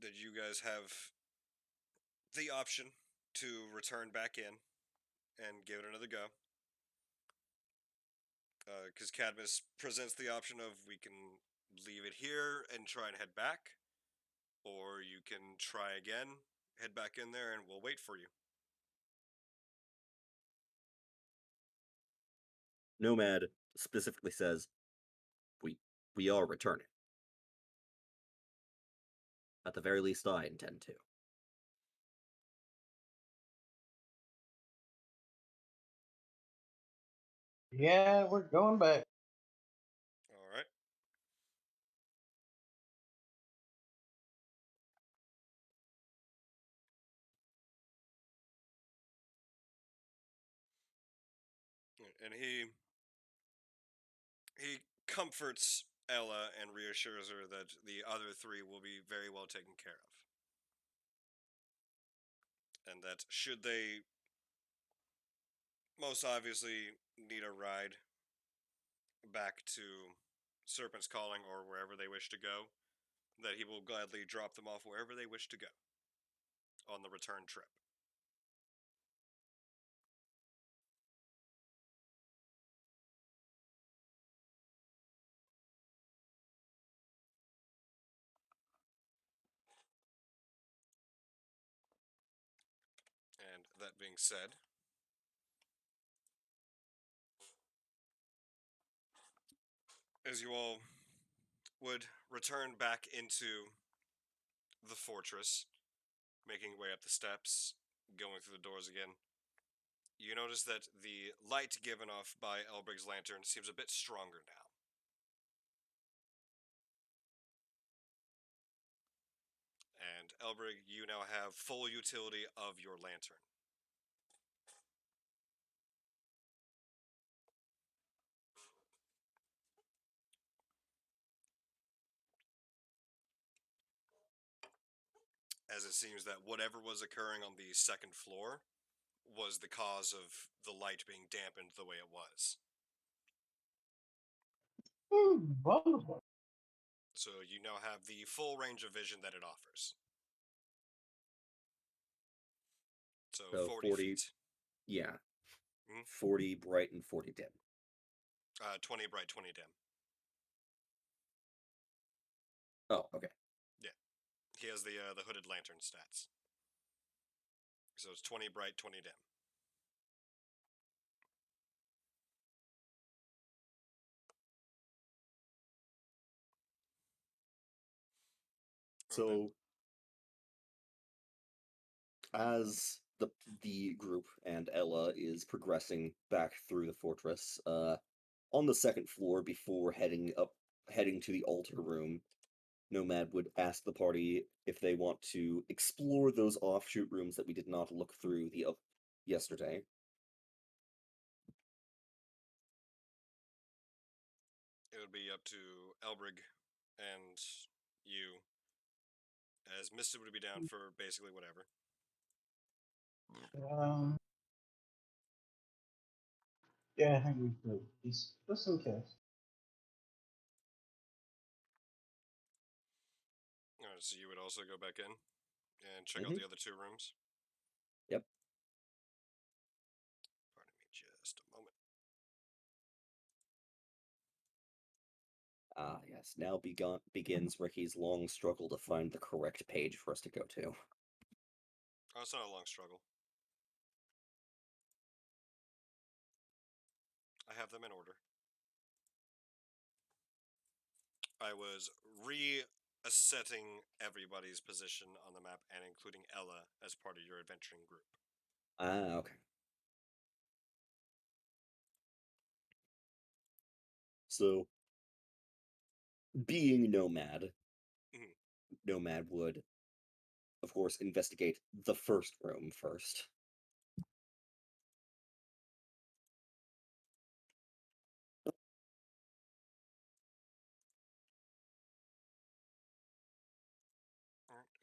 that you guys have the option to return back in and give it another go. Because Cadmus presents the option of we can leave it here and try and head back, or you can try again, head back in there, and we'll wait for you. Nomad specifically says, we are returning. At the very least, I intend to. Yeah, we're going back. All right. And he comforts Ella and reassures her that the other three will be very well taken care of. And that should they most obviously need a ride back to Serpent's Calling or wherever they wish to go, that he will gladly drop them off wherever they wish to go on the return trip. And that being said, as you all would return back into the fortress, making way up the steps, going through the doors again, you notice that the light given off by Elbrig's lantern seems a bit stronger now. And Elbrig, you now have full utility of your lantern. As it seems that whatever was occurring on the second floor was the cause of the light being dampened the way it was. Wonderful. So you now have the full range of vision that it offers. So, So 40 40 feet. Yeah. Mhm. 40 bright and 40 dim. 20 bright, 20 dim. Oh, okay. Yeah. He has the hooded lantern stats. So it's 20 bright, 20 dim. So as the group and Ella is progressing back through the fortress, on the second floor before heading to the altar room, Nomad would ask the party if they want to explore those offshoot rooms that we did not look through yesterday. would be up to Elbrig and you, as Misted would be down for basically whatever. Yeah, I think we could. Just in case. Alright, so you would also go back in and check out the other two rooms. Yep. Pardon me just a moment. Ah, yes. Now begins Ricky's long struggle to find the correct page for us to go to. Oh, it's not a long struggle. I have them in order. I was resetting everybody's position on the map and including Ella as part of your adventuring group. Ah, okay. So, being Nomad, Mhm. Nomad would, of course, investigate the first room first.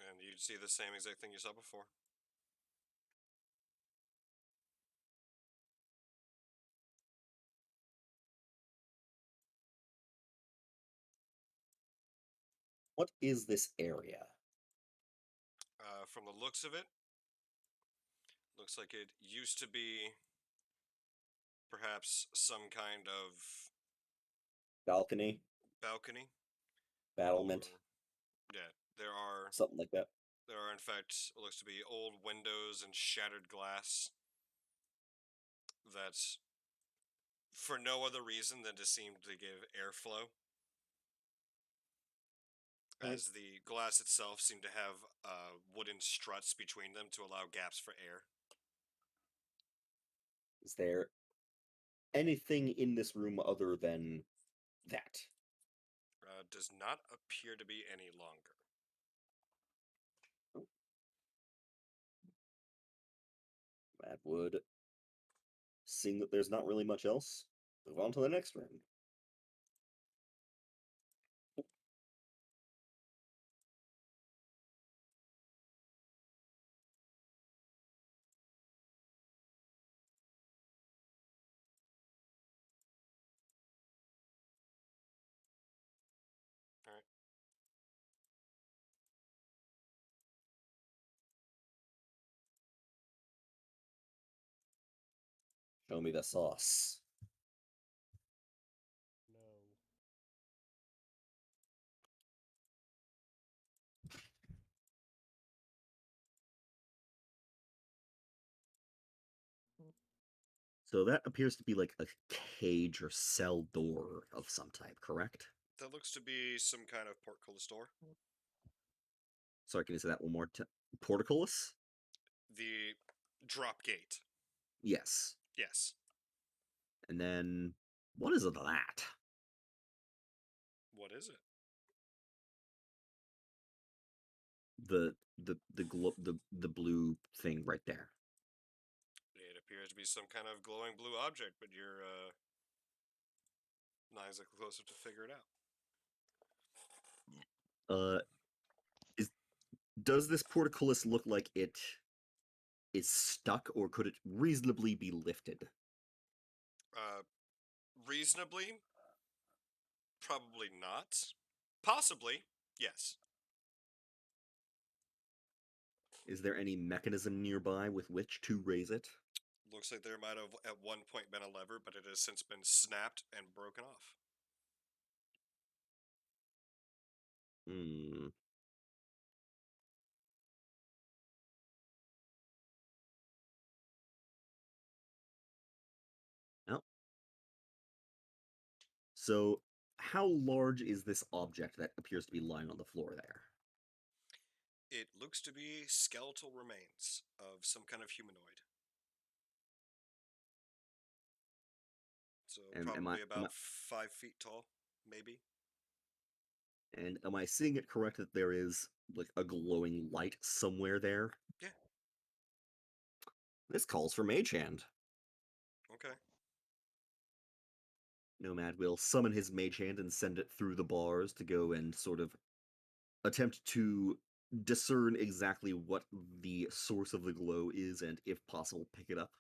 And you'd see the same exact thing you saw before. What is this area? From the looks of it, looks like it used to be perhaps some kind of Balcony? balcony. Battlement? Or, yeah, there are Something like that. in fact, it looks to be old windows and shattered glass that, for no other reason than to seem to give airflow, as the glass itself seemed to have wooden struts between them to allow gaps for air. Is there anything in this room other than that? Does not appear to be any longer. That would, seeing that there's not really much else, move on to the next room. All right. Show me the sauce. No. So that appears to be like a cage or cell door of some type, correct? That looks to be some kind of portcullis door. Sorry, can you say that one more time? Portcullis? The drop gate. Yes. Yes. And then, what is that? What is it? The blue thing right there. It appears to be some kind of glowing blue object, but you're not exactly close enough to figure it out. Does this portcullis look like it is stuck, or could it reasonably be lifted? Reasonably, probably not. Possibly, yes. Is there any mechanism nearby with which to raise it? Looks like there might have at one point been a lever, but it has since been snapped and broken off. Hmm. No. So, how large is this object that appears to be lying on the floor there? It looks to be skeletal remains of some kind of humanoid. So probably about 5 feet tall, maybe. And am I seeing it correct that there is like a glowing light somewhere there? Yeah. This calls for Mage Hand. Okay. Nomad will summon his mage hand and send it through the bars to go and sort of attempt to discern exactly what the source of the glow is and, if possible, pick it up.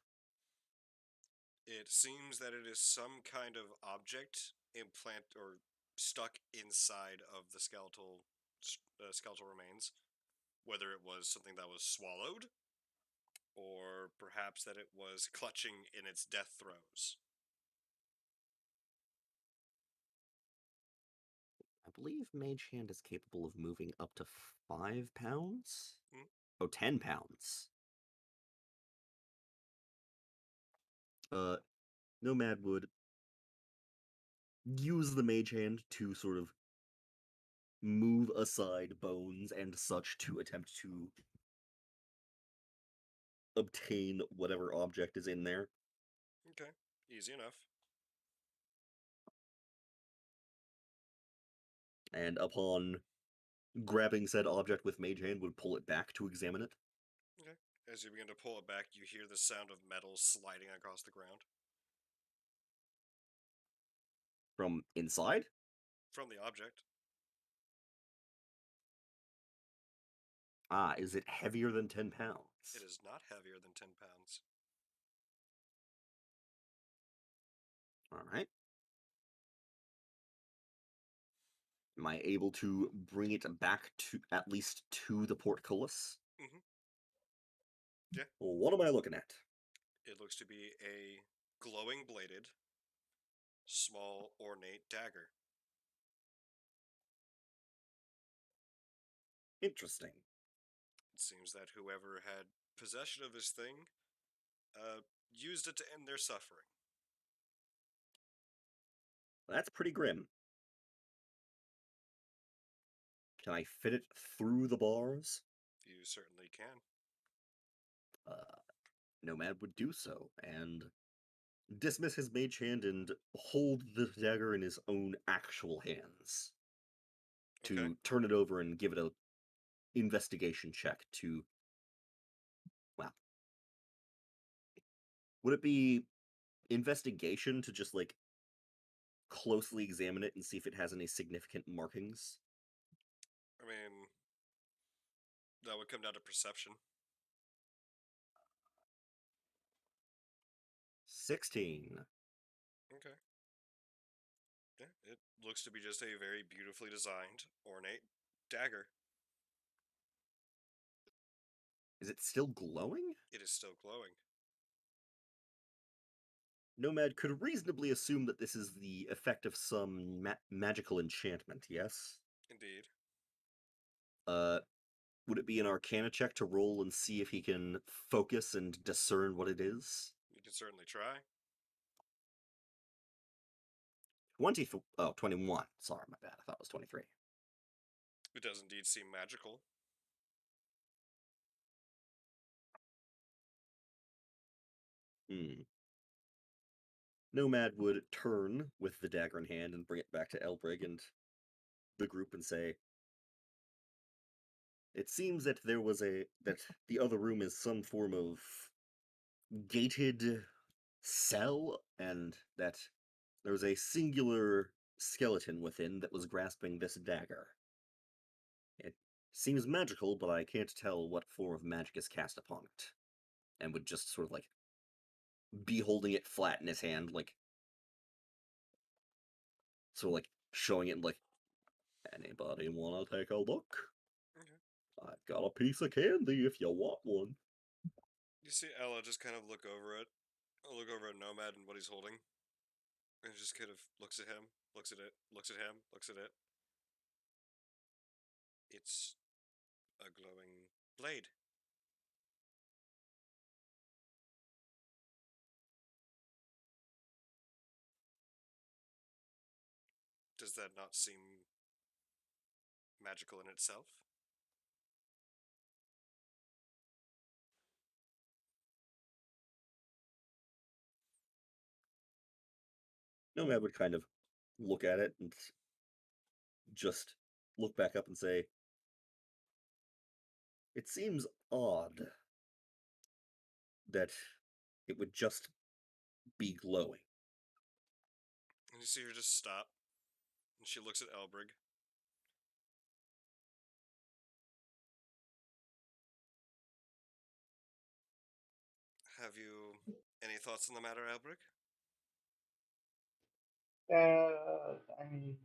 It seems that it is some kind of object implant or stuck inside of the skeletal remains. Whether it was something that was swallowed, or perhaps that it was clutching in its death throes. I believe Mage Hand is capable of moving up to 5 pounds? Hmm? Oh, 10 pounds. Nomad would use the Mage Hand to sort of move aside bones and such to attempt to obtain whatever object is in there. Okay, easy enough. And upon grabbing said object with Mage Hand, would pull it back to examine it. Okay. As you begin to pull it back, you hear the sound of metal sliding across the ground From inside? from the object. Ah, is it heavier than 10 pounds? It is not heavier than 10 pounds. Alright. Am I able to bring it back to at least to the portcullis? Mm-hmm. Yeah. Well, what am I looking at? It looks to be a glowing bladed, small, ornate dagger. Interesting. It seems that whoever had possession of this thing used it to end their suffering. That's pretty grim. Can I fit it through the bars? You certainly can. Nomad would do so, and dismiss his mage hand and hold the dagger in his own actual hands. Okay. To turn it over and give it a investigation check to... Wow. Would it be investigation to just, like, closely examine it and see if it has any significant markings? I mean, that would come down to perception. 16. Okay. Yeah, it looks to be just a very beautifully designed, ornate dagger. Is it still glowing? It is still glowing. Nomad could reasonably assume that this is the effect of some magical enchantment, yes? Indeed. Uh, would it be an Arcana check to roll and see if he can focus and discern what it is? You can certainly try. 21. Sorry, my bad. I thought it was 23. It does indeed seem magical. Nomad would turn with the dagger in hand and bring it back to Elbrig and the group and say, "It seems that that the other room is some form of gated cell, and that there was a singular skeleton within that was grasping this dagger. It seems magical, but I can't tell what form of magic is cast upon it." And would just sort of like be holding it flat in his hand, like, so like showing it like, "Anybody wanna take a look? Okay. I've got a piece of candy if you want one." You see Ella just kind of look over it, look over at Nomad and what he's holding, and just kind of looks at him, looks at it, looks at him, looks at it. It's a glowing blade. Does that not seem magical in itself? Nomad would kind of look at it and just look back up and say, "It seems odd that it would just be glowing." And you see her just stop, and she looks at Elbrig. Have you any thoughts on the matter, Elbrig? I mean,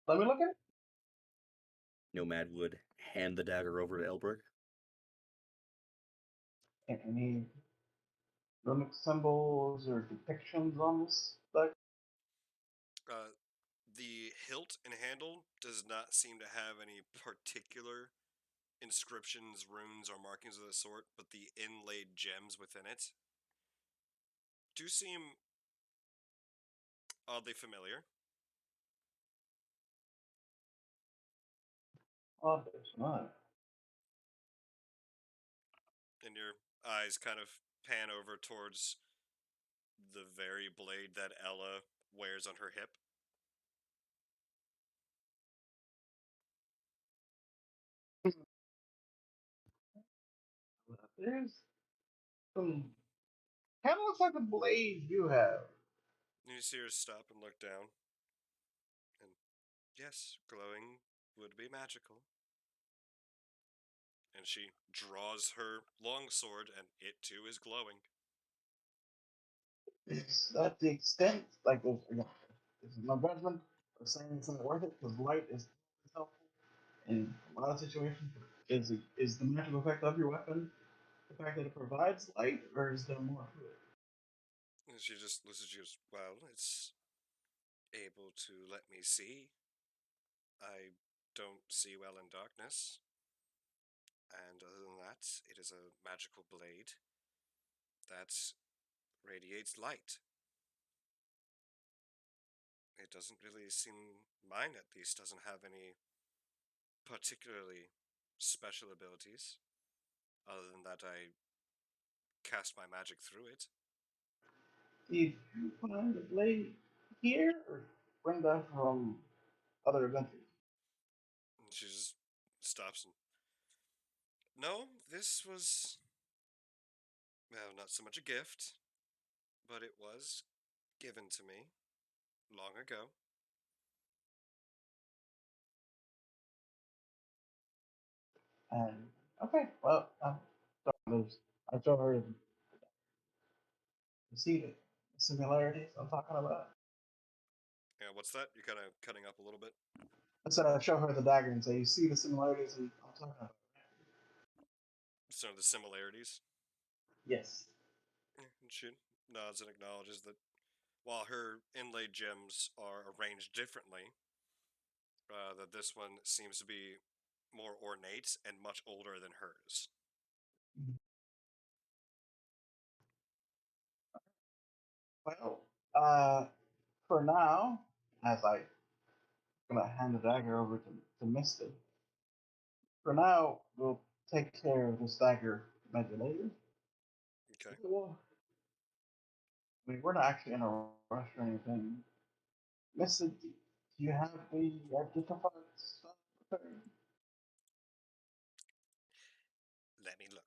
let me look at it. Nomad would hand the dagger over to Elbrig. Any runic symbols or depictions on this? Like, The hilt and handle does not seem to have any particular inscriptions, runes, or markings of the sort, but the inlaid gems within it do seem oddly familiar. oh, there's not. And your eyes kind of pan over towards the very blade that Ella wears on her hip. There's some. Kind of looks like the blade you have. And you see her stop and look down. And yes, glowing would be magical. And she draws her longsword, and it too is glowing. Is that the extent? Like, there's no judgment or saying it's not worth it because light is helpful in a lot of situations. Is the magical effect of your weapon the fact that it provides light, or is there more to it? And she just looks at you as, well, it's able to let me see. I don't see well in darkness. And other than that, it is a magical blade that radiates light. It doesn't really seem, mine at least, doesn't have any particularly special abilities. Other than that, I cast my magic through it. Did you find the blade here, or bring that from other adventures? And she just stops and, no, this was, well, not so much a gift, but it was given to me long ago. And okay, well, I show her the see the similarities I'm talking about. Yeah, what's that? You're kind of cutting up a little bit. I said I show her the dagger and say, "You see the similarities I'm talking about." So the similarities. Yes. And she nods and acknowledges that while her inlaid gems are arranged differently, that this one seems to be more ornate and much older than hers. Well, for now, as I gonna hand the dagger over to Misty. For now, we'll take care of this dagger maybe later. Okay. Well, I mean, we're not actually in a rush or anything. Misty, do you have the identified stuff prepared? Let me look.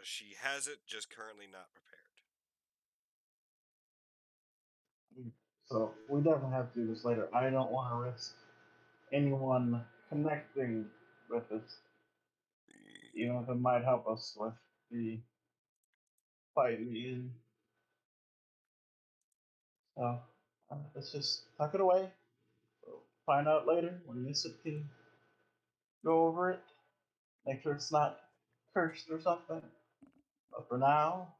She has it, just currently not prepared. So we definitely have to do this later. I don't want to risk anyone connecting with us, even if it might help us with the fight in. So let's just tuck it away. We'll find out later when Missy can go over it. Make sure it's not cursed or something. But for now,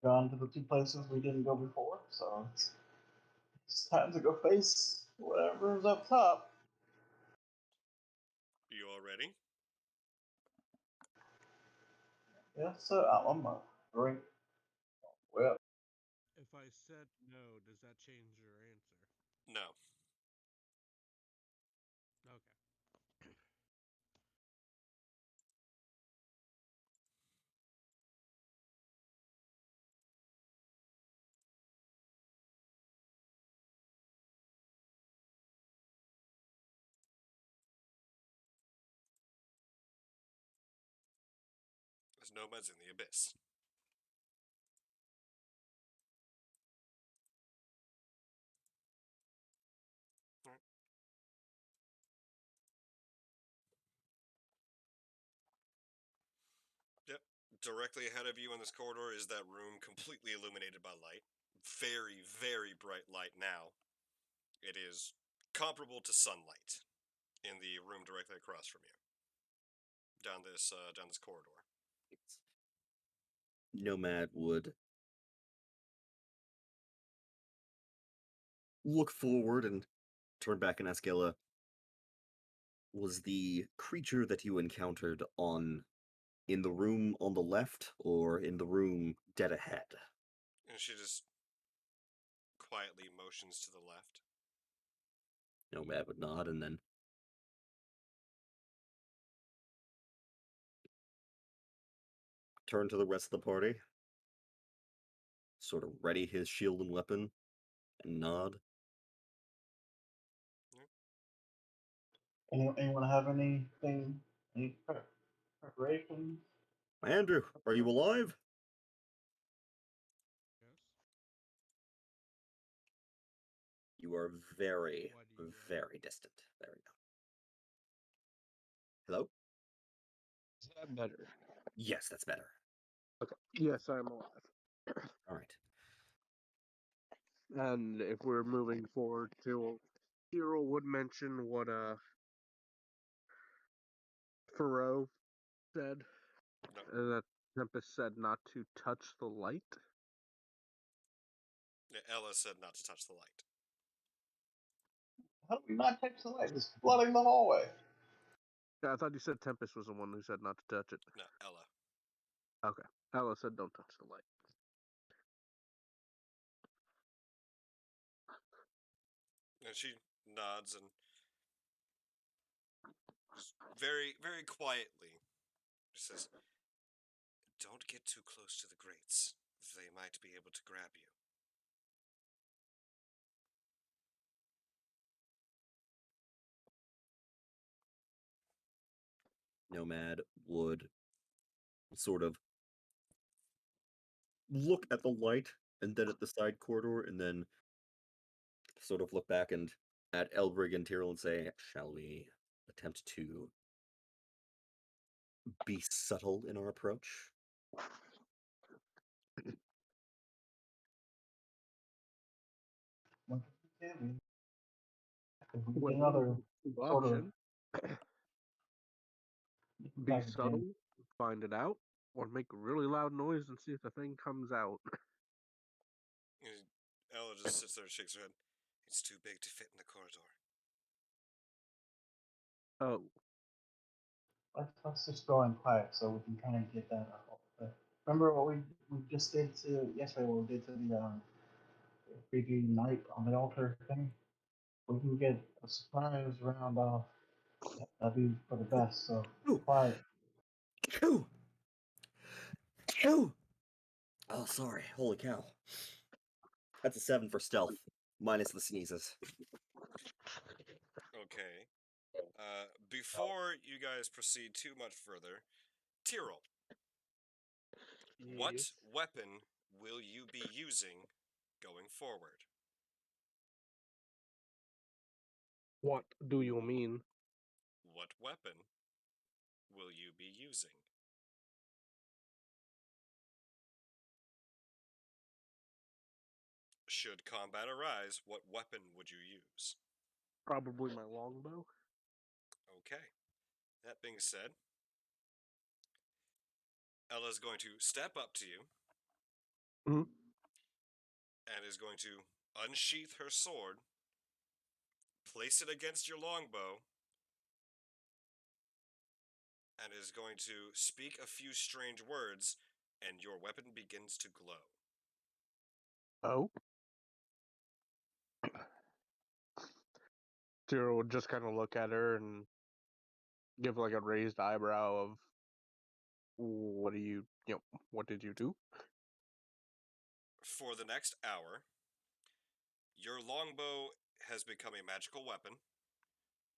gone to the two places we didn't go before, so it's time to go face whatever's up top. You all ready? Yes, sir. I'm a drink. Well, If I said no, does that change your answer? No. Okay. as nomads in the abyss. Alright. Yep. Directly ahead of you in this corridor is that room completely illuminated by light. Very, very bright light now. It is comparable to sunlight in the room directly across from you. Down this corridor. Nomad would look forward and turn back and ask Ella, was the creature that you encountered in the room on the left or in the room dead ahead? And she just quietly motions to the left. Nomad would nod and then turn to the rest of the party, sort of ready his shield and weapon, and nod. Anyone have anything? Any preparations? Andrew, are you alive? Yes. You are very, Why do you ask? very distant. There we go. Hello? Is that better? Yes, that's better. Okay. Yes, I'm alive. All right. And if we're moving forward to, Hero would mention what Thoreau said, No. that Tempest said not to touch the light. Yeah, Ella said not to touch the light. How do we not touch the light? It's flooding the hallway. Yeah, I thought you said Tempest was the one who said not to touch it. No, Ella. Okay. Ella said don't touch the light. And she nods and just very, very quietly she says, "Don't get too close to the grates. They might be able to grab you." Nomad would sort of look at the light and then at the side corridor and then sort of look back and at Elbrig and Tyrell and say, shall we attempt to be subtle in our approach? If we get another sort of Option: be like subtle, find it out, or make a really loud noise and see if the thing comes out. And Ella just sits there and shakes her head. "It's too big to fit in the corridor." Oh, let's just go in quiet so we can kind of get that out. Remember what we just did to yesterday? What we did to the 3D night on the altar thing? We can get a surprise round off. That'd be for the best. So Ooh. quiet. Ooh. Ooh. Oh, sorry. Holy cow. That's a 7 for stealth, minus the sneezes. Okay. Before you guys proceed too much further, Tyrell, what yes. weapon will you be using going forward? What do you mean? What weapon will you be using? Should combat arise, what weapon would you use? Probably my longbow. Okay. That being said, Ella's going to step up to you Mhm. and is going to unsheath her sword, place it against your longbow, and is going to speak a few strange words, and your weapon begins to glow. Oh. Tyrell would just kind of look at her and give like a raised eyebrow of, what do what did you do? For the next hour, your longbow has become a magical weapon,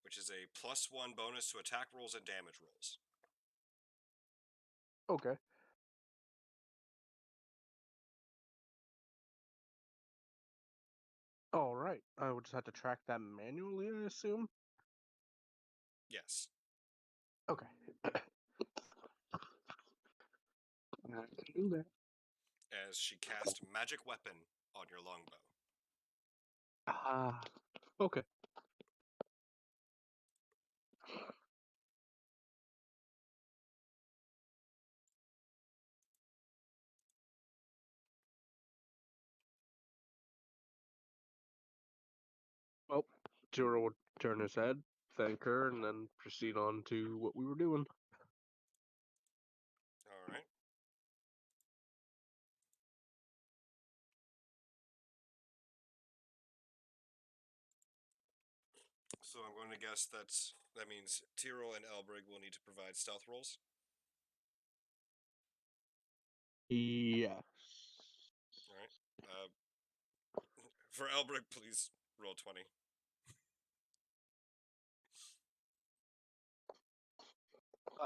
which is a +1 bonus to attack rolls and damage rolls. Okay. All right. I would just have to track that manually, I assume. Yes. Okay. I can do that. As she cast magic weapon on your longbow. Ah. Okay. Well, Jiro would turn his head, thank her, and then proceed on to what we were doing. All right. So I'm going to guess that means Tyrell and Elbrig will need to provide stealth rolls. Yes. All right. For Elbrig, please roll 20.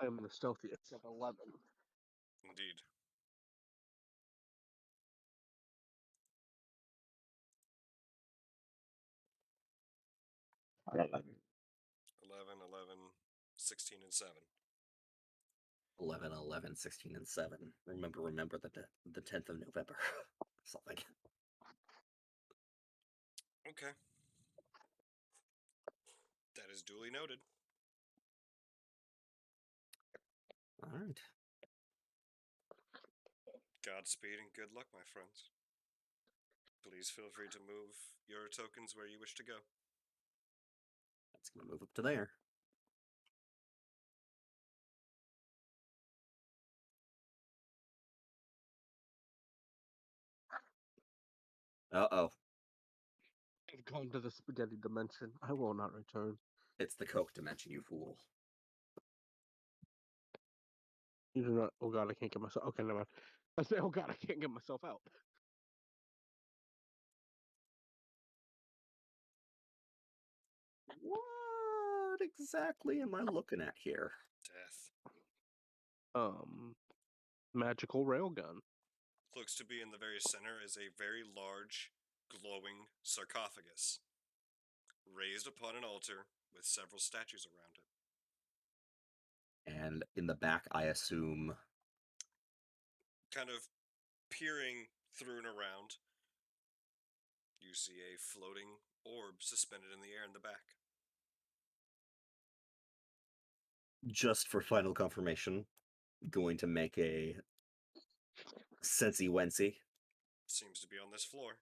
I am the stealthiest at 11. Indeed. I got 11. 11, 11, 16, and 7. 11, 11, 16, and 7. Remember the 10th of November. Something. Okay. That is duly noted. All right. Godspeed and good luck, my friends. Please feel free to move your tokens where you wish to go. That's going to move up to there. Uh-oh. I've gone to the spaghetti dimension. I will not return. It's the Coke dimension, you fool. You do not. Oh god, I can't get myself. Okay, never mind. I say, oh god, I can't get myself out. What exactly am I looking at here? Death. Magical railgun. Looks to be in the very center is a very large, glowing sarcophagus, raised upon an altar with several statues around it. And in the back, I assume... Kind of peering through and around, you see a floating orb suspended in the air in the back. Just for final confirmation, going to make a Sensey Wency. Seems to be on this floor.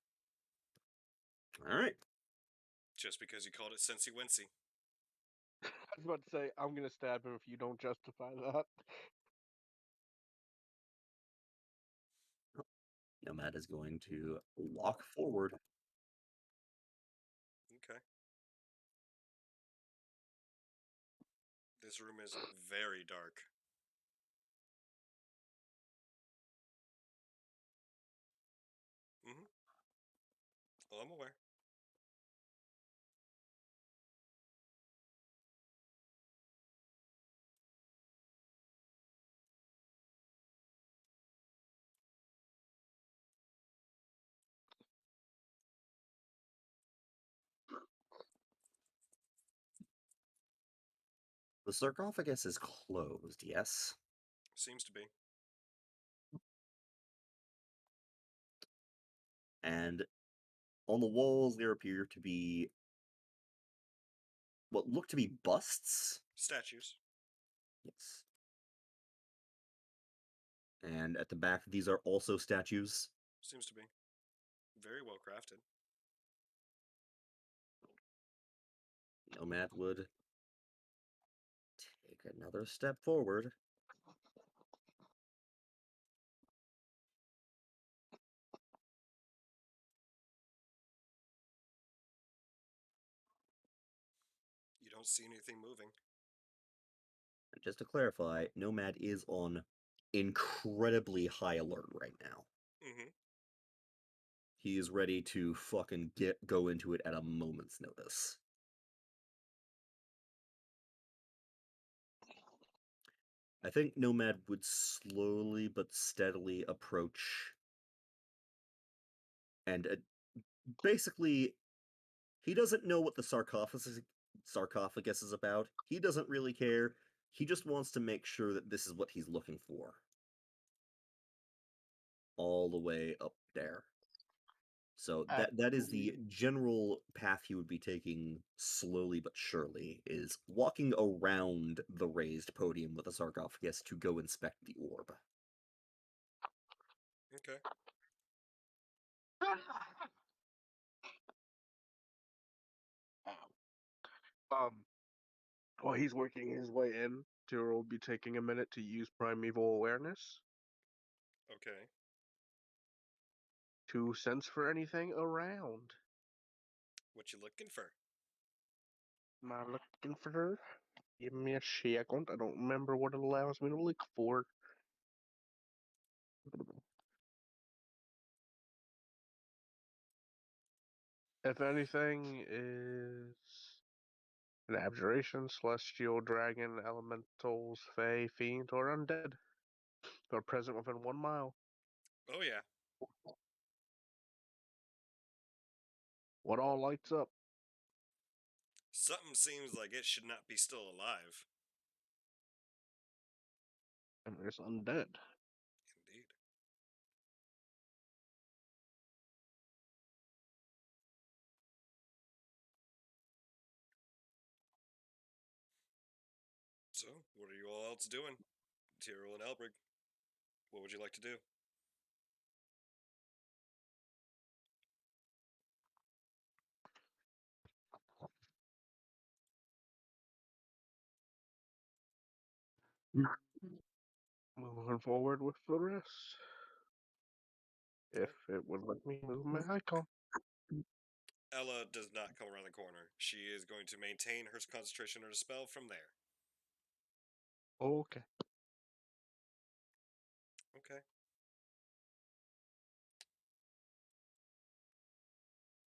All right. Just because you called it Sensey Wency. I was about to say, I'm gonna stab him if you don't justify that. Nomad is going to walk forward. Okay. This room is very dark. Oh, I'm aware. The sarcophagus is closed, yes? Seems to be. And on the walls, there appear to be what look to be busts. Statues. Yes. And at the back, these are also statues. Seems to be. Very well crafted. Nomad would take another step forward. You don't see anything moving. And just to clarify, Nomad is on incredibly high alert right now. Mm-hmm. He is ready to fucking go into it at a moment's notice. I think Nomad would slowly but steadily approach and basically He doesn't know what the sarcophagus is about. He doesn't really care. He just wants to make sure that this is what he's looking for. All the way up there. So that is the general path he would be taking slowly but surely, is walking around the raised podium with a sarcophagus to go inspect the orb. Okay. While he's working his way in, Tiro will be taking a minute to use primeval awareness Okay. to sense for anything around. What you looking for? Am I looking for her? Give me a second. I don't remember what it allows me to look for. If anything is an abjuration, celestial, dragon, elementals, fae, fiend, or undead, are present within 1 mile. Oh yeah. What all lights up? Something seems like it should not be still alive. And there's undead. Indeed. So, what are you all else doing? Tyrell and Elbrig, what would you like to do? Moving forward with the rest. If it would let me move my icon. Ella does not come around the corner. She is going to maintain her concentration on her spell from there. Okay. Okay.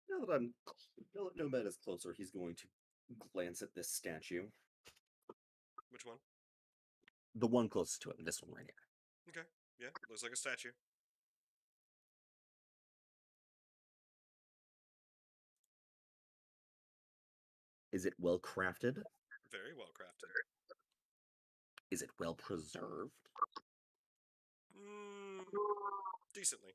Now that Nomad is closer, he's going to glance at this statue. Which one? The one closest to him, this one right here. Okay. Yeah, looks like a statue. Is it well crafted? Very well crafted. Is it well preserved? Decently.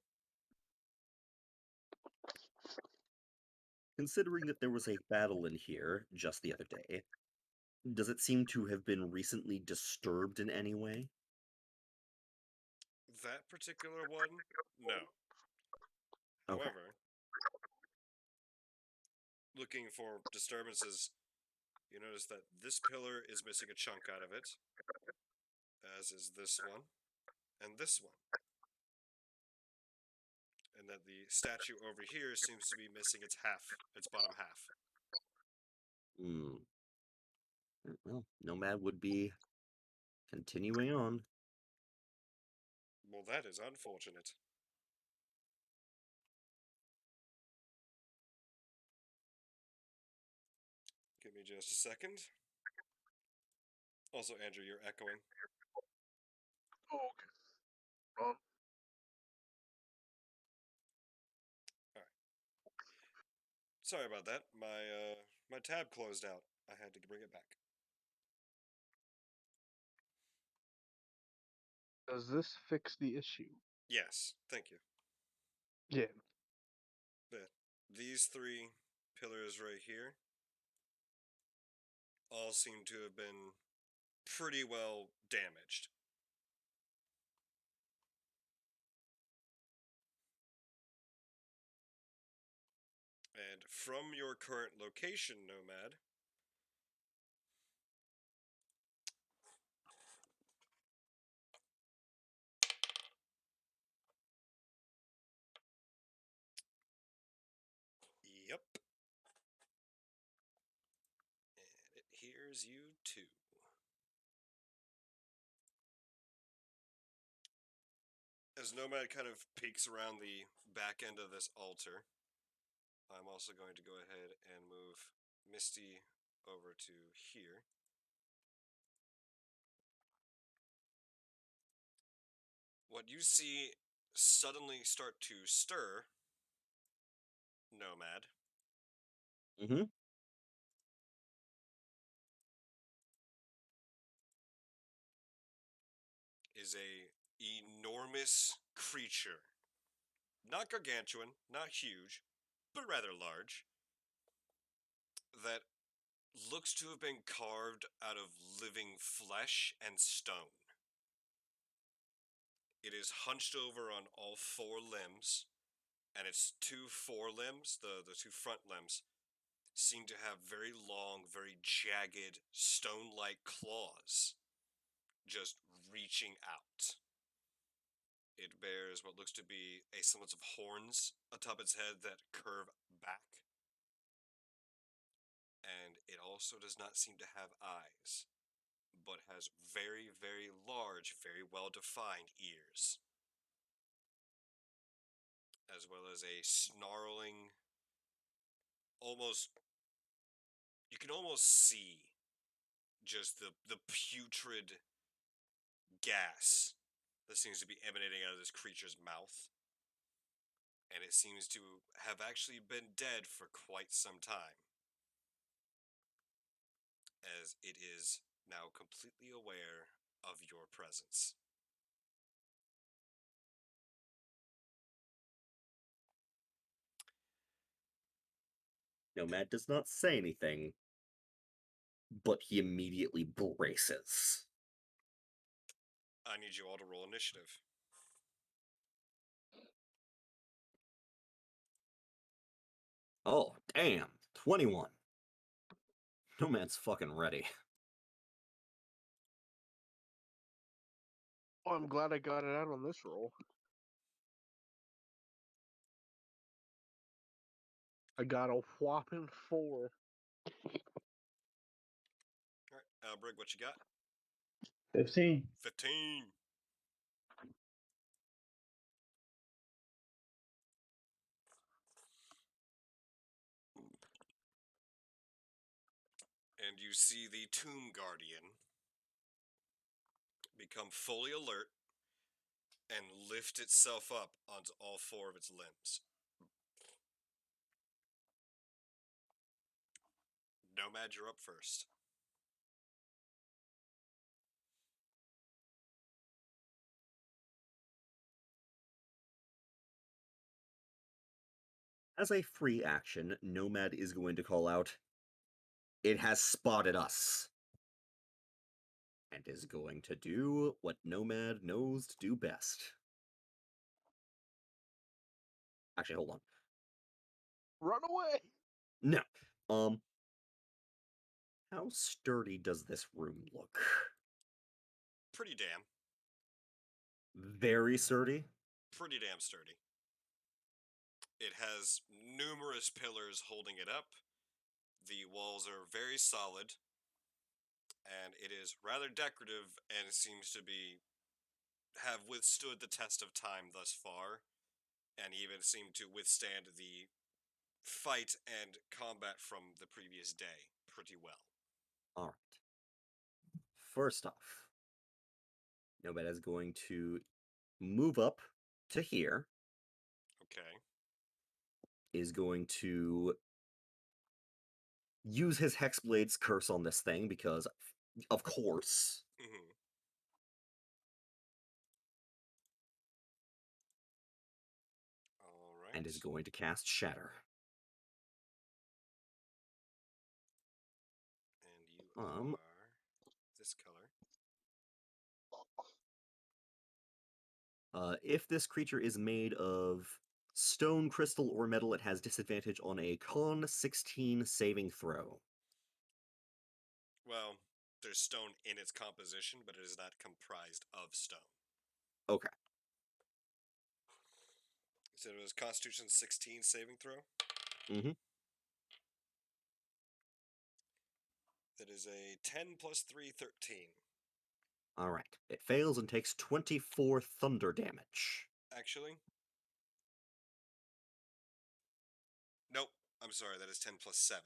Considering that there was a battle in here just the other day, does it seem to have been recently disturbed in any way? That particular one, no. Okay. However, looking for disturbances, you notice that this pillar is missing a chunk out of it, as is this one, and this one. And that the statue over here seems to be missing its bottom half. Well, Nomad would be continuing on. Well, that is unfortunate. Give me just a second. Also, Andrew, you're echoing. Okay. Alright. Sorry about that. My tab closed out. I had to bring it back. Does this fix the issue? Yes, thank you. Yeah. But these three pillars right here all seem to have been pretty well damaged. And from your current location, Nomad, yep, and it hears you too. As Nomad kind of peeks around the back end of this altar, I'm also going to go ahead and move Misty over to here. What you see suddenly start to stir, Nomad, Mm-hmm. is a enormous creature. Not gargantuan, not huge, but rather large, that looks to have been carved out of living flesh and stone. It is hunched over on all four limbs, and its two forelimbs, the two front limbs, seem to have very long, very jagged, stone-like claws, just reaching out. It bears what looks to be a semblance of horns atop its head that curve back, and it also does not seem to have eyes, but has very, very large, very well-defined ears, as well as a snarling, almost, you can almost see just the putrid gas that seems to be emanating out of this creature's mouth. And it seems to have actually been dead for quite some time, as it is now completely aware of your presence. Nomad does not say anything, but he immediately braces. I need you all to roll initiative. Oh, damn. 21. Nomad's fucking ready. Well, I'm glad I got it out on this roll. I got a whopping 4. All right, Albrig, what you got? 15. 15. And you see the Tomb Guardian become fully alert and lift itself up onto all four of its limbs. Nomad, you're up first. As a free action, Nomad is going to call out, "It has spotted us," and is going to do what Nomad knows to do best. Actually, hold on. Run away! No. How sturdy does this room look? Pretty damn. Very sturdy? Pretty damn sturdy. It has numerous pillars holding it up. The walls are very solid, and it is rather decorative and seems to be have withstood the test of time thus far, and even seem to withstand the fight and combat from the previous day pretty well. Alright. First off, Nomad is going to move up to here, Okay. is going to use his Hexblade's curse on this thing, because, of course. Mm-hmm. All right. And is going to cast Shatter. And you are this color. If this creature is made of stone, crystal, or metal, it has disadvantage on a Con 16 saving throw. Well, there's stone in its composition, but it is not comprised of stone. Okay. So it was Constitution 16 saving throw. Mm-hmm. That is a 10 plus 3, 13. Alright. It fails and takes 24 thunder damage. Actually, nope. I'm sorry. That is 10 plus 7.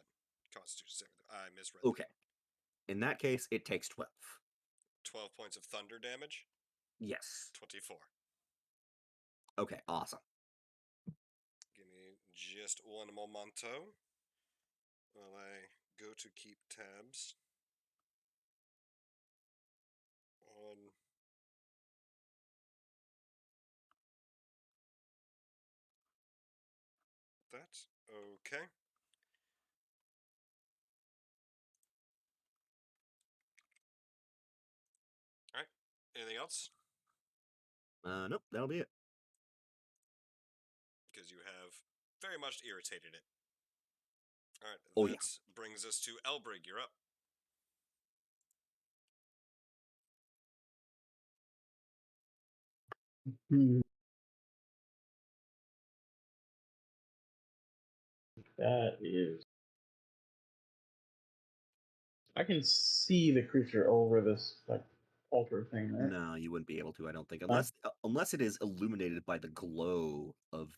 Constitution saving throw. I misread Okay. In that case, it takes 12. 12 points of thunder damage. Yes. 24. Okay, awesome. Give me just one momento. While I go to keep tabs on that. Okay. All right. Anything else? Nope, that'll be it. Because you have very much irritated it. All right. Oh, That brings us to Elbrig. You're up. Hmm. That is. I can see the creature over this like altar thing, right? No, you wouldn't be able to. I don't think, No? unless it is illuminated by the glow of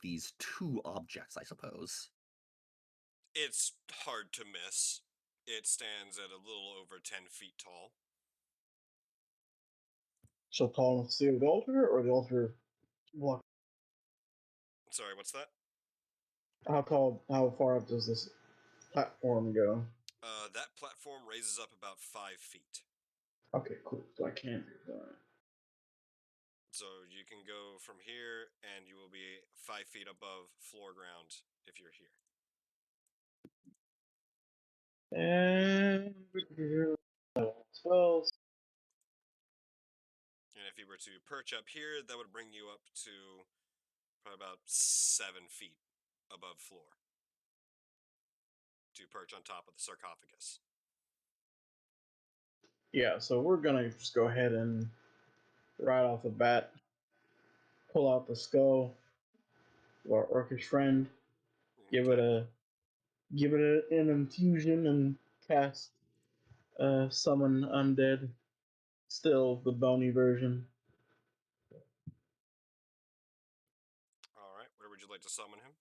these two objects. I suppose. It's hard to miss. It stands at a little over 10 feet tall. So tall enough to see the altar, or the altar block? Sorry, what's that? How tall? How far up does this platform go? That platform raises up about 5 feet. Okay, cool. So I can't do that. So you can go from here, and you will be 5 feet above floor ground if you're here. And spells. And if you were to perch up here, that would bring you up to probably about 7 feet above floor to perch on top of the sarcophagus. Yeah, so we're gonna just go ahead and right off the bat pull out the skull of our orcish friend, give it Okay. an infusion, and cast summon undead. Still the bony version. All right. Where would you like to summon him?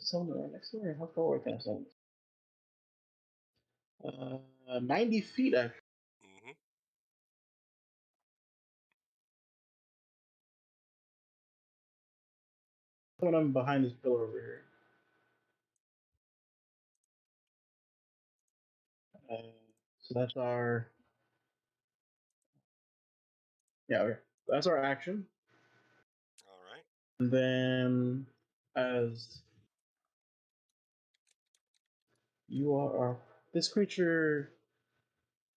Summon right next to her. How far away can I summon? 90 feet actually. Mm-hmm. When I'm behind this pillar over here. So that's our okay. That's our action. All right. And then as you are this creature,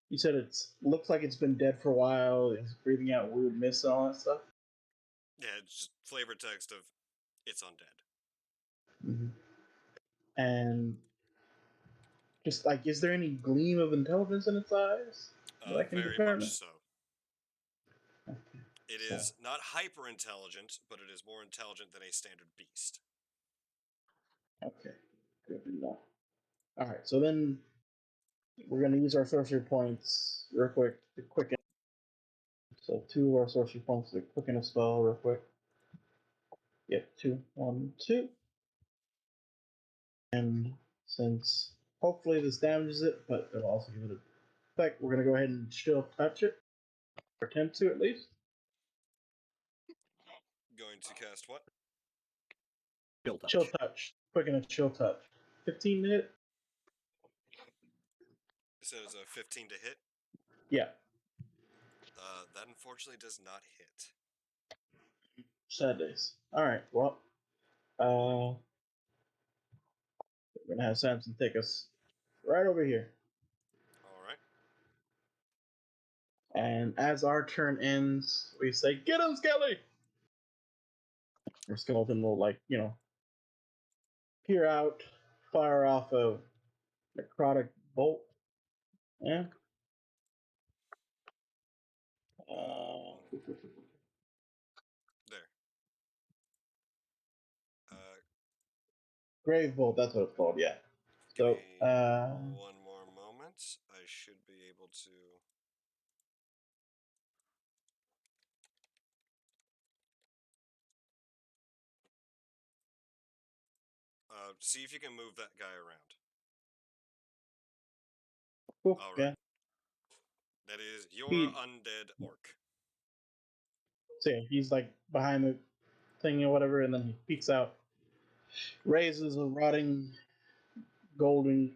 you said it's looks like it's been dead for a while. It's breathing out weird mist and all that stuff. Yeah, it's just flavor text of it's undead. Mm-hmm. And just like, is there any gleam of intelligence in its eyes that I can Very much determine? so. Okay. It So, is not hyper intelligent, but it is more intelligent than a standard beast. okay, good enough. All right, so then we're gonna use our sorcery points real quick to quicken. So 2 of our sorcery points to quicken a spell real quick. Yep, 2, 1, 2. And since hopefully this damages it, but it'll also give it a effect, we're gonna go ahead and chill touch it, or attempt to at least. Going to cast what? Chill touch. Chill touch, quicken a chill touch. 15 to hit. It says 15 to hit. Yeah, That unfortunately does not hit. sad days. All right, well, we're gonna have Samson take us right over here. All right. And as our turn ends, we say, "Get him, Skelly!" Our skeleton will, like, peer out, fire off a necrotic bolt. Yeah. There. Grave bolt, that's what it's called, yeah. Give So, me one more moment. I should be able to. See if you can move that guy around. cool, All yeah. right. That is your He, undead orc. so yeah, he's like behind the thing or whatever, and then he peeks out. raises a rotting golden.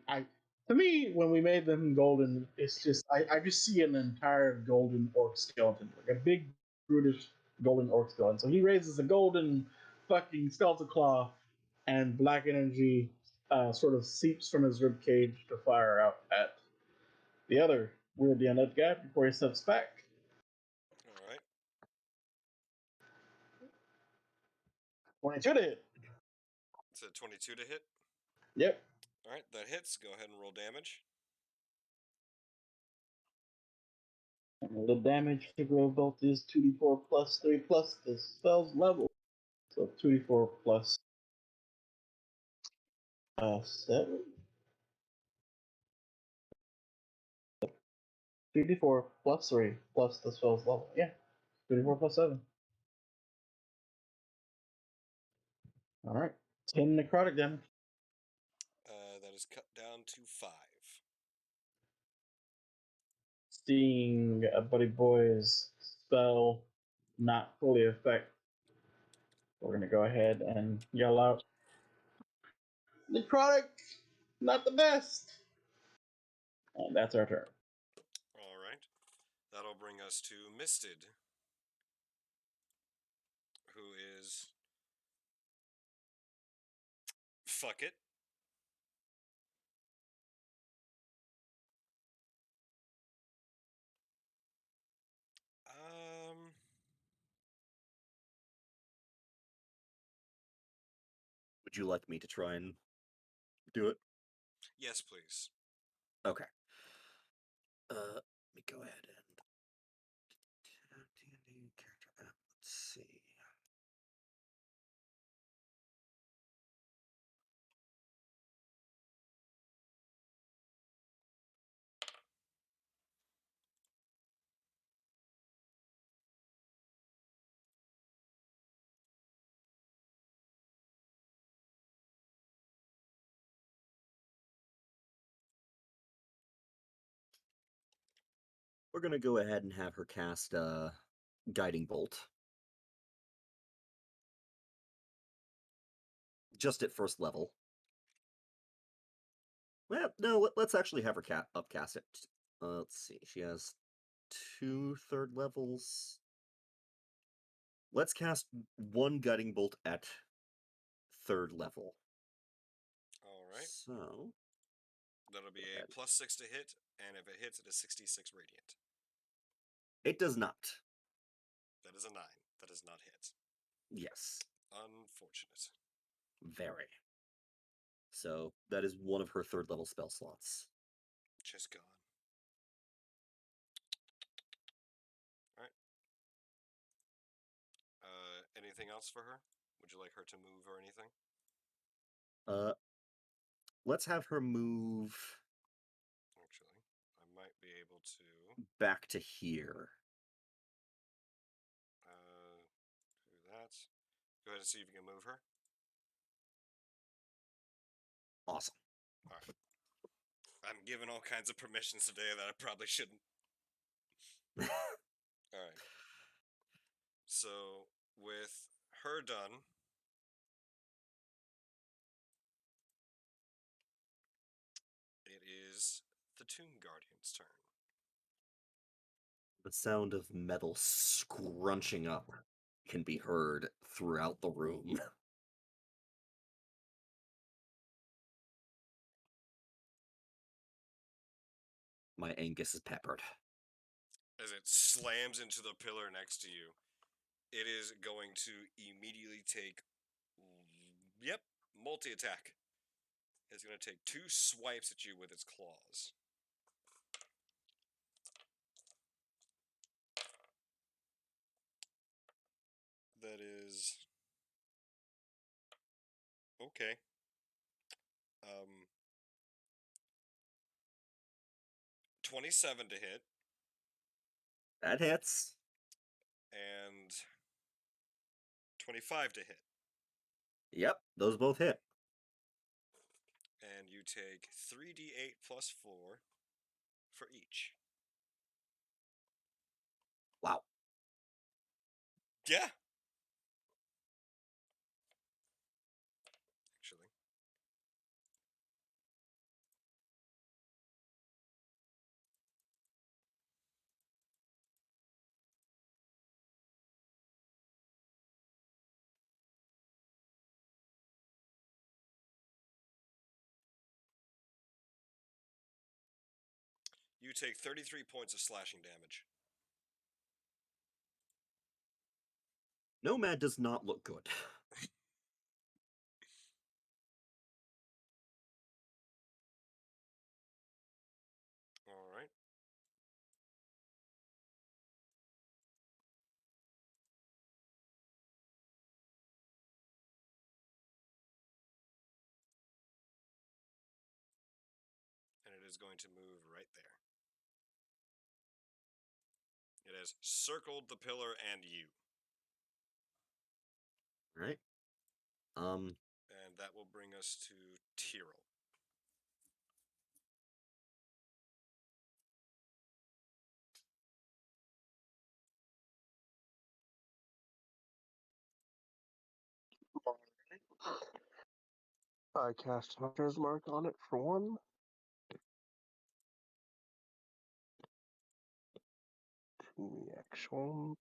To me, when we made them golden, it's just I just see an entire golden orc skeleton, like a big brutish golden orc skeleton. So he raises a golden fucking skeletal claw, and black energy sort of seeps from his rib cage to fire out at the other weirdly undead guy before he steps back. All right. 22 to hit. It's a 22 to hit. Yep. All right, that hits. Go ahead and roll damage. And the damage to grow bolt is 2d4 plus 3 plus the spell's level. So 2d4 plus 7. 2d4 plus 3 plus the spell's level. Yeah. 2d4 plus 7. Alright. 10 necrotic damage. That is cut down to 5. Seeing a Buddy Boy's spell not fully affect, we're going to go ahead and yell out, necrotic! Not the best! And that's our turn. All right. That'll bring us to Misted, who is. Fuck it. Would you like me to try and do it? Yes, please. Okay. Let me go ahead and character app. Let's see. We're gonna go ahead and have her cast Guiding Bolt. Just at first level. Well, no, let's actually have her upcast it. Let's see. She has 2 third levels. Let's cast 1 Guiding Bolt at 3rd level. All right. So That'll be a +6 to hit, and if it hits, it is 66 radiant. it does not. That is a 9. That does not hit. Yes. Unfortunate. Very. So that is one of her 3rd level spell slots. Just gone. Alright. Anything else for her? Would you like her to move or anything? Let's have her move. Actually, I might be able to back to here. Do that. Go ahead and see if you can move her. Awesome. All right. I'm given all kinds of permissions today that I probably shouldn't. All right. So with her done, it is the Tomb Guardian's turn. The sound of metal scrunching up can be heard throughout the room. My Angus is peppered. As it slams into the pillar next to you, it is going to immediately take, yep, multi-attack. It's going to take 2 swipes at you with its claws. That is okay. 27 to hit. That hits. And 25 to hit. Yep, those both hit. And you take 3d8 plus 4 for each. Wow. Yeah. You take 33 points of slashing damage. Nomad does not look good. All right. And it is going to move right there. It has circled the pillar and you. Right? And that will bring us to Tyrell. I cast Hunter's Mark on it for one. Two reactions.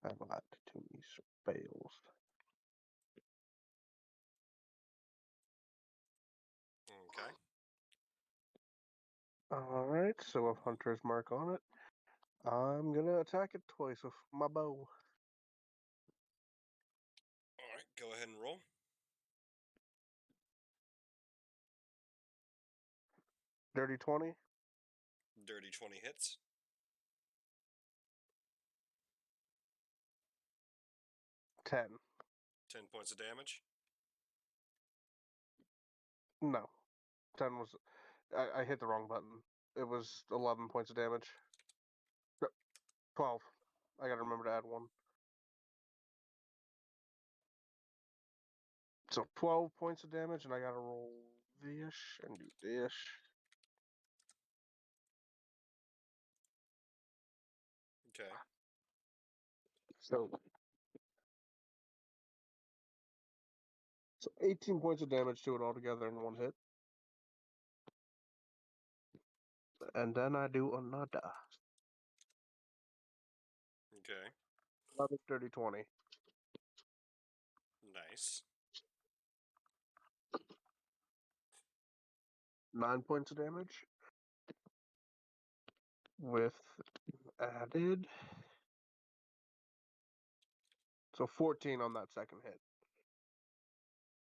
I've got too many spells. Okay. Alright, so with Hunter's Mark on it, I'm gonna attack it twice with my bow. All right. Go ahead and roll. Dirty 20. Dirty 20 hits. 10. 10 points of damage. No. 10 was. I hit the wrong button. It was 11 points of damage. No, 12. I gotta remember to add one. So 12 points of damage, and I gotta roll this and do this. Okay. So 18 points of damage to it altogether in one hit. And then I do another. Okay. Another dirty 20. Nice. 9 points of damage. With added. So 14 on that second hit.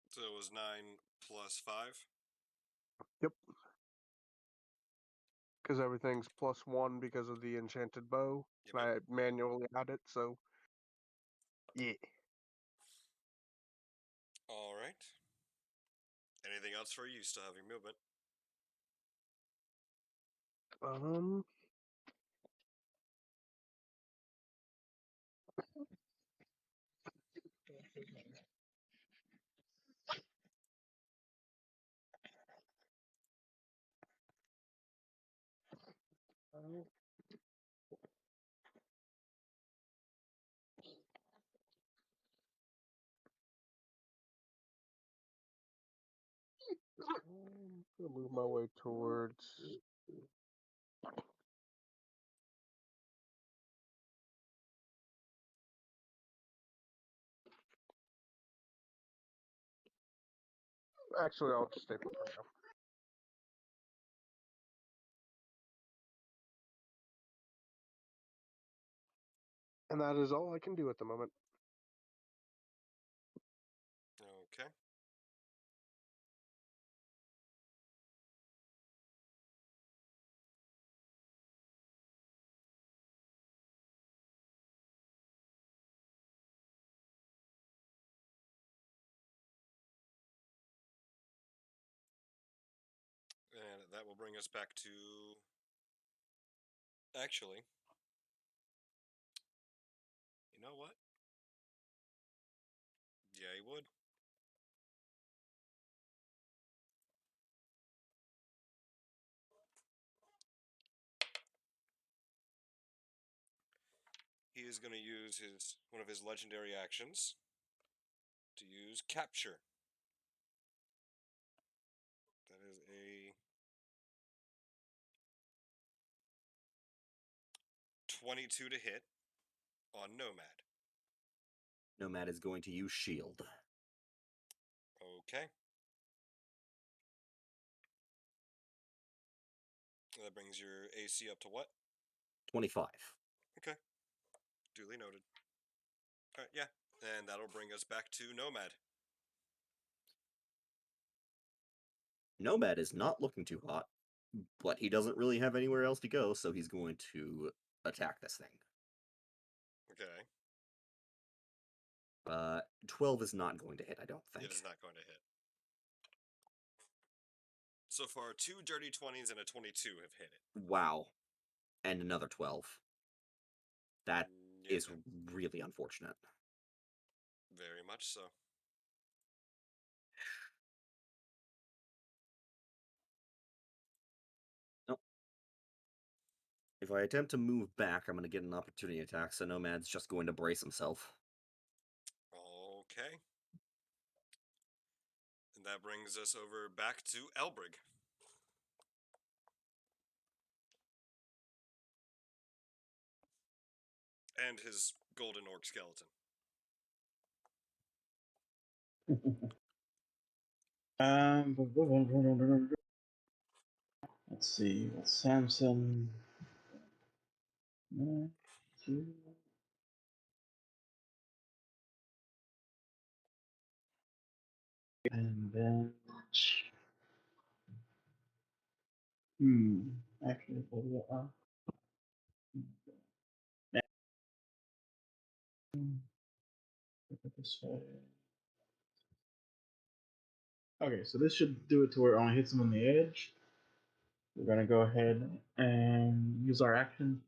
So it was 9 plus 5. Yep. Because everything's +1 because of the enchanted bow. Yep, And yep. I manually add it, so. Yeah. All right. Anything else for you? You still have your movement. I'm gonna move my way towards. Actually, I'll just stay put for now. And that is all I can do at the moment. Okay. And that will bring us back to. Actually, you know what? Yeah, he would. He is going to use one of his legendary actions to use capture. That is a 22 to hit on Nomad. Nomad is going to use shield. Okay. That brings your AC up to what? 25. Okay. Duly noted. Alright, yeah. And that'll bring us back to Nomad. Nomad is not looking too hot, but he doesn't really have anywhere else to go, so he's going to attack this thing. Okay. 12 is not going to hit, I don't think. It is not going to hit. So far, 2 dirty 20s and a 22 have hit it. Wow. And another 12. That Yeah, is really unfortunate. very much so. Nope. If I attempt to move back, I'm going to get an opportunity attack, so Nomad's just going to brace himself. Okay. And that brings us over back to Elbrig. And his golden orc skeleton. Let's see. Samson. 1, 2. And then. Actually, this way. Okay, so this should do it to where it only hits him on the edge. We're gonna go ahead and use our action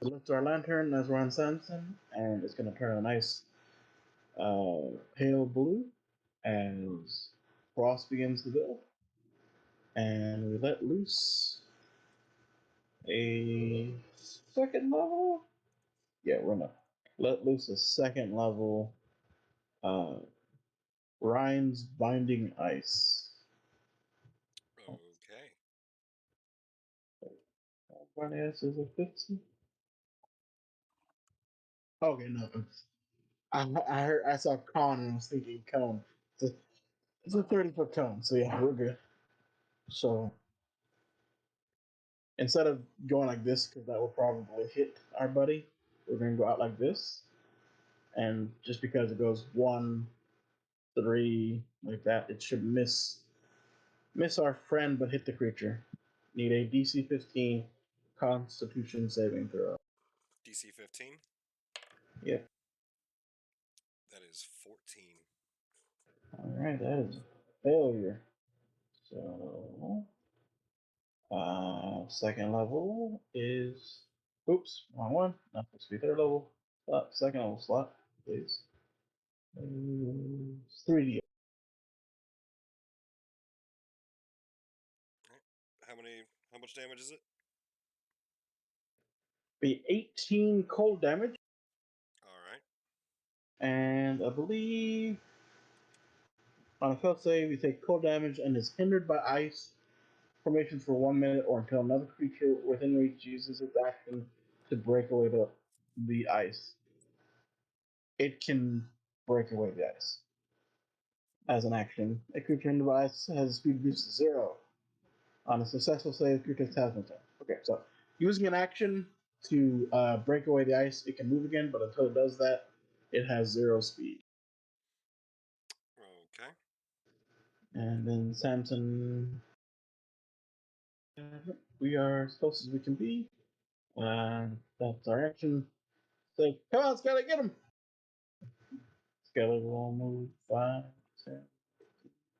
to lift our lantern as we're on Samson, and it's gonna turn a nice pale blue as frost begins to build. And we let loose a second level. Yeah, we're gonna let loose a second level Ryan's Binding Ice. Okay. Binding Ice is a 50. Okay, no. I saw Con and I was thinking cone. It's a 30-foot cone, so yeah, we're good. So instead of going like this, because that will probably hit our buddy, we're gonna go out like this. And just because it goes 1, 3, like that, it should miss our friend but hit the creature. Need a DC 15 Constitution saving throw. DC 15. Yep. That is 14. Alright, that is a failure. So second level is oops, wrong one. Not supposed to be third level. Second level slot, please. 3D. How much damage is it? Be 18 cold damage, Alright. and I believe on a fail save, you take cold damage and is hindered by ice formation for 1 minute or until another creature within reach uses its action to break away the ice. It can break away the ice as an action. A creature hindered by ice has speed reduced to 0. On a successful save, creature takes half attack. Okay, so using an action to break away the ice, it can move again, but until it does that, it has 0 speed. Okay. And then Samson, we are as close as we can be. That's our action. So, come on, Skelly, get him! Skelly will move 5, 10,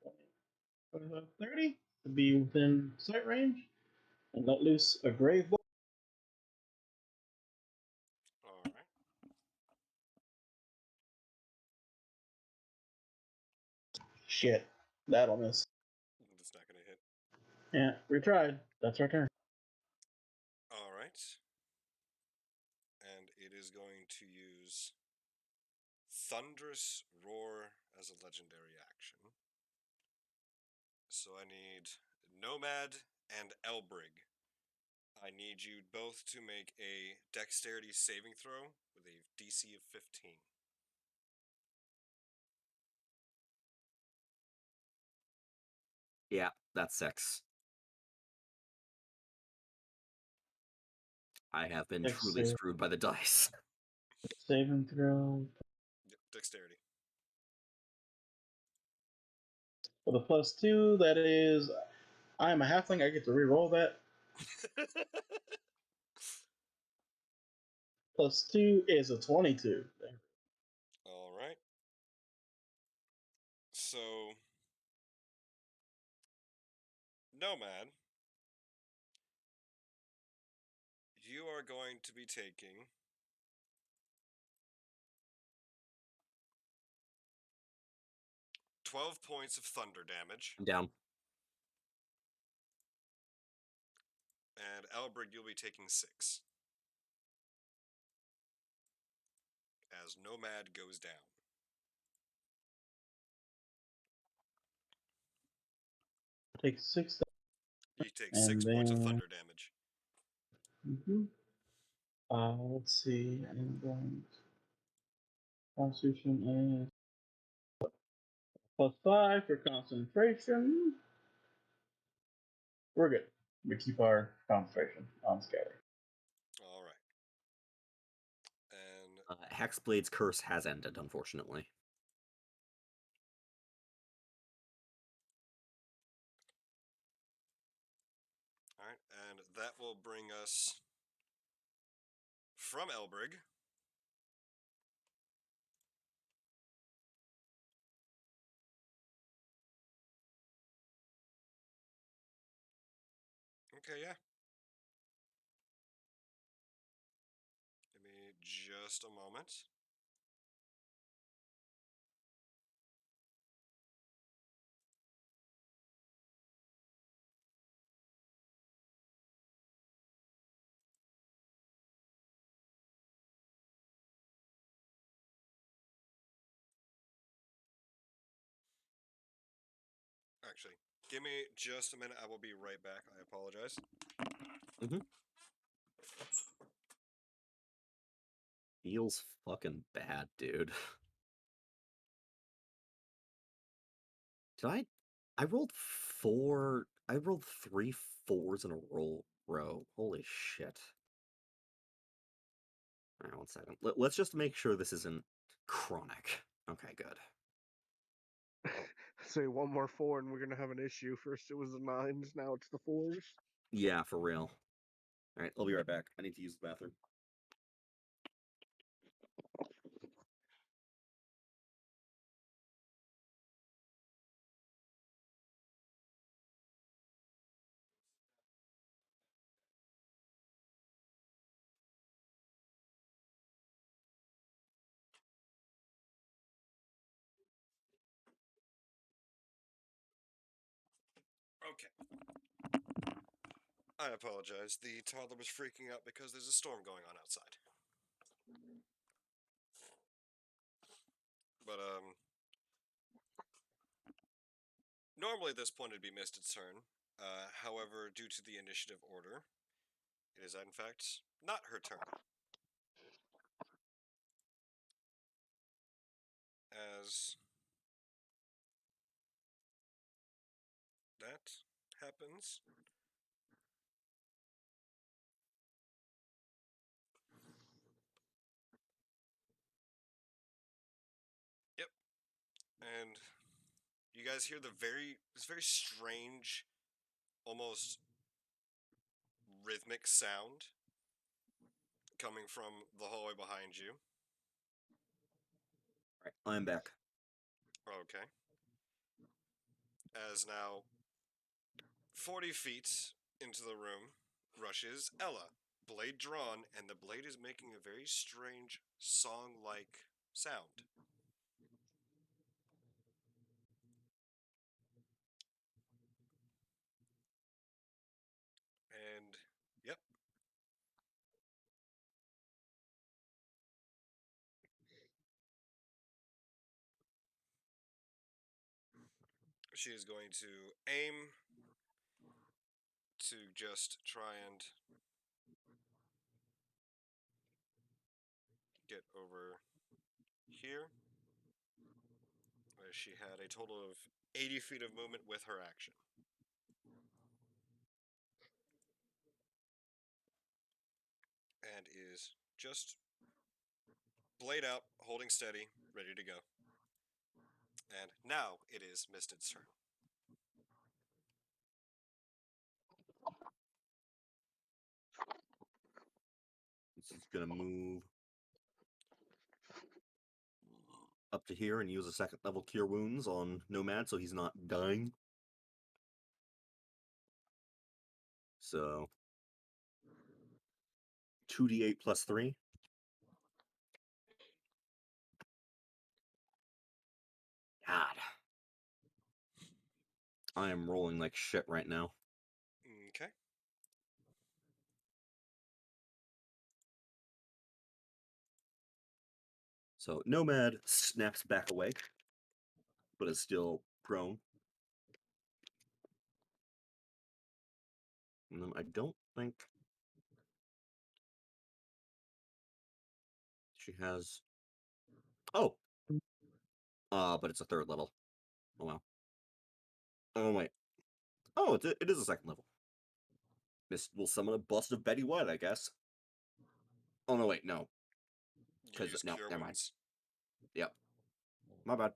20, 25, 30 to be within sight range and let loose a grave bolt. Alright. Shit, that'll miss. That's not gonna hit. Yeah, we tried. That's our turn. Alright. And it is going to use Thunderous Roar as a legendary action. So I need Nomad and Elbrig. I need you both to make a dexterity saving throw with a DC of 15. Yeah, that's 6. I have been Next truly save. screwed by the dice. Saving throw. Dexterity. For the +2, that is. I am a halfling. I get to reroll that. +2 is a 22. All right. So, Nomad, you are going to be taking 12 points of thunder damage, I'm down. and Albert, you'll be taking 6 as Nomad goes down. Take 6. He takes And 6 points of then. thunder damage. Let's see. And then. Constitution is +5 for concentration. We're good. We keep our concentration on scatter. All right. And Hexblade's curse has ended, unfortunately. all right, and that will bring us from Elbrig Okay, yeah. Give me just a moment. Actually, give me just a minute. I will be right back. I apologize. Feels fucking bad, dude. Did I rolled 4. I rolled 3 4s in a row. Holy shit. Alright, 1 second. Let's just make sure this isn't chronic. Okay, good. Say one more 4 and we're gonna have an issue. First it was the 9s, now it's the 4s. Yeah, for real. Alright, I'll be right back. I need to use the bathroom. Okay. I apologize. The toddler was freaking out because there's a storm going on outside. But, normally this point would be Misted's turn. However, due to the initiative order, it is in fact not her turn. As that happens, yep, and you guys hear this very strange, almost rhythmic sound coming from the hallway behind you. Alright, I'm back. Okay. As now 40 feet into the room rushes Ella, blade drawn, and the blade is making a very strange song-like sound. And yep. She is going to aim to just try and get over here, where she had a total of 80 feet of movement with her action. and is just blade out, holding steady, ready to go. And now it is Misted's turn. This is gonna move up to here and use a second level cure wounds on Nomad so he's not dying. So 2d8 plus 3. God. I am rolling like shit right now. Okay. So Nomad snaps back awake, but is still prone. And then I don't think she has. Oh, but it's a third level. Oh wow. Oh wait. Oh, it is a second level. This will summon a bust of Betty White, I guess. Oh no, wait, no. You Because use no, cure never mind. wounds. Yep. My bad.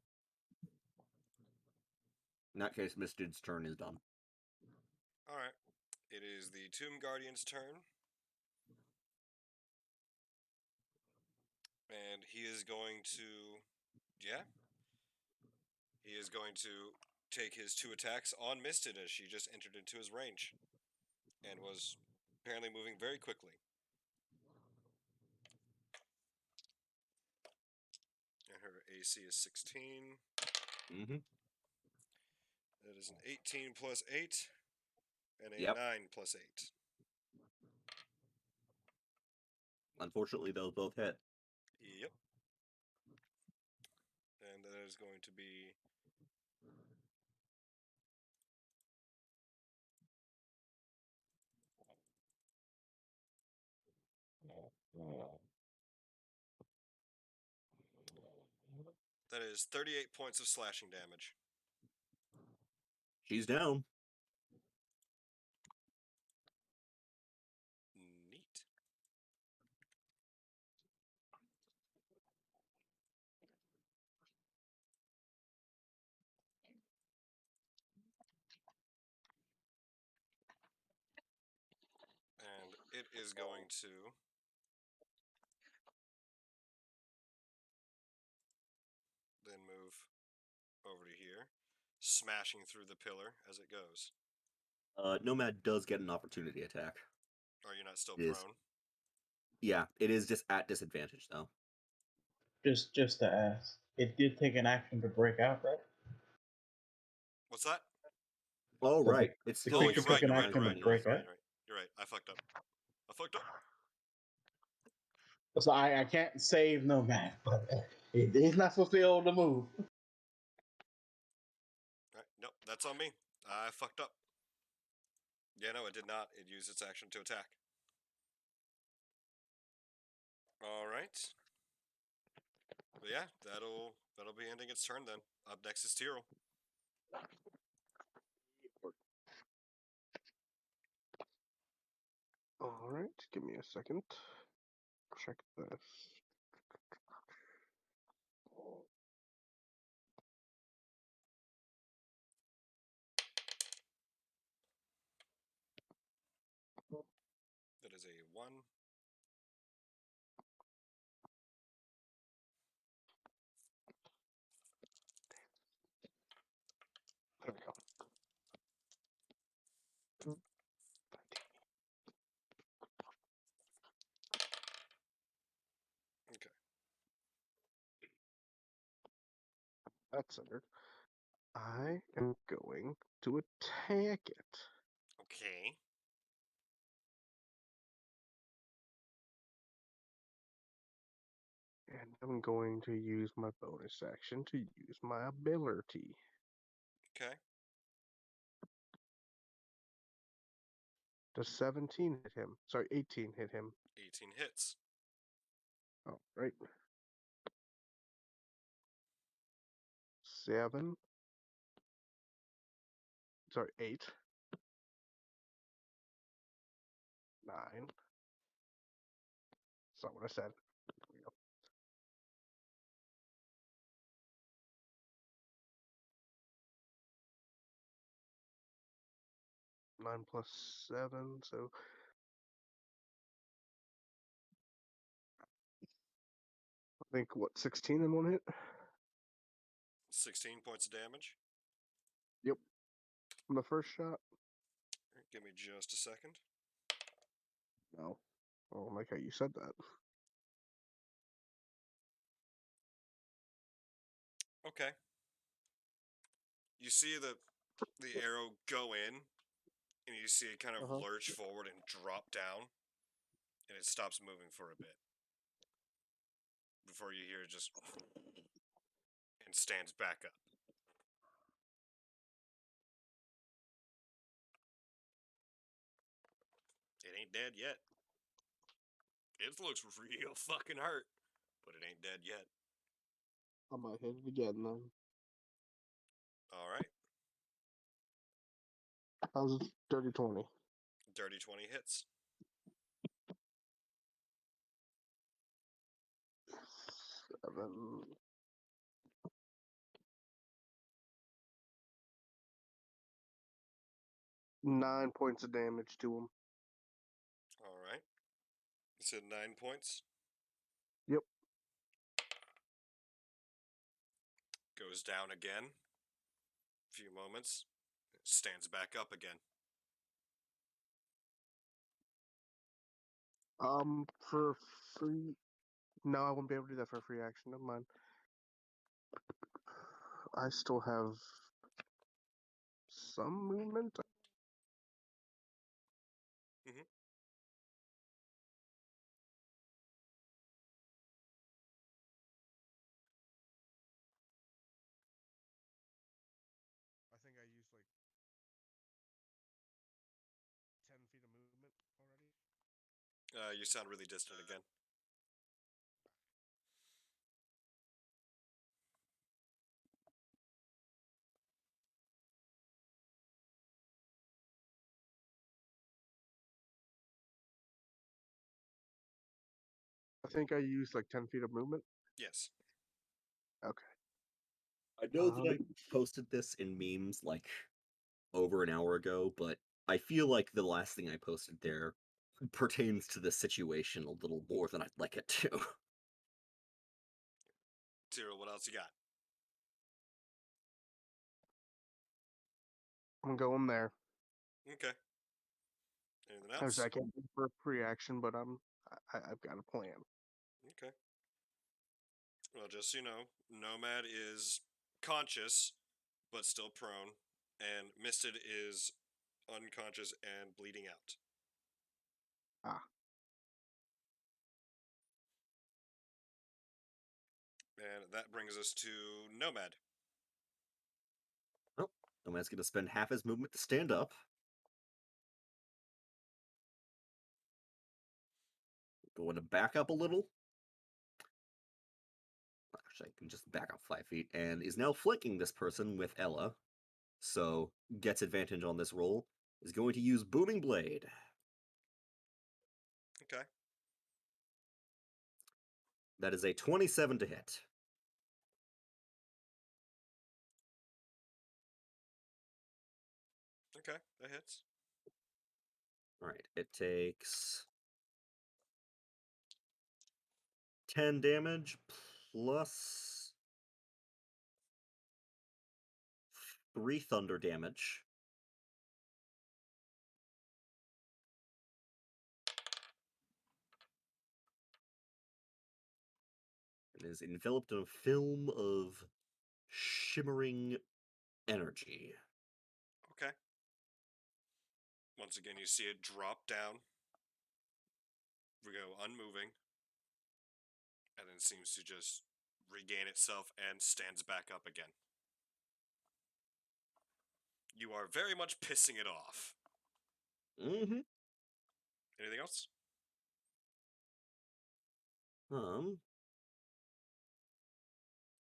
In that case, Misted's turn is done. All right. It is the Tomb Guardian's turn. And he is going to, yeah, he is going to take his 2 attacks on Misted as she just entered into his range and was apparently moving very quickly. And her AC is 16. Mm-hmm. That is an 18 plus 8 and a Yep. 9 plus 8. Unfortunately, those both hit. Yep. And that is going to be that is 38 points of slashing damage. She's down. Neat. And it is going to then move over to here, smashing through the pillar as it goes. Nomad does get an opportunity attack. Are you not still It is. prone? Yeah, it is just at disadvantage though. Just to ask, it did take an action to break out, right? What's that? Oh So right, it's the still Oh, creature you're right. took an You're right. action You're to right. You're right. break You're out. right. You're right. I fucked up. I fucked up. So I can't save Nomad, but he's not supposed to be able to move. Right. Nope. That's on me. I fucked up. Yeah, no, it did not. It used its action to attack. All right. But yeah, that'll be ending its turn then. Up next is Tyrell. All right, give me a second. Check this. That is a 1. There we go. Okay. That's centered. I am going to attack it. Okay. And I'm going to use my bonus action to use my ability. Okay. Does 17 hit him? Sorry, 18 hit him. 18 hits. All right. 7. Sorry, 8. 9. not what I said. There we go. Nine plus 7, so I think what 16 in one hit. 16 points of damage. Yep, from the first shot. Give me just a second. No, I don't like how you said that. Okay. You see the arrow go in, and you see it kind of lurch forward and drop down, and it stops moving for a bit before you hear it just and stands back up. It ain't dead yet. It looks real fucking hurt, but it ain't dead yet. I might hit it again then. All right. How's it? Dirty 20. Dirty 20 hits. 7. 9 points of damage to him. All right. You said 9 points. Yep. Goes down again. Few moments. Stands back up again. For free. No, I won't be able to do that for a free action. Never mind. I still have some movement. Mm-hmm. I think I used like 10 feet of movement already. You sound really distant again. I think I used like 10 feet of movement. Yes. Okay. I know that I posted this in memes like over an hour ago, but I feel like the last thing I posted there pertains to this situation a little more than I'd like it to. Tyrell, what else you got? I'm going there. Okay. Anything I else? can't do for a free action, but I've got a plan. Okay. Well, just so you know, Nomad is conscious, but still prone, and Misted is unconscious and bleeding out. Ah. And that brings us to Nomad. Well, Nomad's going to spend half his movement to stand up. Going to back up a little. Actually, I can just back up 5 feet, and is now flanking this person with Ella. So, gets advantage on this roll. Is going to use Booming Blade. Okay. That is a 27 to hit. Okay, that hits. Alright, it takes 10 damage plus 3 thunder damage. It is enveloped in a film of shimmering energy. Okay. Once again, you see it drop down. We go unmoving. And then seems to just regain itself and stands back up again. You are very much pissing it off. Mm-hmm. Anything else?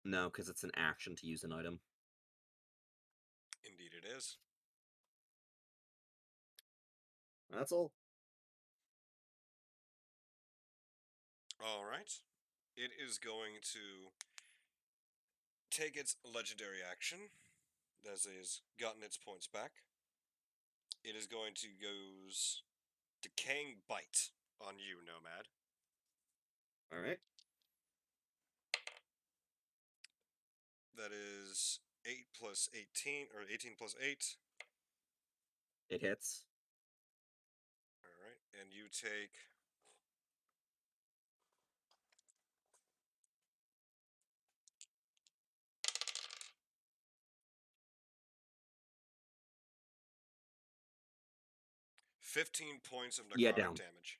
No, because it's an action to use an item. Indeed it is. That's all. All right. It is going to take its legendary action, as it has gotten its points back. It is going to goes Decaying Bite on you, Nomad. All right. That is 8 plus 18, or 18 plus 8. It hits. All right, and you take 15 points of Yeah, necrotic down. damage.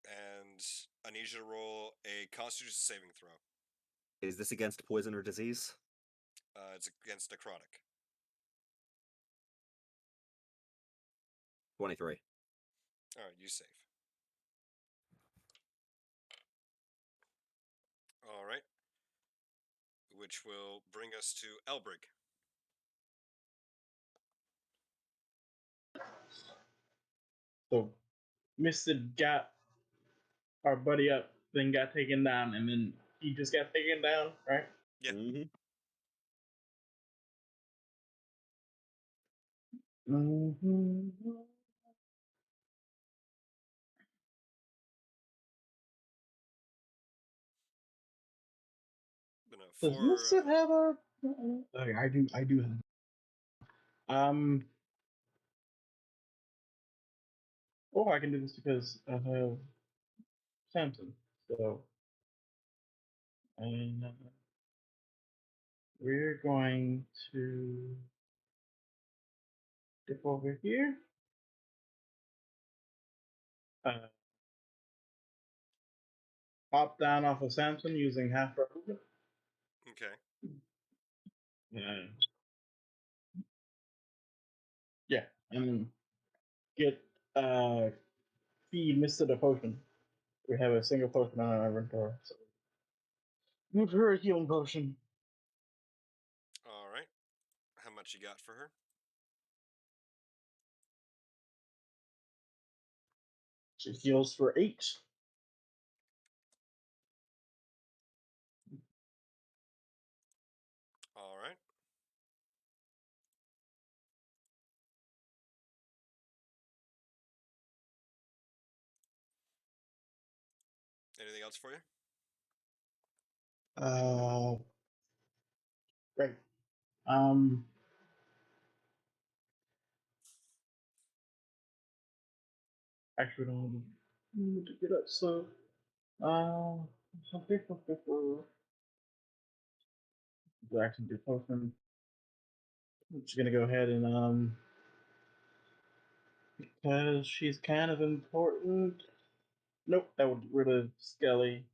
And I need you to roll a Constitution saving throw. Is this against poison or disease? It's against necrotic. 23. All right, you save. All right, which will bring us to Elbrig. So, Mister got our buddy up, then got taken down, and then he just got taken down, right? Yeah. Mm-hmm. Mm-hmm. Does Mister have our? Okay, I do have. Or I can do this because I have Samson. So, and we're going to dip over here. Hop down off of Samson using half our movement. Okay. Yeah, and get feed Mister the potion. We have a single potion on our inventory. So give her a healing potion. All right. How much you got for her? She heals for 8. All right. Anything else for you? Great. Actually, don't need to get up. So, some people action do potion. I'm just gonna go ahead and because she's kind of important. Nope, that would get rid of Skelly.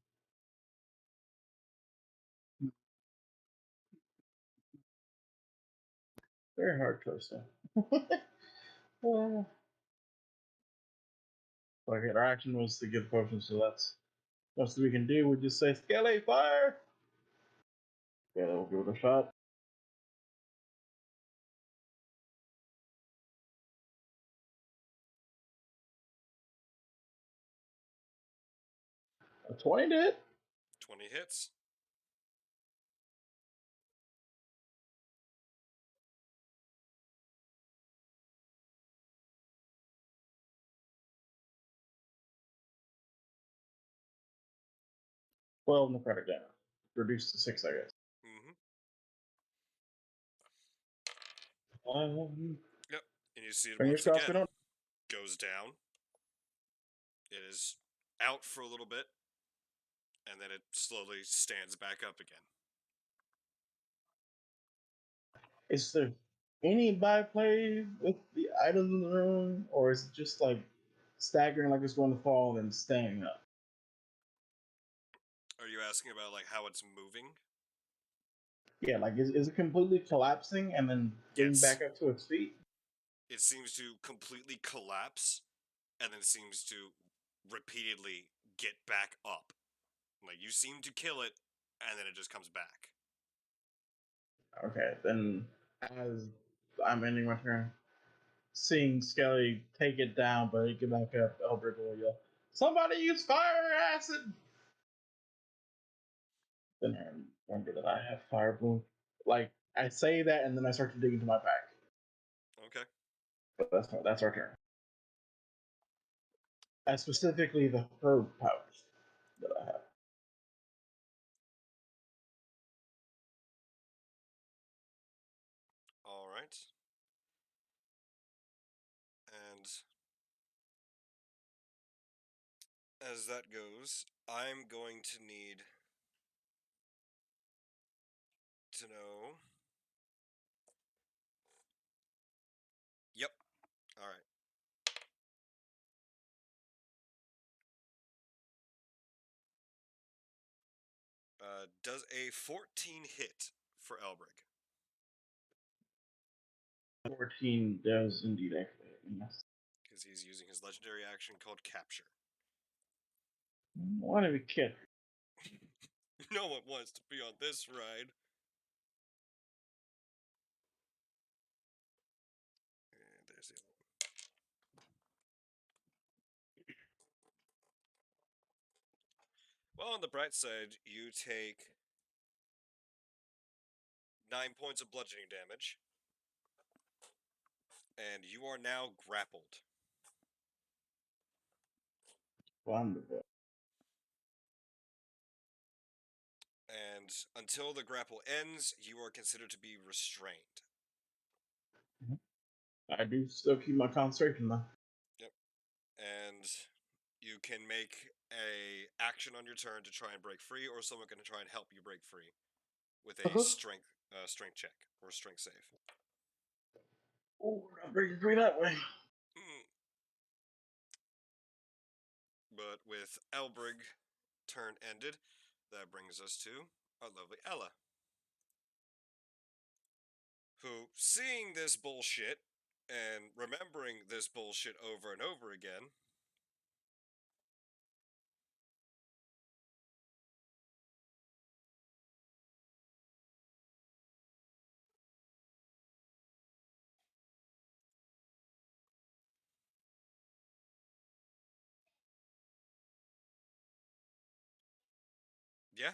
Very hard choice there. Okay, our action was to give potion, so that's most we can do. We just say Skelly fire. Yeah, we'll give it a shot. A 20 to hit. 20 hits. Well, necrotic damage. Reduced to 6, I guess. Mm-hmm. Um, Yep. And you see it fingers once crossed we again. don't. Goes down. It is out for a little bit. And then it slowly stands back up again. Is there any byplay with the items in the room, or is it just like staggering like it's going to fall and staying up? Are you asking about like how it's moving? Yeah, like is it completely collapsing and then getting Yes. back up to its feet? It seems to completely collapse and then seems to repeatedly get back up. Like you seem to kill it and then it just comes back. Okay, then as I'm ending my turn, seeing Skelly take it down, but he get back up. Elbrick will yell, "Somebody use fire acid!" Then I remember that I have fire bloom. Like I say that, and then I start to dig into my pack. Okay. But that's our turn. Specifically the herb pouch that I have. All right. And as that goes, I'm going to need to know. Yep. All right. Does a 14 hit for Elbrick? 14 does indeed actually. Yes. Because he's using his legendary action called Capture. What a kid. No one wants to be on this ride. And there's the other one. Well, on the bright side, you take 9 points of bludgeoning damage. And you are now grappled. Wonderful. And until the grapple ends, you are considered to be restrained. I do still keep my concentration though. Yep. And you can make a action on your turn to try and break free, or someone can try and help you break free with a strength check or strength save. Oh, we're not breaking free that way. But with Elbrig turn ended, that brings us to our lovely Ella, who, seeing this bullshit and remembering this bullshit over and over again, yeah.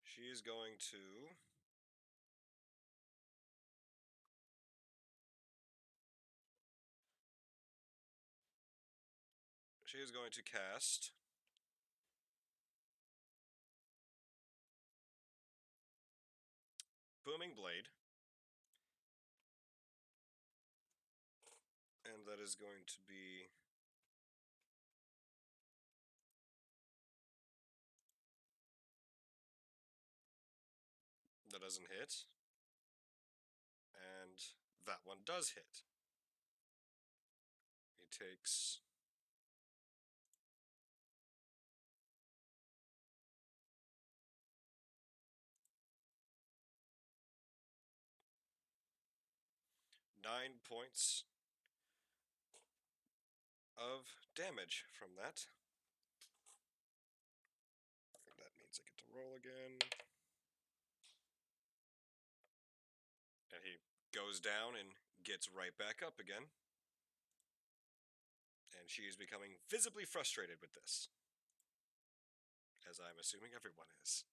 She is going to cast Booming Blade. And that is going to be that doesn't hit. And that one does hit. He takes 9 points of damage from that. That means I get to roll again. And he goes down and gets right back up again. And she is becoming visibly frustrated with this. As I'm assuming everyone is.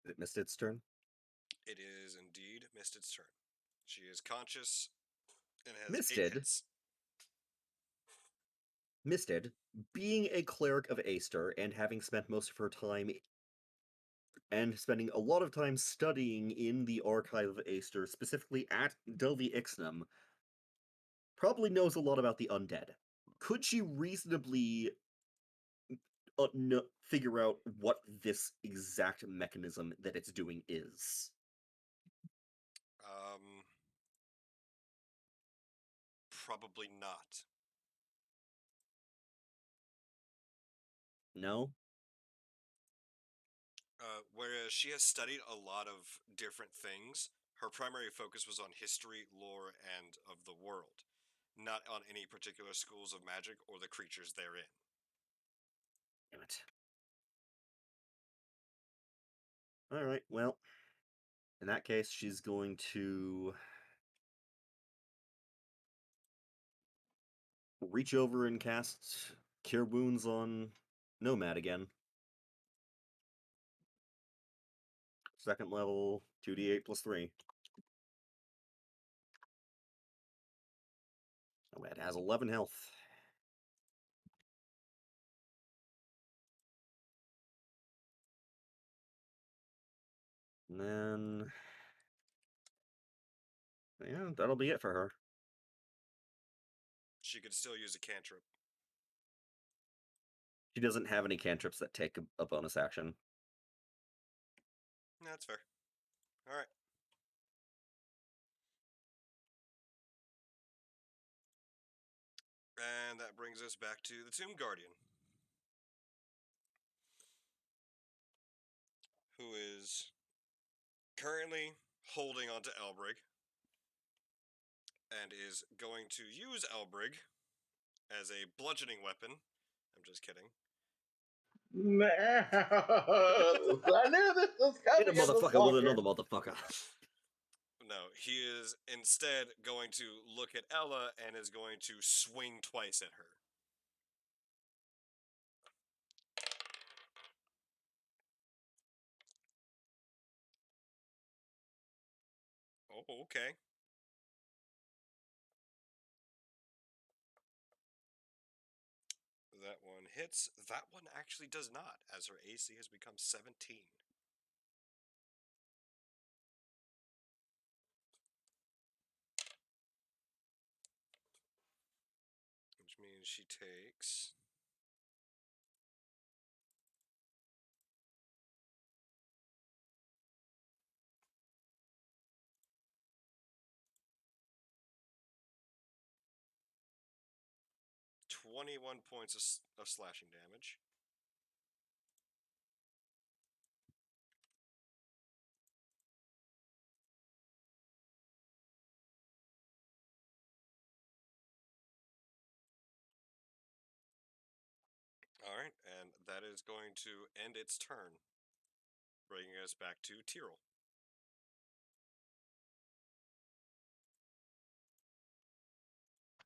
It missed its turn. It is indeed Misted's turn. She is conscious and has Misted. 8 hits. Misted, being a cleric of Aster and having spent most of her time and spending a lot of time studying in the archive of Aster, specifically at Delvi Ixnam, probably knows a lot about the undead. Could she reasonably figure out what this exact mechanism that it's doing is? Probably not. No? Whereas she has studied a lot of different things, her primary focus was on history, lore, and of the world, not on any particular schools of magic or the creatures therein. Damn it. All right, well, in that case, she's going to reach over and cast Cure Wounds on Nomad again. Second level, 2d8 plus 3. Nomad has 11 health. And then, yeah, that'll be it for her. She could still use a cantrip. She doesn't have any cantrips that take a bonus action. That's fair. All right. And that brings us back to the Tomb Guardian, who is currently holding onto Elbrig and is going to use Elbrig as a bludgeoning weapon. I'm just kidding. No, I knew this was Hit coming a in the motherfucker with stalker. another motherfucker. No, he is instead going to look at Ella and is going to swing twice at her. Oh, okay. That one hits. That one actually does not, as her AC has become 17. Which means she takes 21 points of slashing damage. Alright, and that is going to end its turn, bringing us back to Tyrell.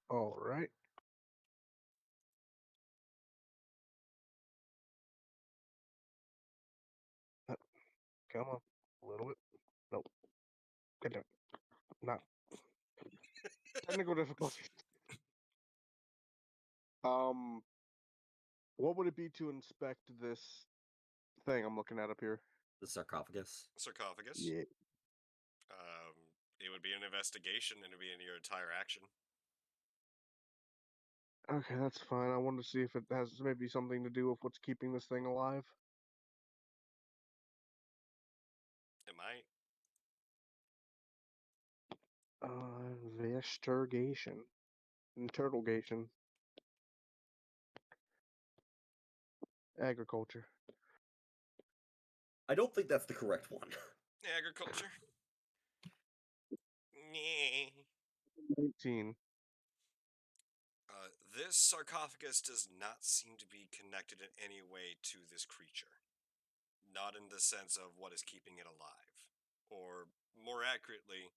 All right. Come on. A little bit. Nope. Get down. Not. Technical difficulty. What would it be to inspect this thing I'm looking at up here? The sarcophagus. Sarcophagus. Yeah. It would be an investigation and it would be in your entire action. Okay, that's fine. I wanted to see if it has maybe something to do with what's keeping this thing alive. It might. Investigation. Interrogation. Agriculture. I don't think that's the correct one. Agriculture. Nyeh. 19. This sarcophagus does not seem to be connected in any way to this creature. Not in the sense of what is keeping it alive. Or, more accurately,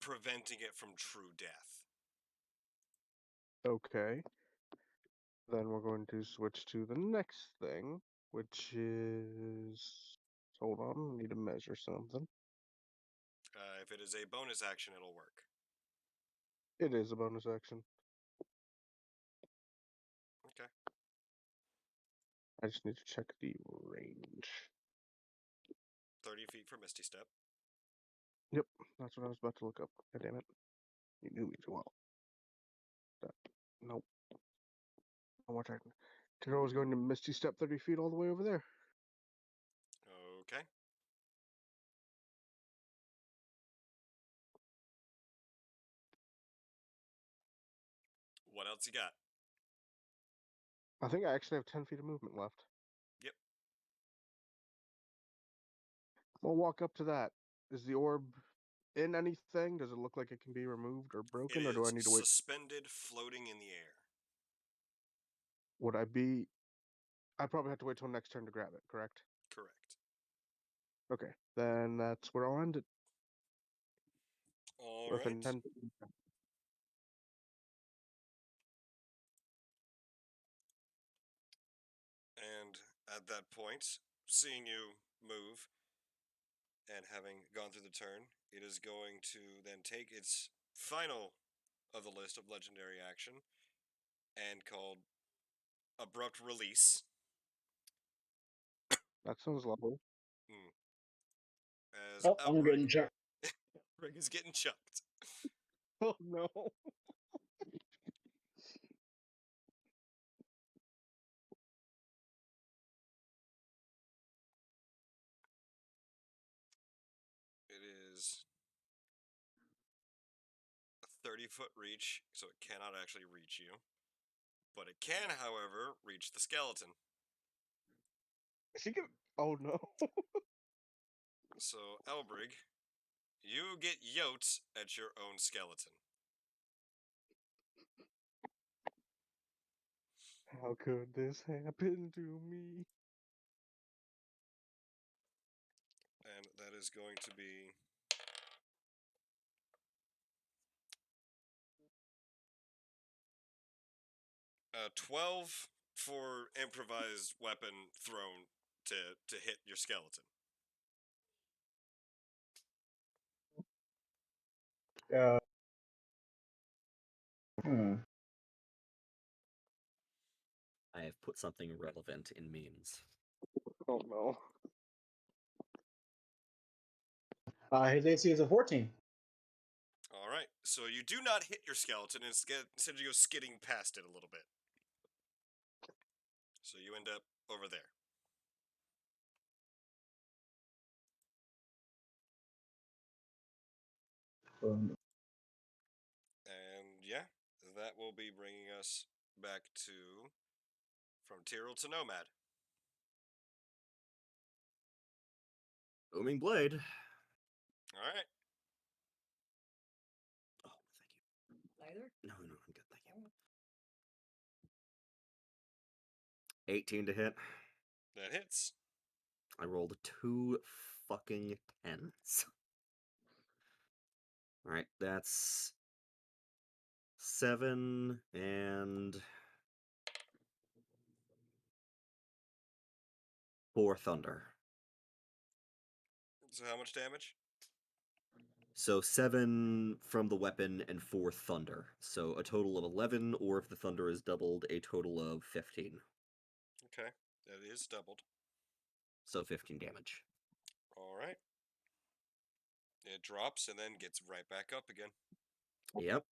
preventing it from true death. Okay. Then we're going to switch to the next thing, which is. Hold on, I need to measure something. If it is a bonus action, it'll work. It is a bonus action. Okay. I just need to check the range. 30 feet for Misty Step. Yep, that's what I was about to look up. God damn it. You knew me too well. Nope. One more time. Tyrell was going to Misty Step 30 feet all the way over there. Okay. What else you got? I think I actually have 10 feet of movement left. Yep. We'll walk up to that. Is the orb in anything? Does it look like it can be removed or It broken, or do I is need to wait? suspended, floating in the air. Would I be? I'd probably have to wait till next turn to grab it. Correct. Correct. Okay, then that's where I'll end it. All With right. intent. And at that point, seeing you move and having gone through the turn, it is going to then take its final of the list of legendary action and called Abrupt Release. That sounds lovely. As Oh, I'm Elbrig getting chucked. is getting chucked. Oh no. It is a 30-foot reach, so it cannot actually reach you. But it can, however, reach the skeleton. She can. Oh no. So, Elbrig, you get yotes at your own skeleton. How could this happen to me? And that is going to be 12 for improvised weapon thrown to hit your skeleton. Uh, hmm. I have put something relevant in memes. Oh no. His AC is a 14. All right, so you do not hit your skeleton. Instead, you go skidding past it a little bit. So you end up over there. And yeah, that will be bringing us back to from Tyrrell to Nomad. Booming Blade. All right. Oh, thank you. Either? No, I'm good, thank you. 18 to hit. That hits. I rolled 2 fucking 10s. Alright, that's 7 and 4 thunder. So how much damage? So 7 from the weapon and 4 thunder. So a total of 11, or if the thunder is doubled, a total of 15. Okay, that is doubled. So 15 damage. All right. It drops and then gets right back up again. Yep.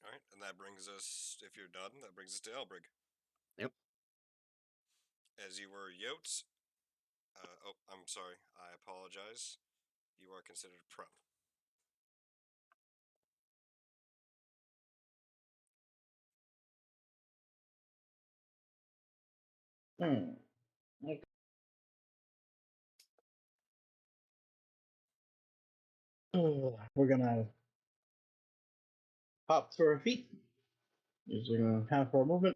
All right, and that brings us, if you're done, that brings us to Elbrig. Yep. As you were yotes. Oh, I'm sorry. I apologize. You are considered prone. Hmm. Okay. We're gonna hop to our feet. Using half our movement.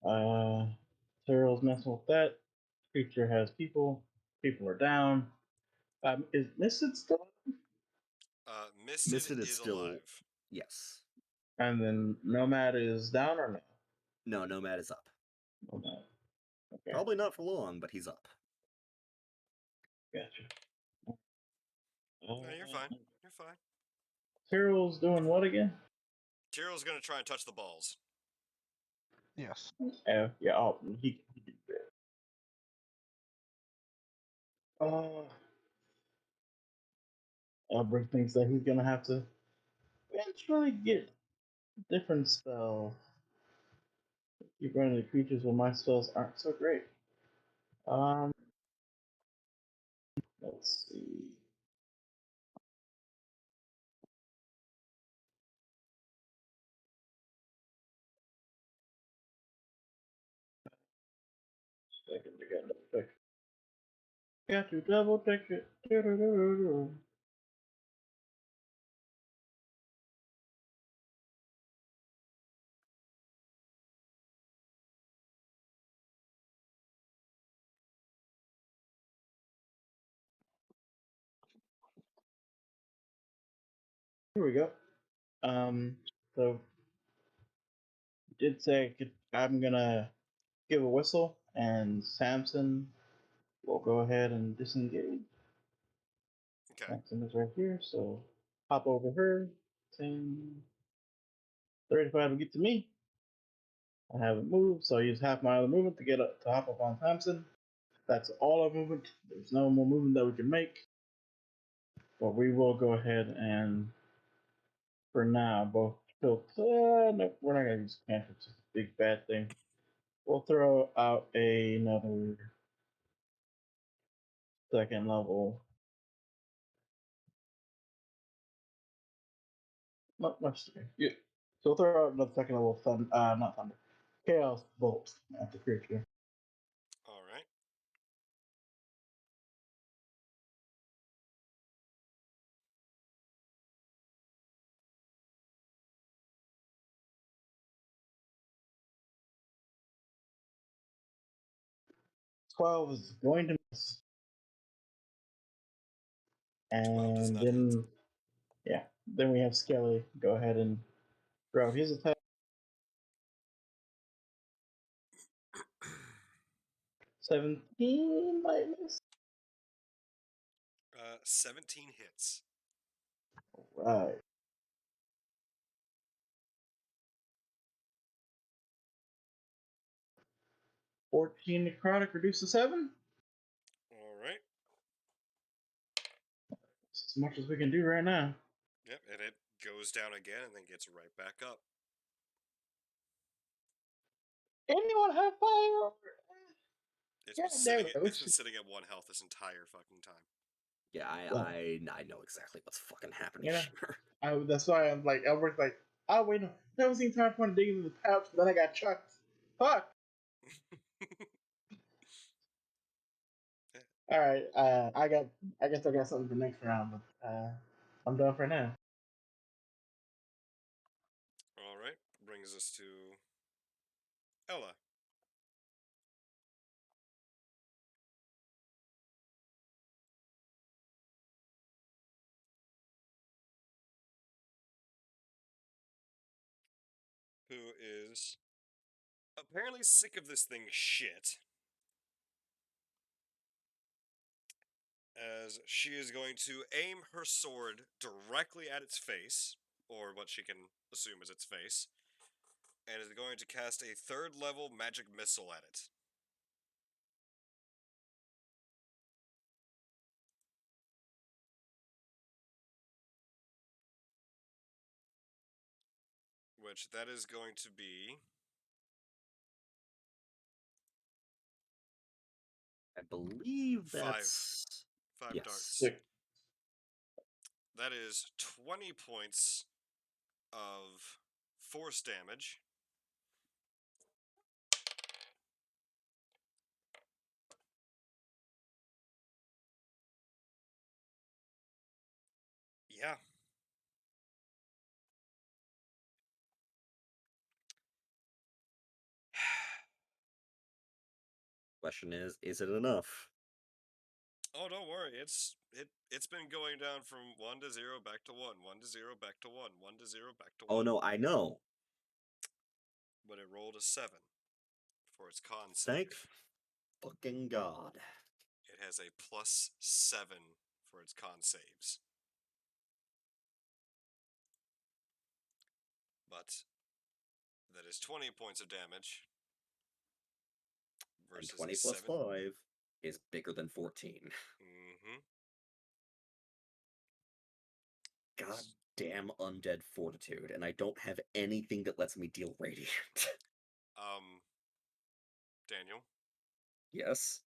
All right. Cyril's messing with that. Creature has people. People are down. Is Misted still? Misted, Misted is is still. alive. Yes. And then Nomad is down or no? No, Nomad is up. Nomad. Okay. Probably not for long, but he's up. Gotcha. No, you're fine. You're fine. Cyril's doing what again? Tyrrell's gonna try and touch the balls. Yes. Yeah, oh, he can do that. Albert thinks that he's gonna have to eventually get different spells. Keep running the creatures when my spells aren't so great. Um, let's see. Second, I got double check. Got to double check it. Do-do-do-do-do. Here we go. So did say I'm gonna give a whistle, and Samson will go ahead and disengage. Okay. Samson is right here, so hop over her. 10, 35 will get to me. I haven't moved, so I use half my other movement to get up to hop up on Samson. That's all our movement. There's no more movement that we can make. But we will go ahead and, for now, both tilt. No, we're not gonna use cantrips. It's a big bad thing. We'll throw out another second level. Not much. Yeah. So we'll throw out another second level not thunder. Chaos bolt at the creature. All right. 12 is going to miss. 12 does And not hit. then, yeah, then we have Skelly go ahead and throw out his attack. 17 might miss. 17 hits. Right. 14 necrotic reduced to 7. All right. That's as much as we can do right now. Yep, and it goes down again and then gets right back up. Anyone have fire? It's Yeah, been sitting. there we go. It's been sitting at 1 health this entire fucking time. Yeah, Well. I know exactly what's fucking happening Yeah. here. That's why I'm like, Elbert's like, oh, wait, no. That was the entire point of digging into the pouch, but then I got chucked. Fuck. All right, I guess I got something for next round, but I'm done for now. All right, brings us to Ella. Who is apparently sick of this thing's shit. As she is going to aim her sword directly at its face, or what she can assume is its face, and is going to cast a 3rd level magic missile at it. Which that is going to be I believe 5. that's 5 yes. darts. Sick. That is 20 points of force damage. Yeah. Question is it enough? Oh, don't worry. It's been going down from 1 to 0 back to 1, 1 to 0 back to 1, 1 to 0 back to 1. Oh no, I know. But it rolled a 7 for its con Thank save. fucking God. It has a +7 for its con saves. But that is 20 points of damage. And Versus 20 a plus 7. 5 is bigger than 14. Mm-hmm. God damn undead fortitude, and I don't have anything that lets me deal radiant. Daniel? Yes?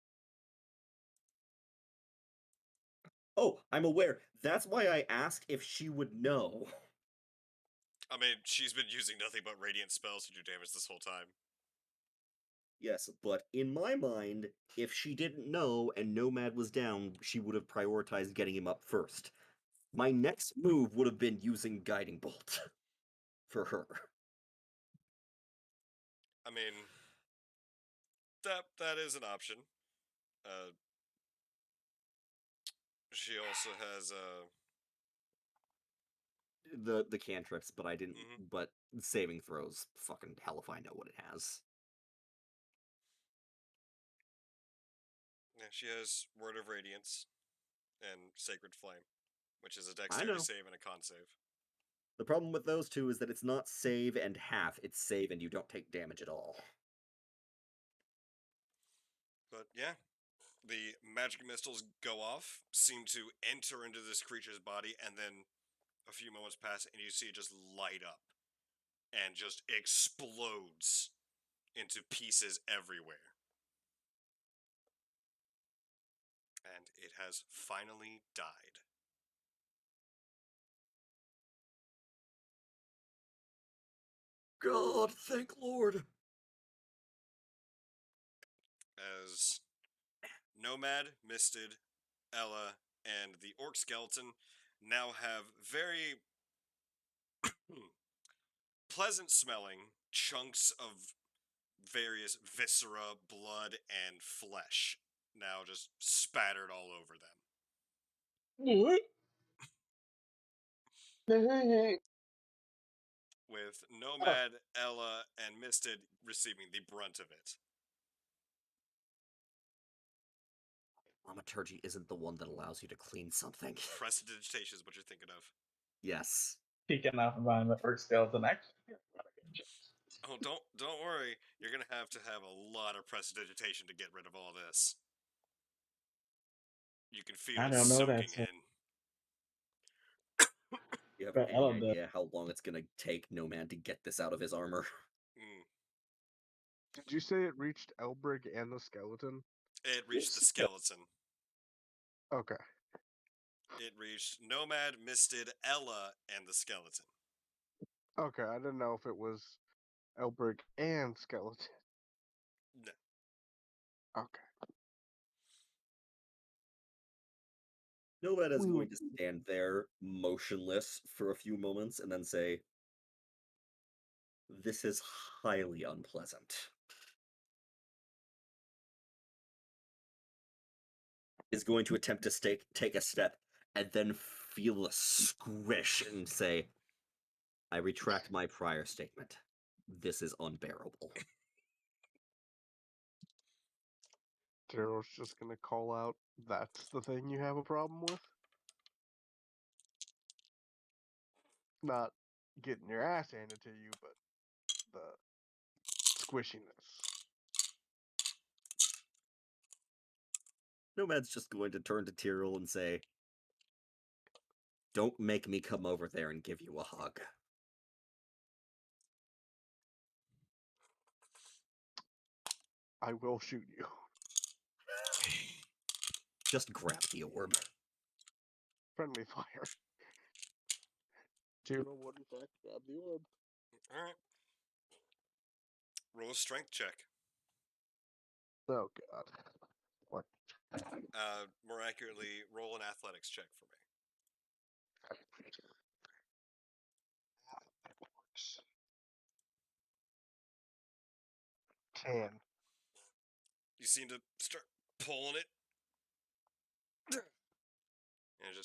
Oh, I'm aware. That's why I asked if she would know. I mean, she's been using nothing but radiant spells to do damage this whole time. Yes, but in my mind, if she didn't know and Nomad was down, she would have prioritized getting him up first. My next move would have been using Guiding Bolt for her. I mean, that is an option. Uh, she also has The cantrips, but I didn't. mhm. But saving throws, fucking hell if I know what it has. Yeah, she has Word of Radiance and Sacred Flame, which is a I dexterity know. save and a con save. The problem with those two is that it's not save and half; it's save and you don't take damage at all. But yeah, the magic missiles go off, seem to enter into this creature's body, and then a few moments pass, and you see it just light up and just explodes into pieces everywhere. And it has finally died. God, thank Lord. As Nomad, Misted, Ella, and the Orc Skeleton now have very pleasant smelling chunks of various viscera, blood, and flesh now just spattered all over them. What? With Nomad, Ella, and Misted receiving the brunt of it. Thaumaturgy isn't the one that allows you to clean something. Prestidigitation is what you're thinking of. Yes. Speaking off of my orc skeleton, actually. Oh, don't worry. You're gonna have a lot of prestidigitation to get rid of all this. You can feel I it don't know soaking that's in. You have but any Ella does. idea how long it's gonna take Nomad to get this out of his armor? Mm. Did you say it reached Elbrig and the skeleton? It reached the skeleton. Okay. It reached Nomad, Misted, Ella, and the skeleton. Okay, I didn't know if it was Elbrig and skeleton. No. Okay. Nomad is We will going to stand there, motionless, for a few moments, and then say, "This is highly unpleasant." Is going to attempt to take a step, and then feel a squish and say, "I retract my prior statement. This is unbearable." Daryl's just gonna call out, that's the thing you have a problem with? Not getting your ass handed to you, but the squishiness. Nomad's just going to turn to Tyrell and say, "Don't make me come over there and give you a hug." I will shoot you. Just grab the orb. Friendly fire. Daryl would in fact grab the orb. Alright. Roll a strength check. Oh god. What? More accurately, roll an athletics check for me. That works. 10. You seem to start pulling it. And it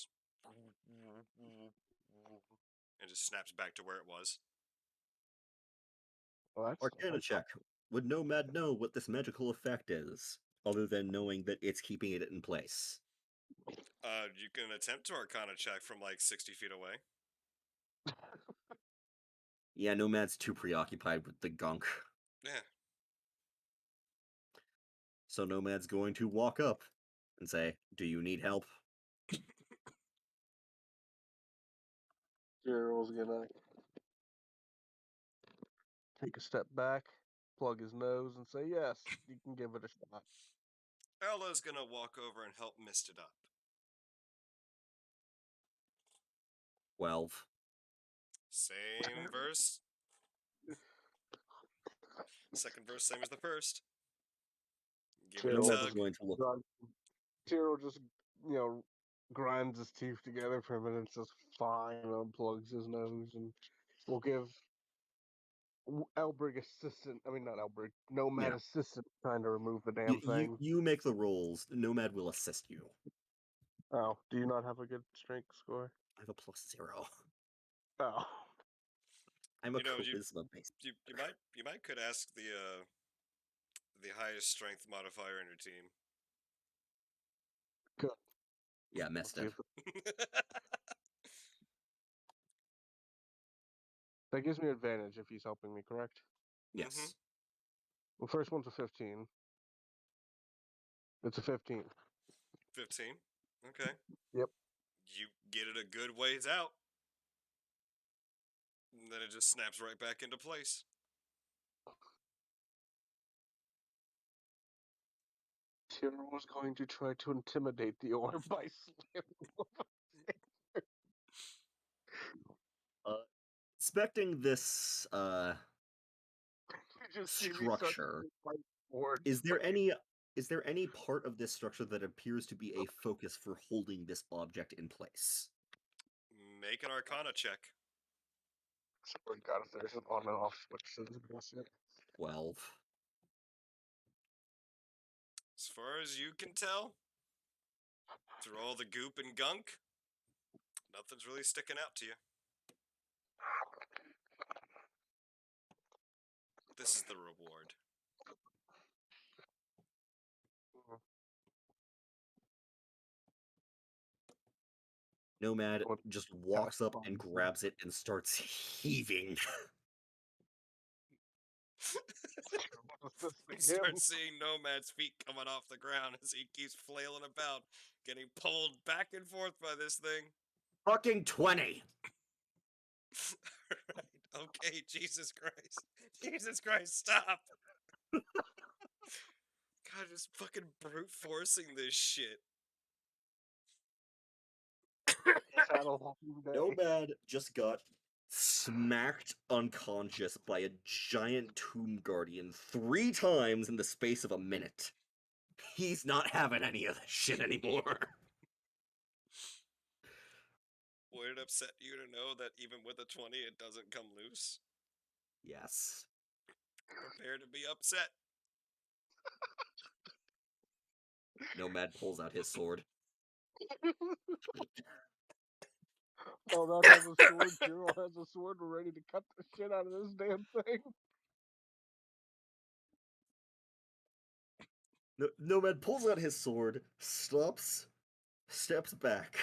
just snaps back to where it was. Well, that's Arcana check. Would Nomad know what this magical effect is, other than knowing that it's keeping it in place? You can attempt to Arcana check from like 60 feet away. Yeah, Nomad's too preoccupied with the gunk. Yeah. So Nomad's going to walk up and say, "Do you need help?" Daryl's gonna take a step back, plug his nose, and say, yes, you can give it a shot. Ella's gonna walk over and help mist it up. 12. Same verse. Second verse, same as the first. Give it a Nomad Tyrell is tug. going to look. Tyrell just, you know, grinds his teeth together for a minute and says, fine, and unplugs his nose, and we'll give Elbrig assistant, I mean, not Elbrig, Nomad Yeah. assistant trying to remove the damn thing. You make the rolls. Nomad will assist you. Oh, do you not have a good strength score? I have a +0. Oh. I'm a You know, charisma based. you might could ask the highest strength modifier in your team. Good. Yeah, Let's missed see it. if that gives me advantage if he's helping me, correct? Yes. Well, first one's a 15. It's a 15. 15. Okay. Yep. You get it a good ways out. And then it just snaps right back into place. Tyrell was going to try to intimidate the orb by slamming Expecting this You just see me start structure, to forward. is there any part of this structure that appears to be a focus for holding this object in place? Make an Arcana check. Swear to God, if there's an on and off switch to this bullshit. 12. As far as you can tell, through all the goop and gunk, nothing's really sticking out to you. This is the reward. Nomad What just walks up and bonds? grabs it and starts heaving. What does You this start again? seeing Nomad's feet coming off the ground as he keeps flailing about, getting pulled back and forth by this thing. Fucking 20. Right. Okay, Jesus Christ. Jesus Christ, stop. God, just fucking brute forcing this shit. He's had a long day. Nomad just got smacked unconscious by a giant tomb guardian 3 times in the space of a minute. He's not having any of this shit anymore. Would it upset you to know that even with a 20, it doesn't come loose? Yes. Prepare to be upset. Nomad pulls out his sword. Oh, that has a sword. Tyrell has a sword. We're ready to cut the shit out of this damn thing. Nomad pulls out his sword, stops, steps back,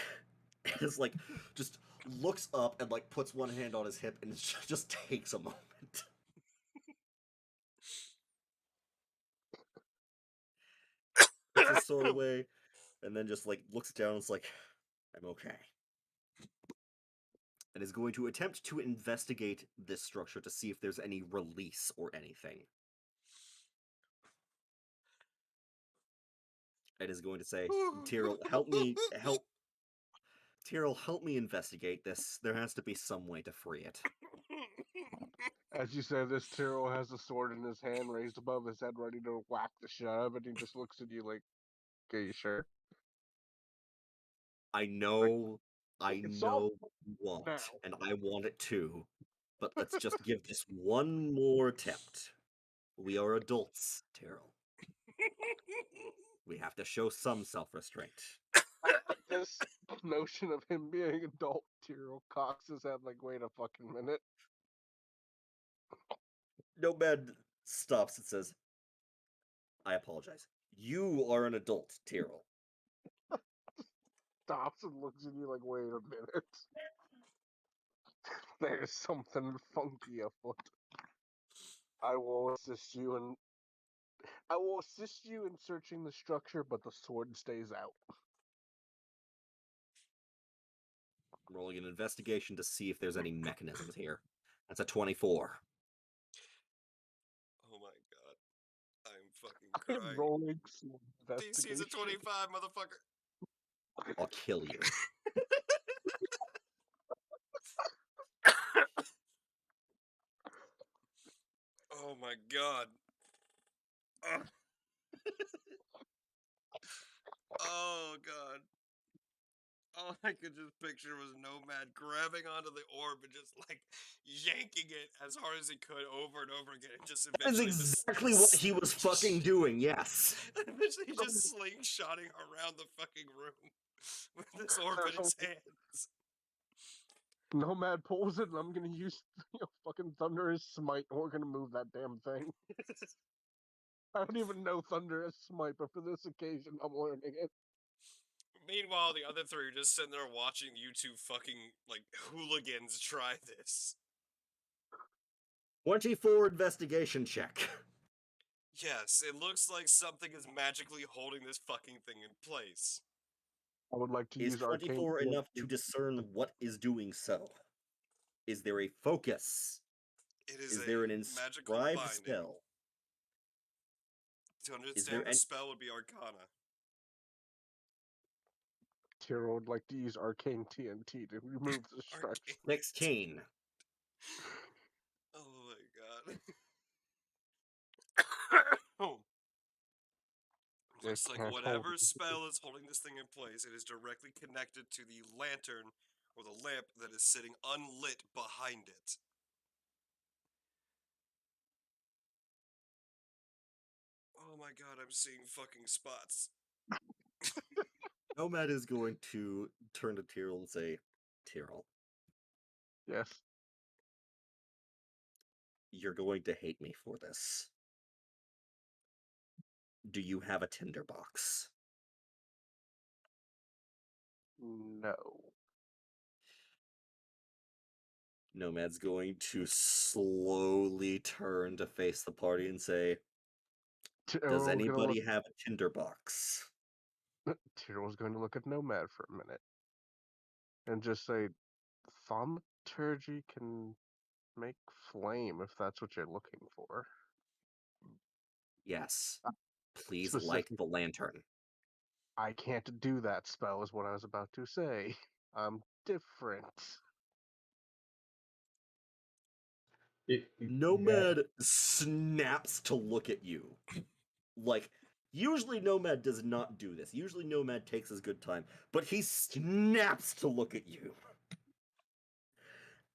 and is like, just looks up and like puts one hand on his hip and just takes a moment. Puts his sword away, and then just like looks down and is like, I'm okay. And is going to attempt to investigate this structure to see if there's any release or anything. And is going to say, Tyrell, Tyrell, help me investigate this. There has to be some way to free it. As you say this, Tyrell has a sword in his hand raised above his head, ready to whack the shit out of it. He just looks at you like, "Okay, you sure?" I know can solve you want, now. and I want it too. But let's just give this one more attempt. We are adults, Tyrell. We have to show some self-restraint. This notion of him being adult, Tyrell cocks his head like, "Wait a fucking minute." Nomad stops and says, I apologize. You are an adult, Tyrell. Stops and looks at you like, "Wait a minute." There's something funky afoot. I will assist you in searching the structure, but the sword stays out. I'm rolling an investigation to see if there's any mechanisms here. That's a 24. Oh my god. I'm fucking I'm crying. rolling sword DC's a investigation. 25, motherfucker. I'll kill you. Oh my god. Ugh. I could just picture was Nomad grabbing onto the orb and just like yanking it as hard as he could over and over again, and just That is eventually exactly what he was fucking doing, yes. eventually just slingshotting around the fucking room with this orb in his hands. Nomad pulls it, and I'm gonna use fucking Thunderous Smite, and we're gonna move that damn thing. I don't even know Thunderous Smite, but for this occasion, I'm learning it. Meanwhile, the other three are just sitting there watching you two fucking like hooligans try this. 24 investigation check. Yes, it looks like something is magically holding this fucking thing in place. I would like to Is use Arcane 24 enough to TNT. discern what is doing so? Is there a focus? It is Is there an magical inscribed binding. spell? To there understand the any- spell would be Arcana. Tyrell would like to use Arcane TNT to remove the distraction. 16. Oh my god. Oh. Looks like can't hold whatever it. spell is holding this thing in place, it is directly connected to the lantern or the lamp that is sitting unlit behind it. Oh my god, I'm seeing fucking spots. Nomad is going to turn to Tyrell and say, Tyrell, Yes. you're going to hate me for this. Do you have a tinderbox? No. Nomad's going to slowly turn to face the party and say, does anybody have a tinderbox? Tyrell's going to look at Nomad for a minute and just say, Thaumaturgy can make flame if that's what you're looking for. Yes. Please Specific. light the lantern. I can't do that spell, is what I was about to say. I'm different. Nomad snaps to look at you. Like, usually Nomad does not do this. Usually Nomad takes his good time. But he snaps to look at you.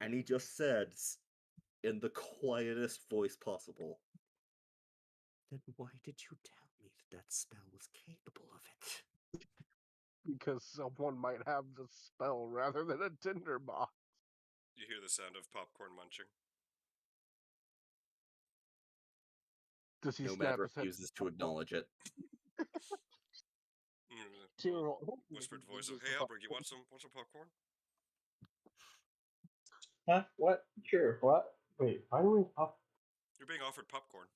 And he just says, in the quietest voice possible, then why did you tell me that spell was capable of it? Because someone might have the spell rather than a tinderbox. You hear the sound of popcorn munching. Does he Nomad snap his head? refuses to acknowledge it. Tyrell, Whispered voice of, hey Albert, you want some popcorn? Huh? What? Sure. What? Wait, why do we pop? You're being offered popcorn.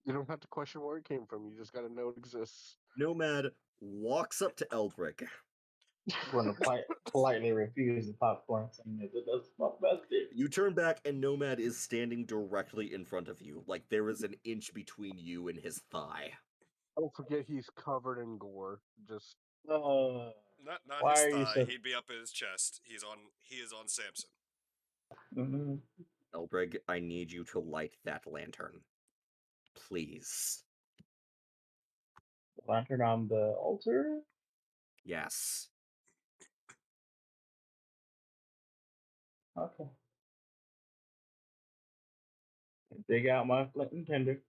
You don't have to question where it came from. You just got to know it exists. Nomad walks up to Eldrick. I'm going to politely refuse the popcorn, saying that it does my best. You turn back, and Nomad is standing directly in front of you. Like, there is an inch between you and his thigh. Don't forget he's covered in gore. Just Not why his are you thigh. so? He'd be up in his chest. He is on Samson. Mm-hmm. Elbrig, I need you to light that lantern. Please. Lantern on the altar? Yes. Okay. Dig out my flint and tinder.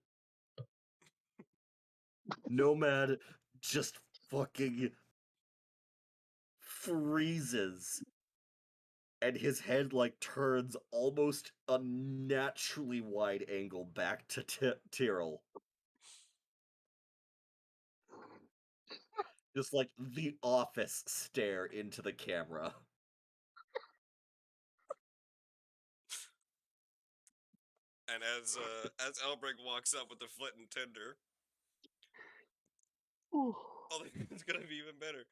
Nomad just fucking freezes. And his head, like, turns almost unnaturally wide angle back to Tyrell. Just like the Office stare into the camera. And as Elbrig walks up with the flint and tinder, oh, it's gonna be even better.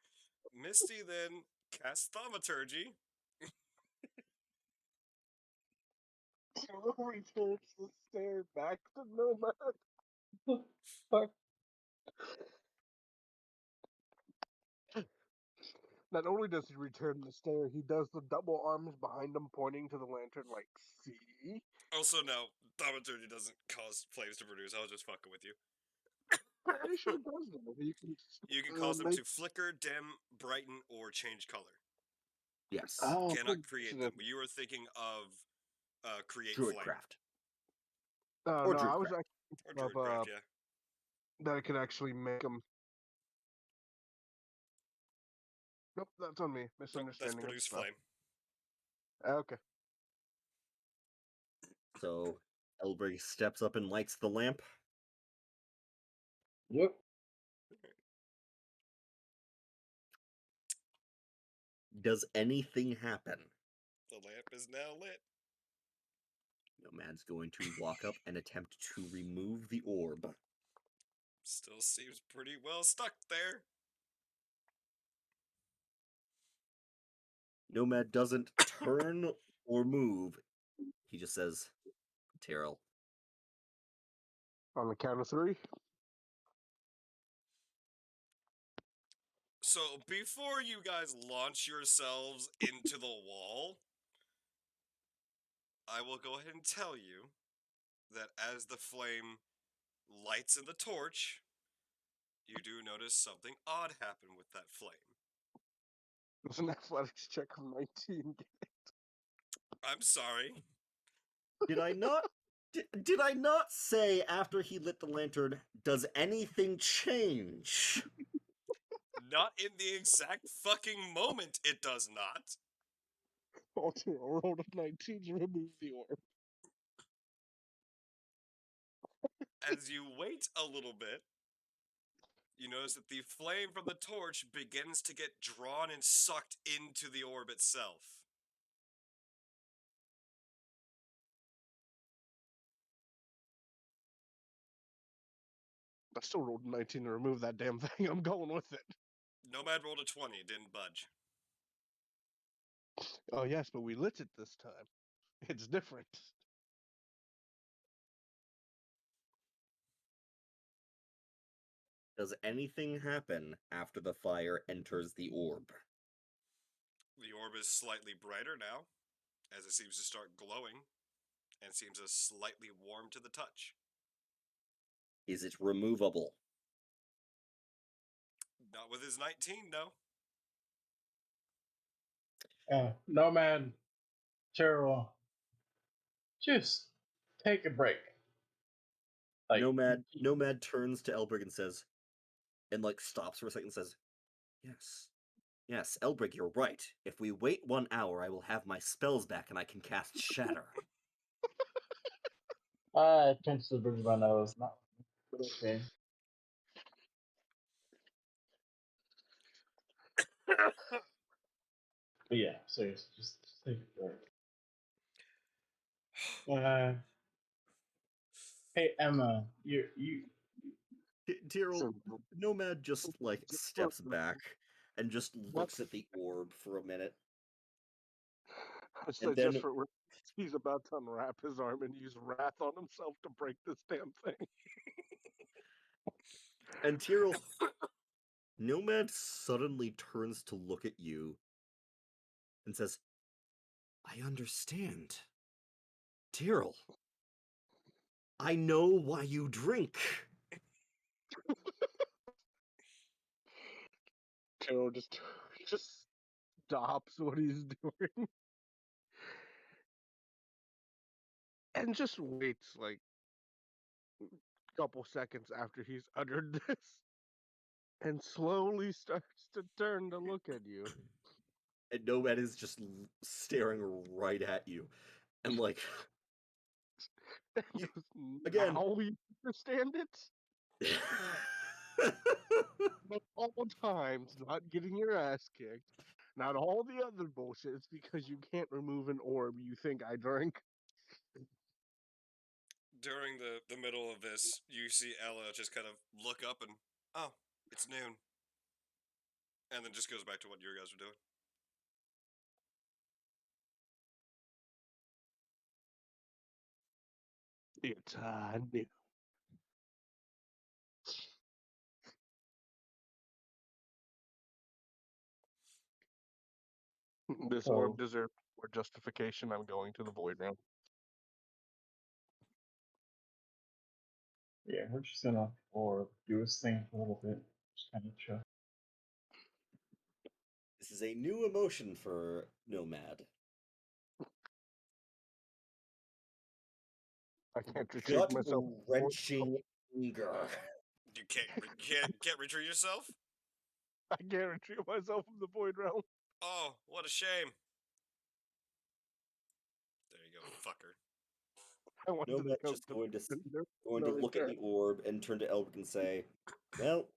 Misty then casts Thaumaturgy. Tyrell returns the stare back to Nomad. Fuck. Not only does he return the stare, he does the double arms behind him, pointing to the lantern, like, see? Also, no, Thaumaturgy doesn't cause flames to produce. I was just fucking with you. Pretty sure it does though. You can You can cause them make. to flicker, dim, brighten, or change color. Yes. Oh, Cannot create them. You were thinking of create flame Druidcraft. no, Or I was Druidcraft. or actually of druidcraft. Yeah, that I could actually make them. Nope, that's on me. nope, that's Misunderstanding of the produce spell. flame. Okay. So Elbrig steps up and lights the lamp. Yep. Does anything happen? The lamp is now lit. Nomad's going to walk up and attempt to remove the orb. Still seems pretty well stuck there. Nomad doesn't turn or move. He just says, Tyrell. On the count of 3. So before you guys launch yourselves into the wall, I will go ahead and tell you that as the flame lights in the torch, you do notice something odd happen with that flame. It's an athletics check of 19. I'm sorry. Did I not? Did I not say after he lit the lantern, does anything change? Not in the exact fucking moment, it does not. Also, a roll of 19 to remove the orb. As you wait a little bit, you notice that the flame from the torch begins to get drawn and sucked into the orb itself. I still rolled 19 to remove that damn thing. I'm going with it. Nomad rolled a 20, didn't budge. Oh, yes, but we lit it this time. It's different. Does anything happen after the fire enters the orb? The orb is slightly brighter now, as it seems to start glowing, and seems a slightly warm to the touch. Is it removable? Not with his 19, no. Nomad, Cheryl, just take a break. Like Nomad turns to Elbrig and says, and stops for a second and says, Yes, Elbrig, you're right. If we wait 1 hour, I will have my spells back and I can cast Shatter. I pinch the bridge of my nose. Not, but okay. But yeah, seriously, just take a break. Hey Emma, you. Tyrell, So, Nomad just steps back and just looks at the orb for a minute. I And said then just for he's about to unwrap his arm and use wrath on himself to break this damn thing. and Tyrell Nomad suddenly turns to look at you and says, I understand. Tyrell, I know why you drink. Joe just stops what he's doing and just waits like a couple seconds after he's uttered this and slowly starts to turn to look at you. And Nomad is just staring right at you. And And you, goes, again, now we understand it? But all times not getting your ass kicked. Not all the other bullshit. It's because you can't remove an orb you think I drink. During the middle of this, you see Ella just kind of look up and, oh, it's noon. And then just goes back to what you guys are doing. It's new. This orb Oh, deserves more justification. I'm going to the void realm. Yeah, we're just gonna do this thing for a little bit. Just kind of chill. This is a new emotion for Nomad. I can't retrieve Gut myself. wrenching anger. You can't retrieve yourself? I can't retrieve myself from the void realm. Oh, what a shame. There you go, fucker. I wanted to Nomad's go just going to no look at return. the orb and turn to Elric and say, "Well,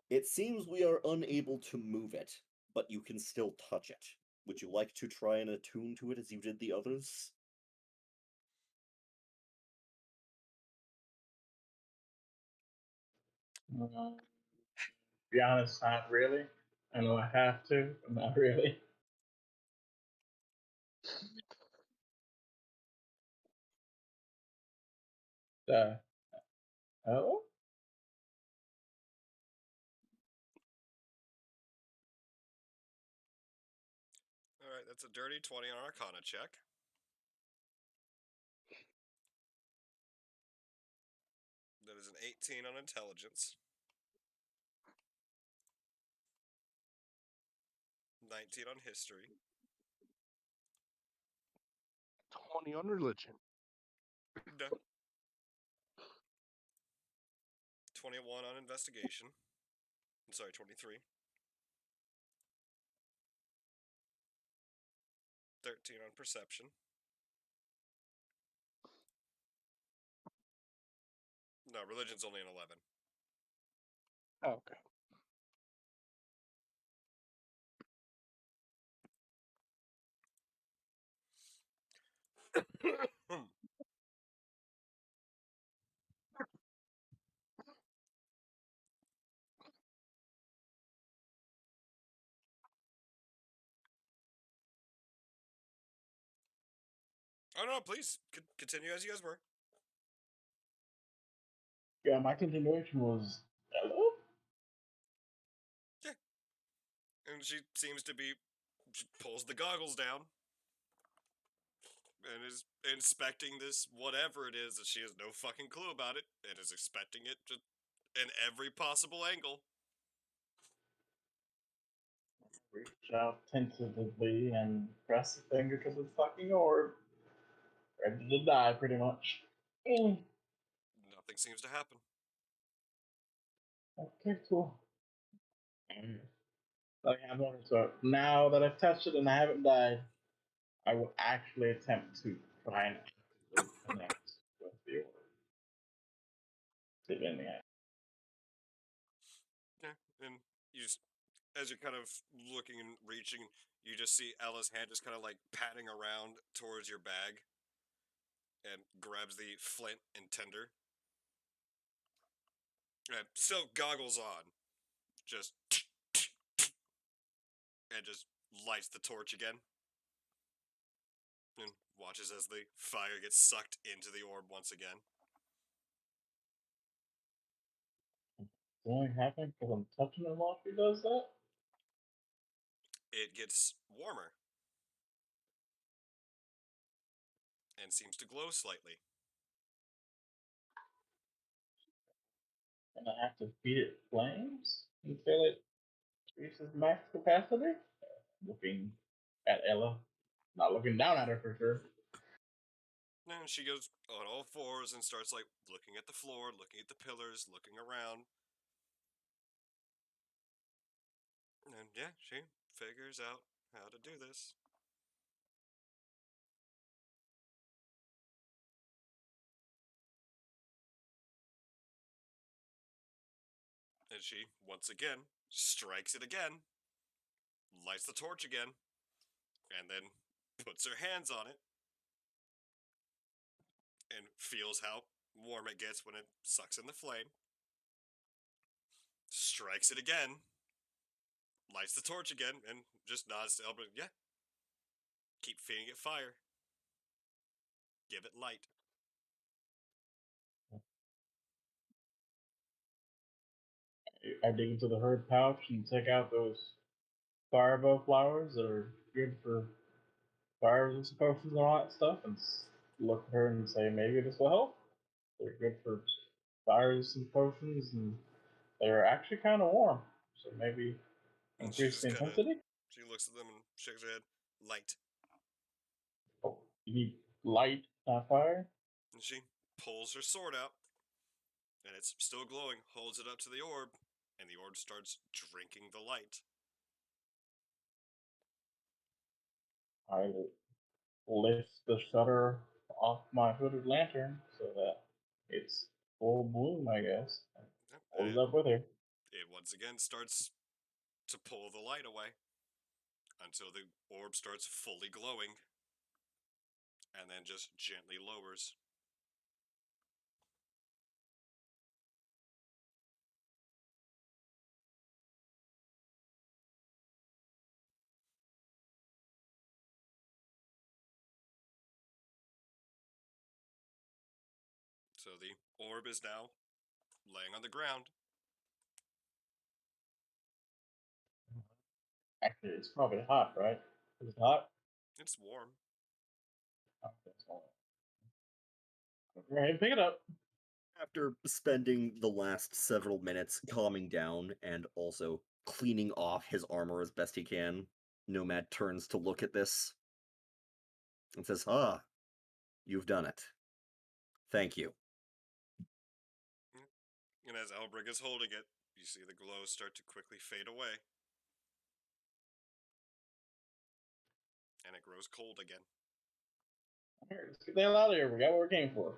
it seems we are unable to move it, but you can still touch it. Would you like to try and attune to it as you did the others?" To be honest, not really. I know I have to, but not really. Oh? Alright, that's a dirty 20 on Arcana check. That is an 18 on Intelligence. 19 on History. 20 on religion. No. 21 on Investigation. I'm sorry, 23. 13 on Perception. No, Religion's only an 11. Oh, okay. Oh no, please continue as you guys were. Yeah, my continuation was hello. Yeah. And she seems to be. She pulls the goggles down and is inspecting this whatever it is that she has no fucking clue about it and is expecting it to, in every possible angle. Reach out tentatively and press the finger to the fucking orb. Ready to die, pretty much. Nothing seems to happen. Okay, cool. So now that I've touched it and I haven't died, I will actually attempt to try and actively connect with the orb. See if anything happens. Yeah, and you just, as you're kind of looking and reaching, you just see Ella's hand just kind of like patting around towards your bag and grabs the flint and tinder. And still goggles on, just and just lights the torch again. And watches as the fire gets sucked into the orb once again. It's only happening because I'm touching it while she does that? It gets warmer and seems to glow slightly. And I have to feed it flames until it reaches max capacity? Looking at Ella. Not looking down at her for sure. And she goes on all fours and starts like looking at the floor, looking at the pillars, looking around. And yeah, she figures out how to do this. And she, once again, strikes it again, lights the torch again, and then puts her hands on it and feels how warm it gets when it sucks in the flame. Strikes it again, lights the torch again, and just nods to Elbert. Yeah, keep feeding it fire. Give it light. I dig into the herd pouch and take out those fireball flowers that are good for fires and potions and all that stuff and look at her and say, maybe this will help. They're good for fires some potions, and they're actually kind of warm. So maybe And she increase just the kind of, intensity. she looks at them and shakes her head. Light. Oh, you need light, not fire. And she pulls her sword out, and it's still glowing, holds it up to the orb, and the orb starts drinking the light. I lift the shutter off my hooded lantern so that it's full bloom, I guess. Hold it And up with her. it once again starts to pull the light away until the orb starts fully glowing and then just gently lowers. So the orb is now laying on the ground. Actually, it's probably hot, right? Is it hot? It's warm. Oh, that's all right. Go ahead and pick it up. After spending the last several minutes calming down and also cleaning off his armor as best he can, Nomad turns to look at this and says, "Ah, you've done it. Thank you." And as Elbrig is holding it, you see the glow start to quickly fade away. And it grows cold again. Here, let's get the hell out of here. We got what we came for.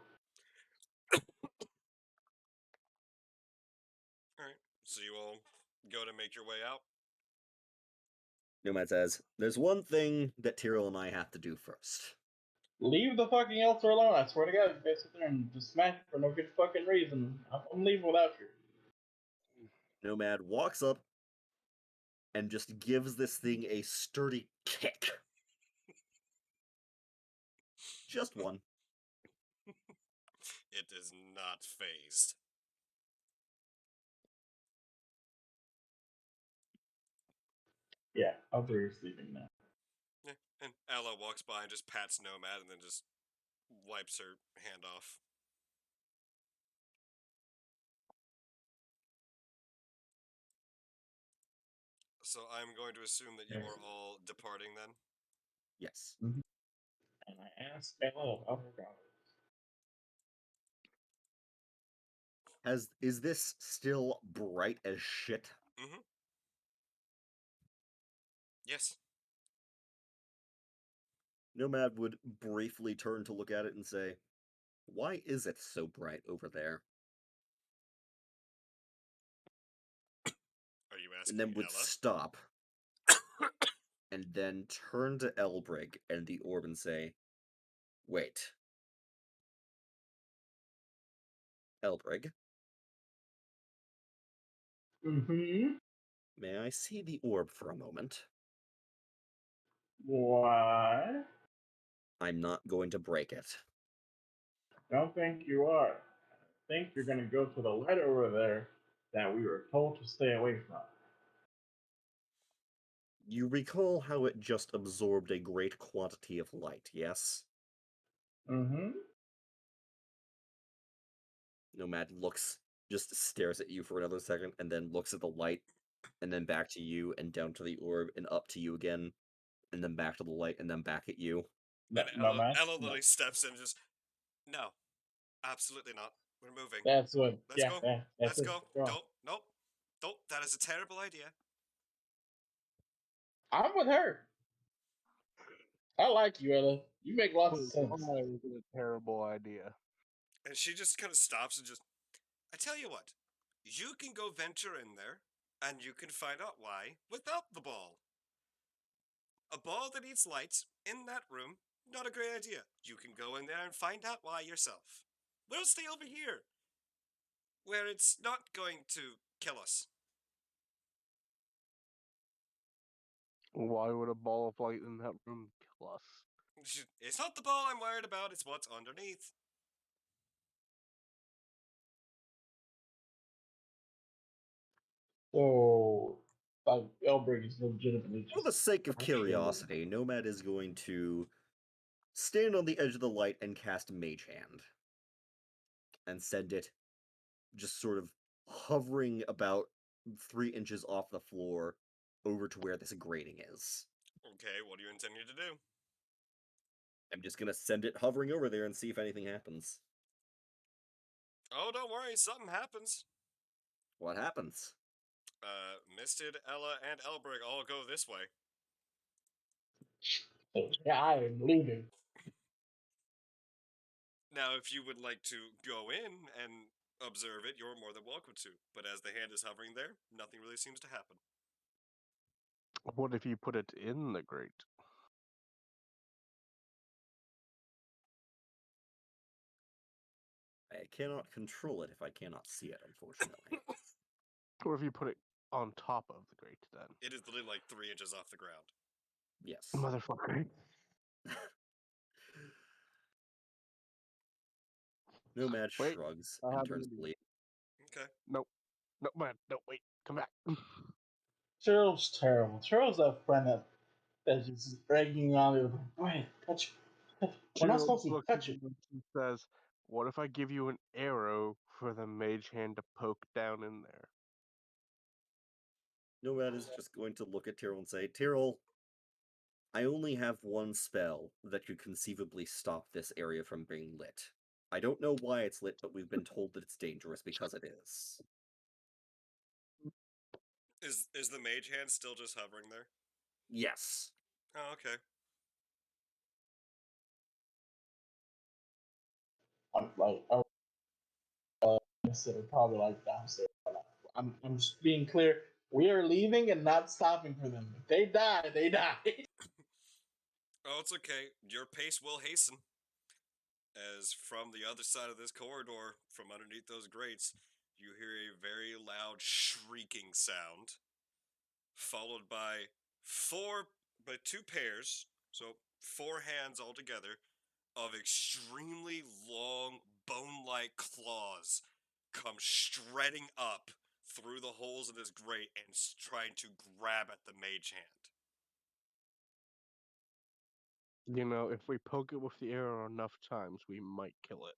Alright, so you all go to make your way out. Nomad says, "There's one thing that Tyrell and I have to do first." Leave the fucking Elster alone. I swear to God, you guys sit there and just smash it for no good fucking reason. I'm leaving without you. Nomad walks up and just gives this thing a sturdy kick. Just one. It is not phased. Yeah, I'll be sleeping now. Yeah, and Ella walks by and just pats Nomad and then just wipes her hand off. So I'm going to assume that you are all departing then? Yes. And I asked Ella about her daughter. Is this still bright as shit? Mm-hmm. Yes. Nomad would briefly turn to look at it and say, "Why is it so bright over there?" Are you And asking then would Ella? stop and then turn to Elbrig and the orb and say, "Wait. Elbrig, Mm-hmm. may I see the orb for a moment? Why? I'm not going to break it." Don't think you are. I think you're gonna go to the light over there that we were told to stay away from. You recall how it just absorbed a great quantity of light, yes? Mm-hmm. Nomad just stares at you for another second, and then looks at the light, and then back to you, and down to the orb, and up to you again, and then back to the light, and then back at you. No, And no, man. Ella No. literally steps in and just, no, absolutely not. We're moving. That's what. Let's Yeah, go. yeah, that's Let's it. go. Go on. Don't. Nope. Nope. That is a terrible idea. I'm with her. I like you, Ella. You make lots of sense. Why is it a terrible idea? And she just kind of stops and just, I tell you what, you can go venture in there and you can find out why without the ball. A ball that eats lights in that room, not a great idea. You can go in there and find out why yourself. We'll stay over here, where it's not going to kill us. Why would a ball of light in that room kill us? It's not the ball I'm worried about, it's what's underneath. So, like, Elbrig is legitimately For just. the sake of watching. curiosity, Nomad is going to stand on the edge of the light and cast Mage Hand. And send it just sort of hovering about 3 inches off the floor over to where this grating is. Okay, what do you intend to do? I'm just gonna send it hovering over there and see if anything happens. Oh, don't worry, something happens. What happens? Misted, Ella, and Elbrick all go this way. So, yeah, I am leaving. Now, if you would like to go in and observe it, you're more than welcome to. But as the hand is hovering there, nothing really seems to happen. What if you put it in the grate? I cannot control it if I cannot see it, unfortunately. Or if you put it on top of the grate, then? It is literally like 3 inches off the ground. Yes. Motherfucker. Nomad Wait, shrugs I and have an turns to idea. leave. Okay. Nope. No, man. No, wait. Come back. Cheryl's terrible. Cheryl's that friend that's just dragging on it. Go ahead, touch it. We're not Jill supposed to looks at touch you it. and she says, "What if I give you an arrow for the mage hand to poke down in there?" Nomad is just going to look at Tyrrell and say, Tyrrell, I only have one spell that could conceivably stop this area from being lit. I don't know why it's lit, but we've been told that it's dangerous because it is. Is the mage hand still just hovering there? Yes. Oh, okay. I'm like, oh, instead of probably like downstairs. I'm just being clear. We are leaving and not stopping for them. If they die, they die. Oh, it's okay. Your pace will hasten. As from the other side of this corridor, from underneath those grates, you hear a very loud shrieking sound, followed by two pairs, so 4 hands altogether, of extremely long, bone-like claws come shredding up through the holes in this grate and trying to grab at the mage hand. You know, if we poke it with the arrow enough times, we might kill it.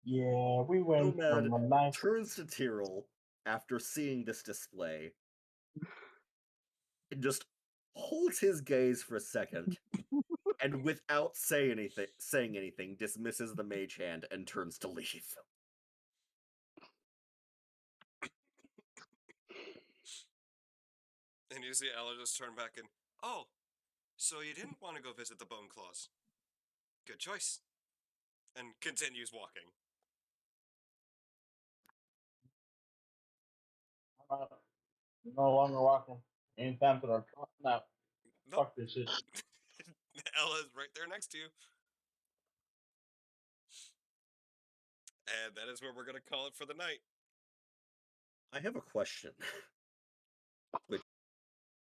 Yeah, we went Nomad from a nice. turns to Tyrrell after seeing this display and just holds his gaze for a second and without saying anything, dismisses the mage hand and turns to leave. And you see Ella just turn back and, oh, so you didn't want to go visit the Bone Claws. Good choice. And continues walking. I'm no longer walking. Ain't time for the no. Nope. Fuck this shit. Ella's right there next to you. And that is where we're going to call it for the night. I have a question, which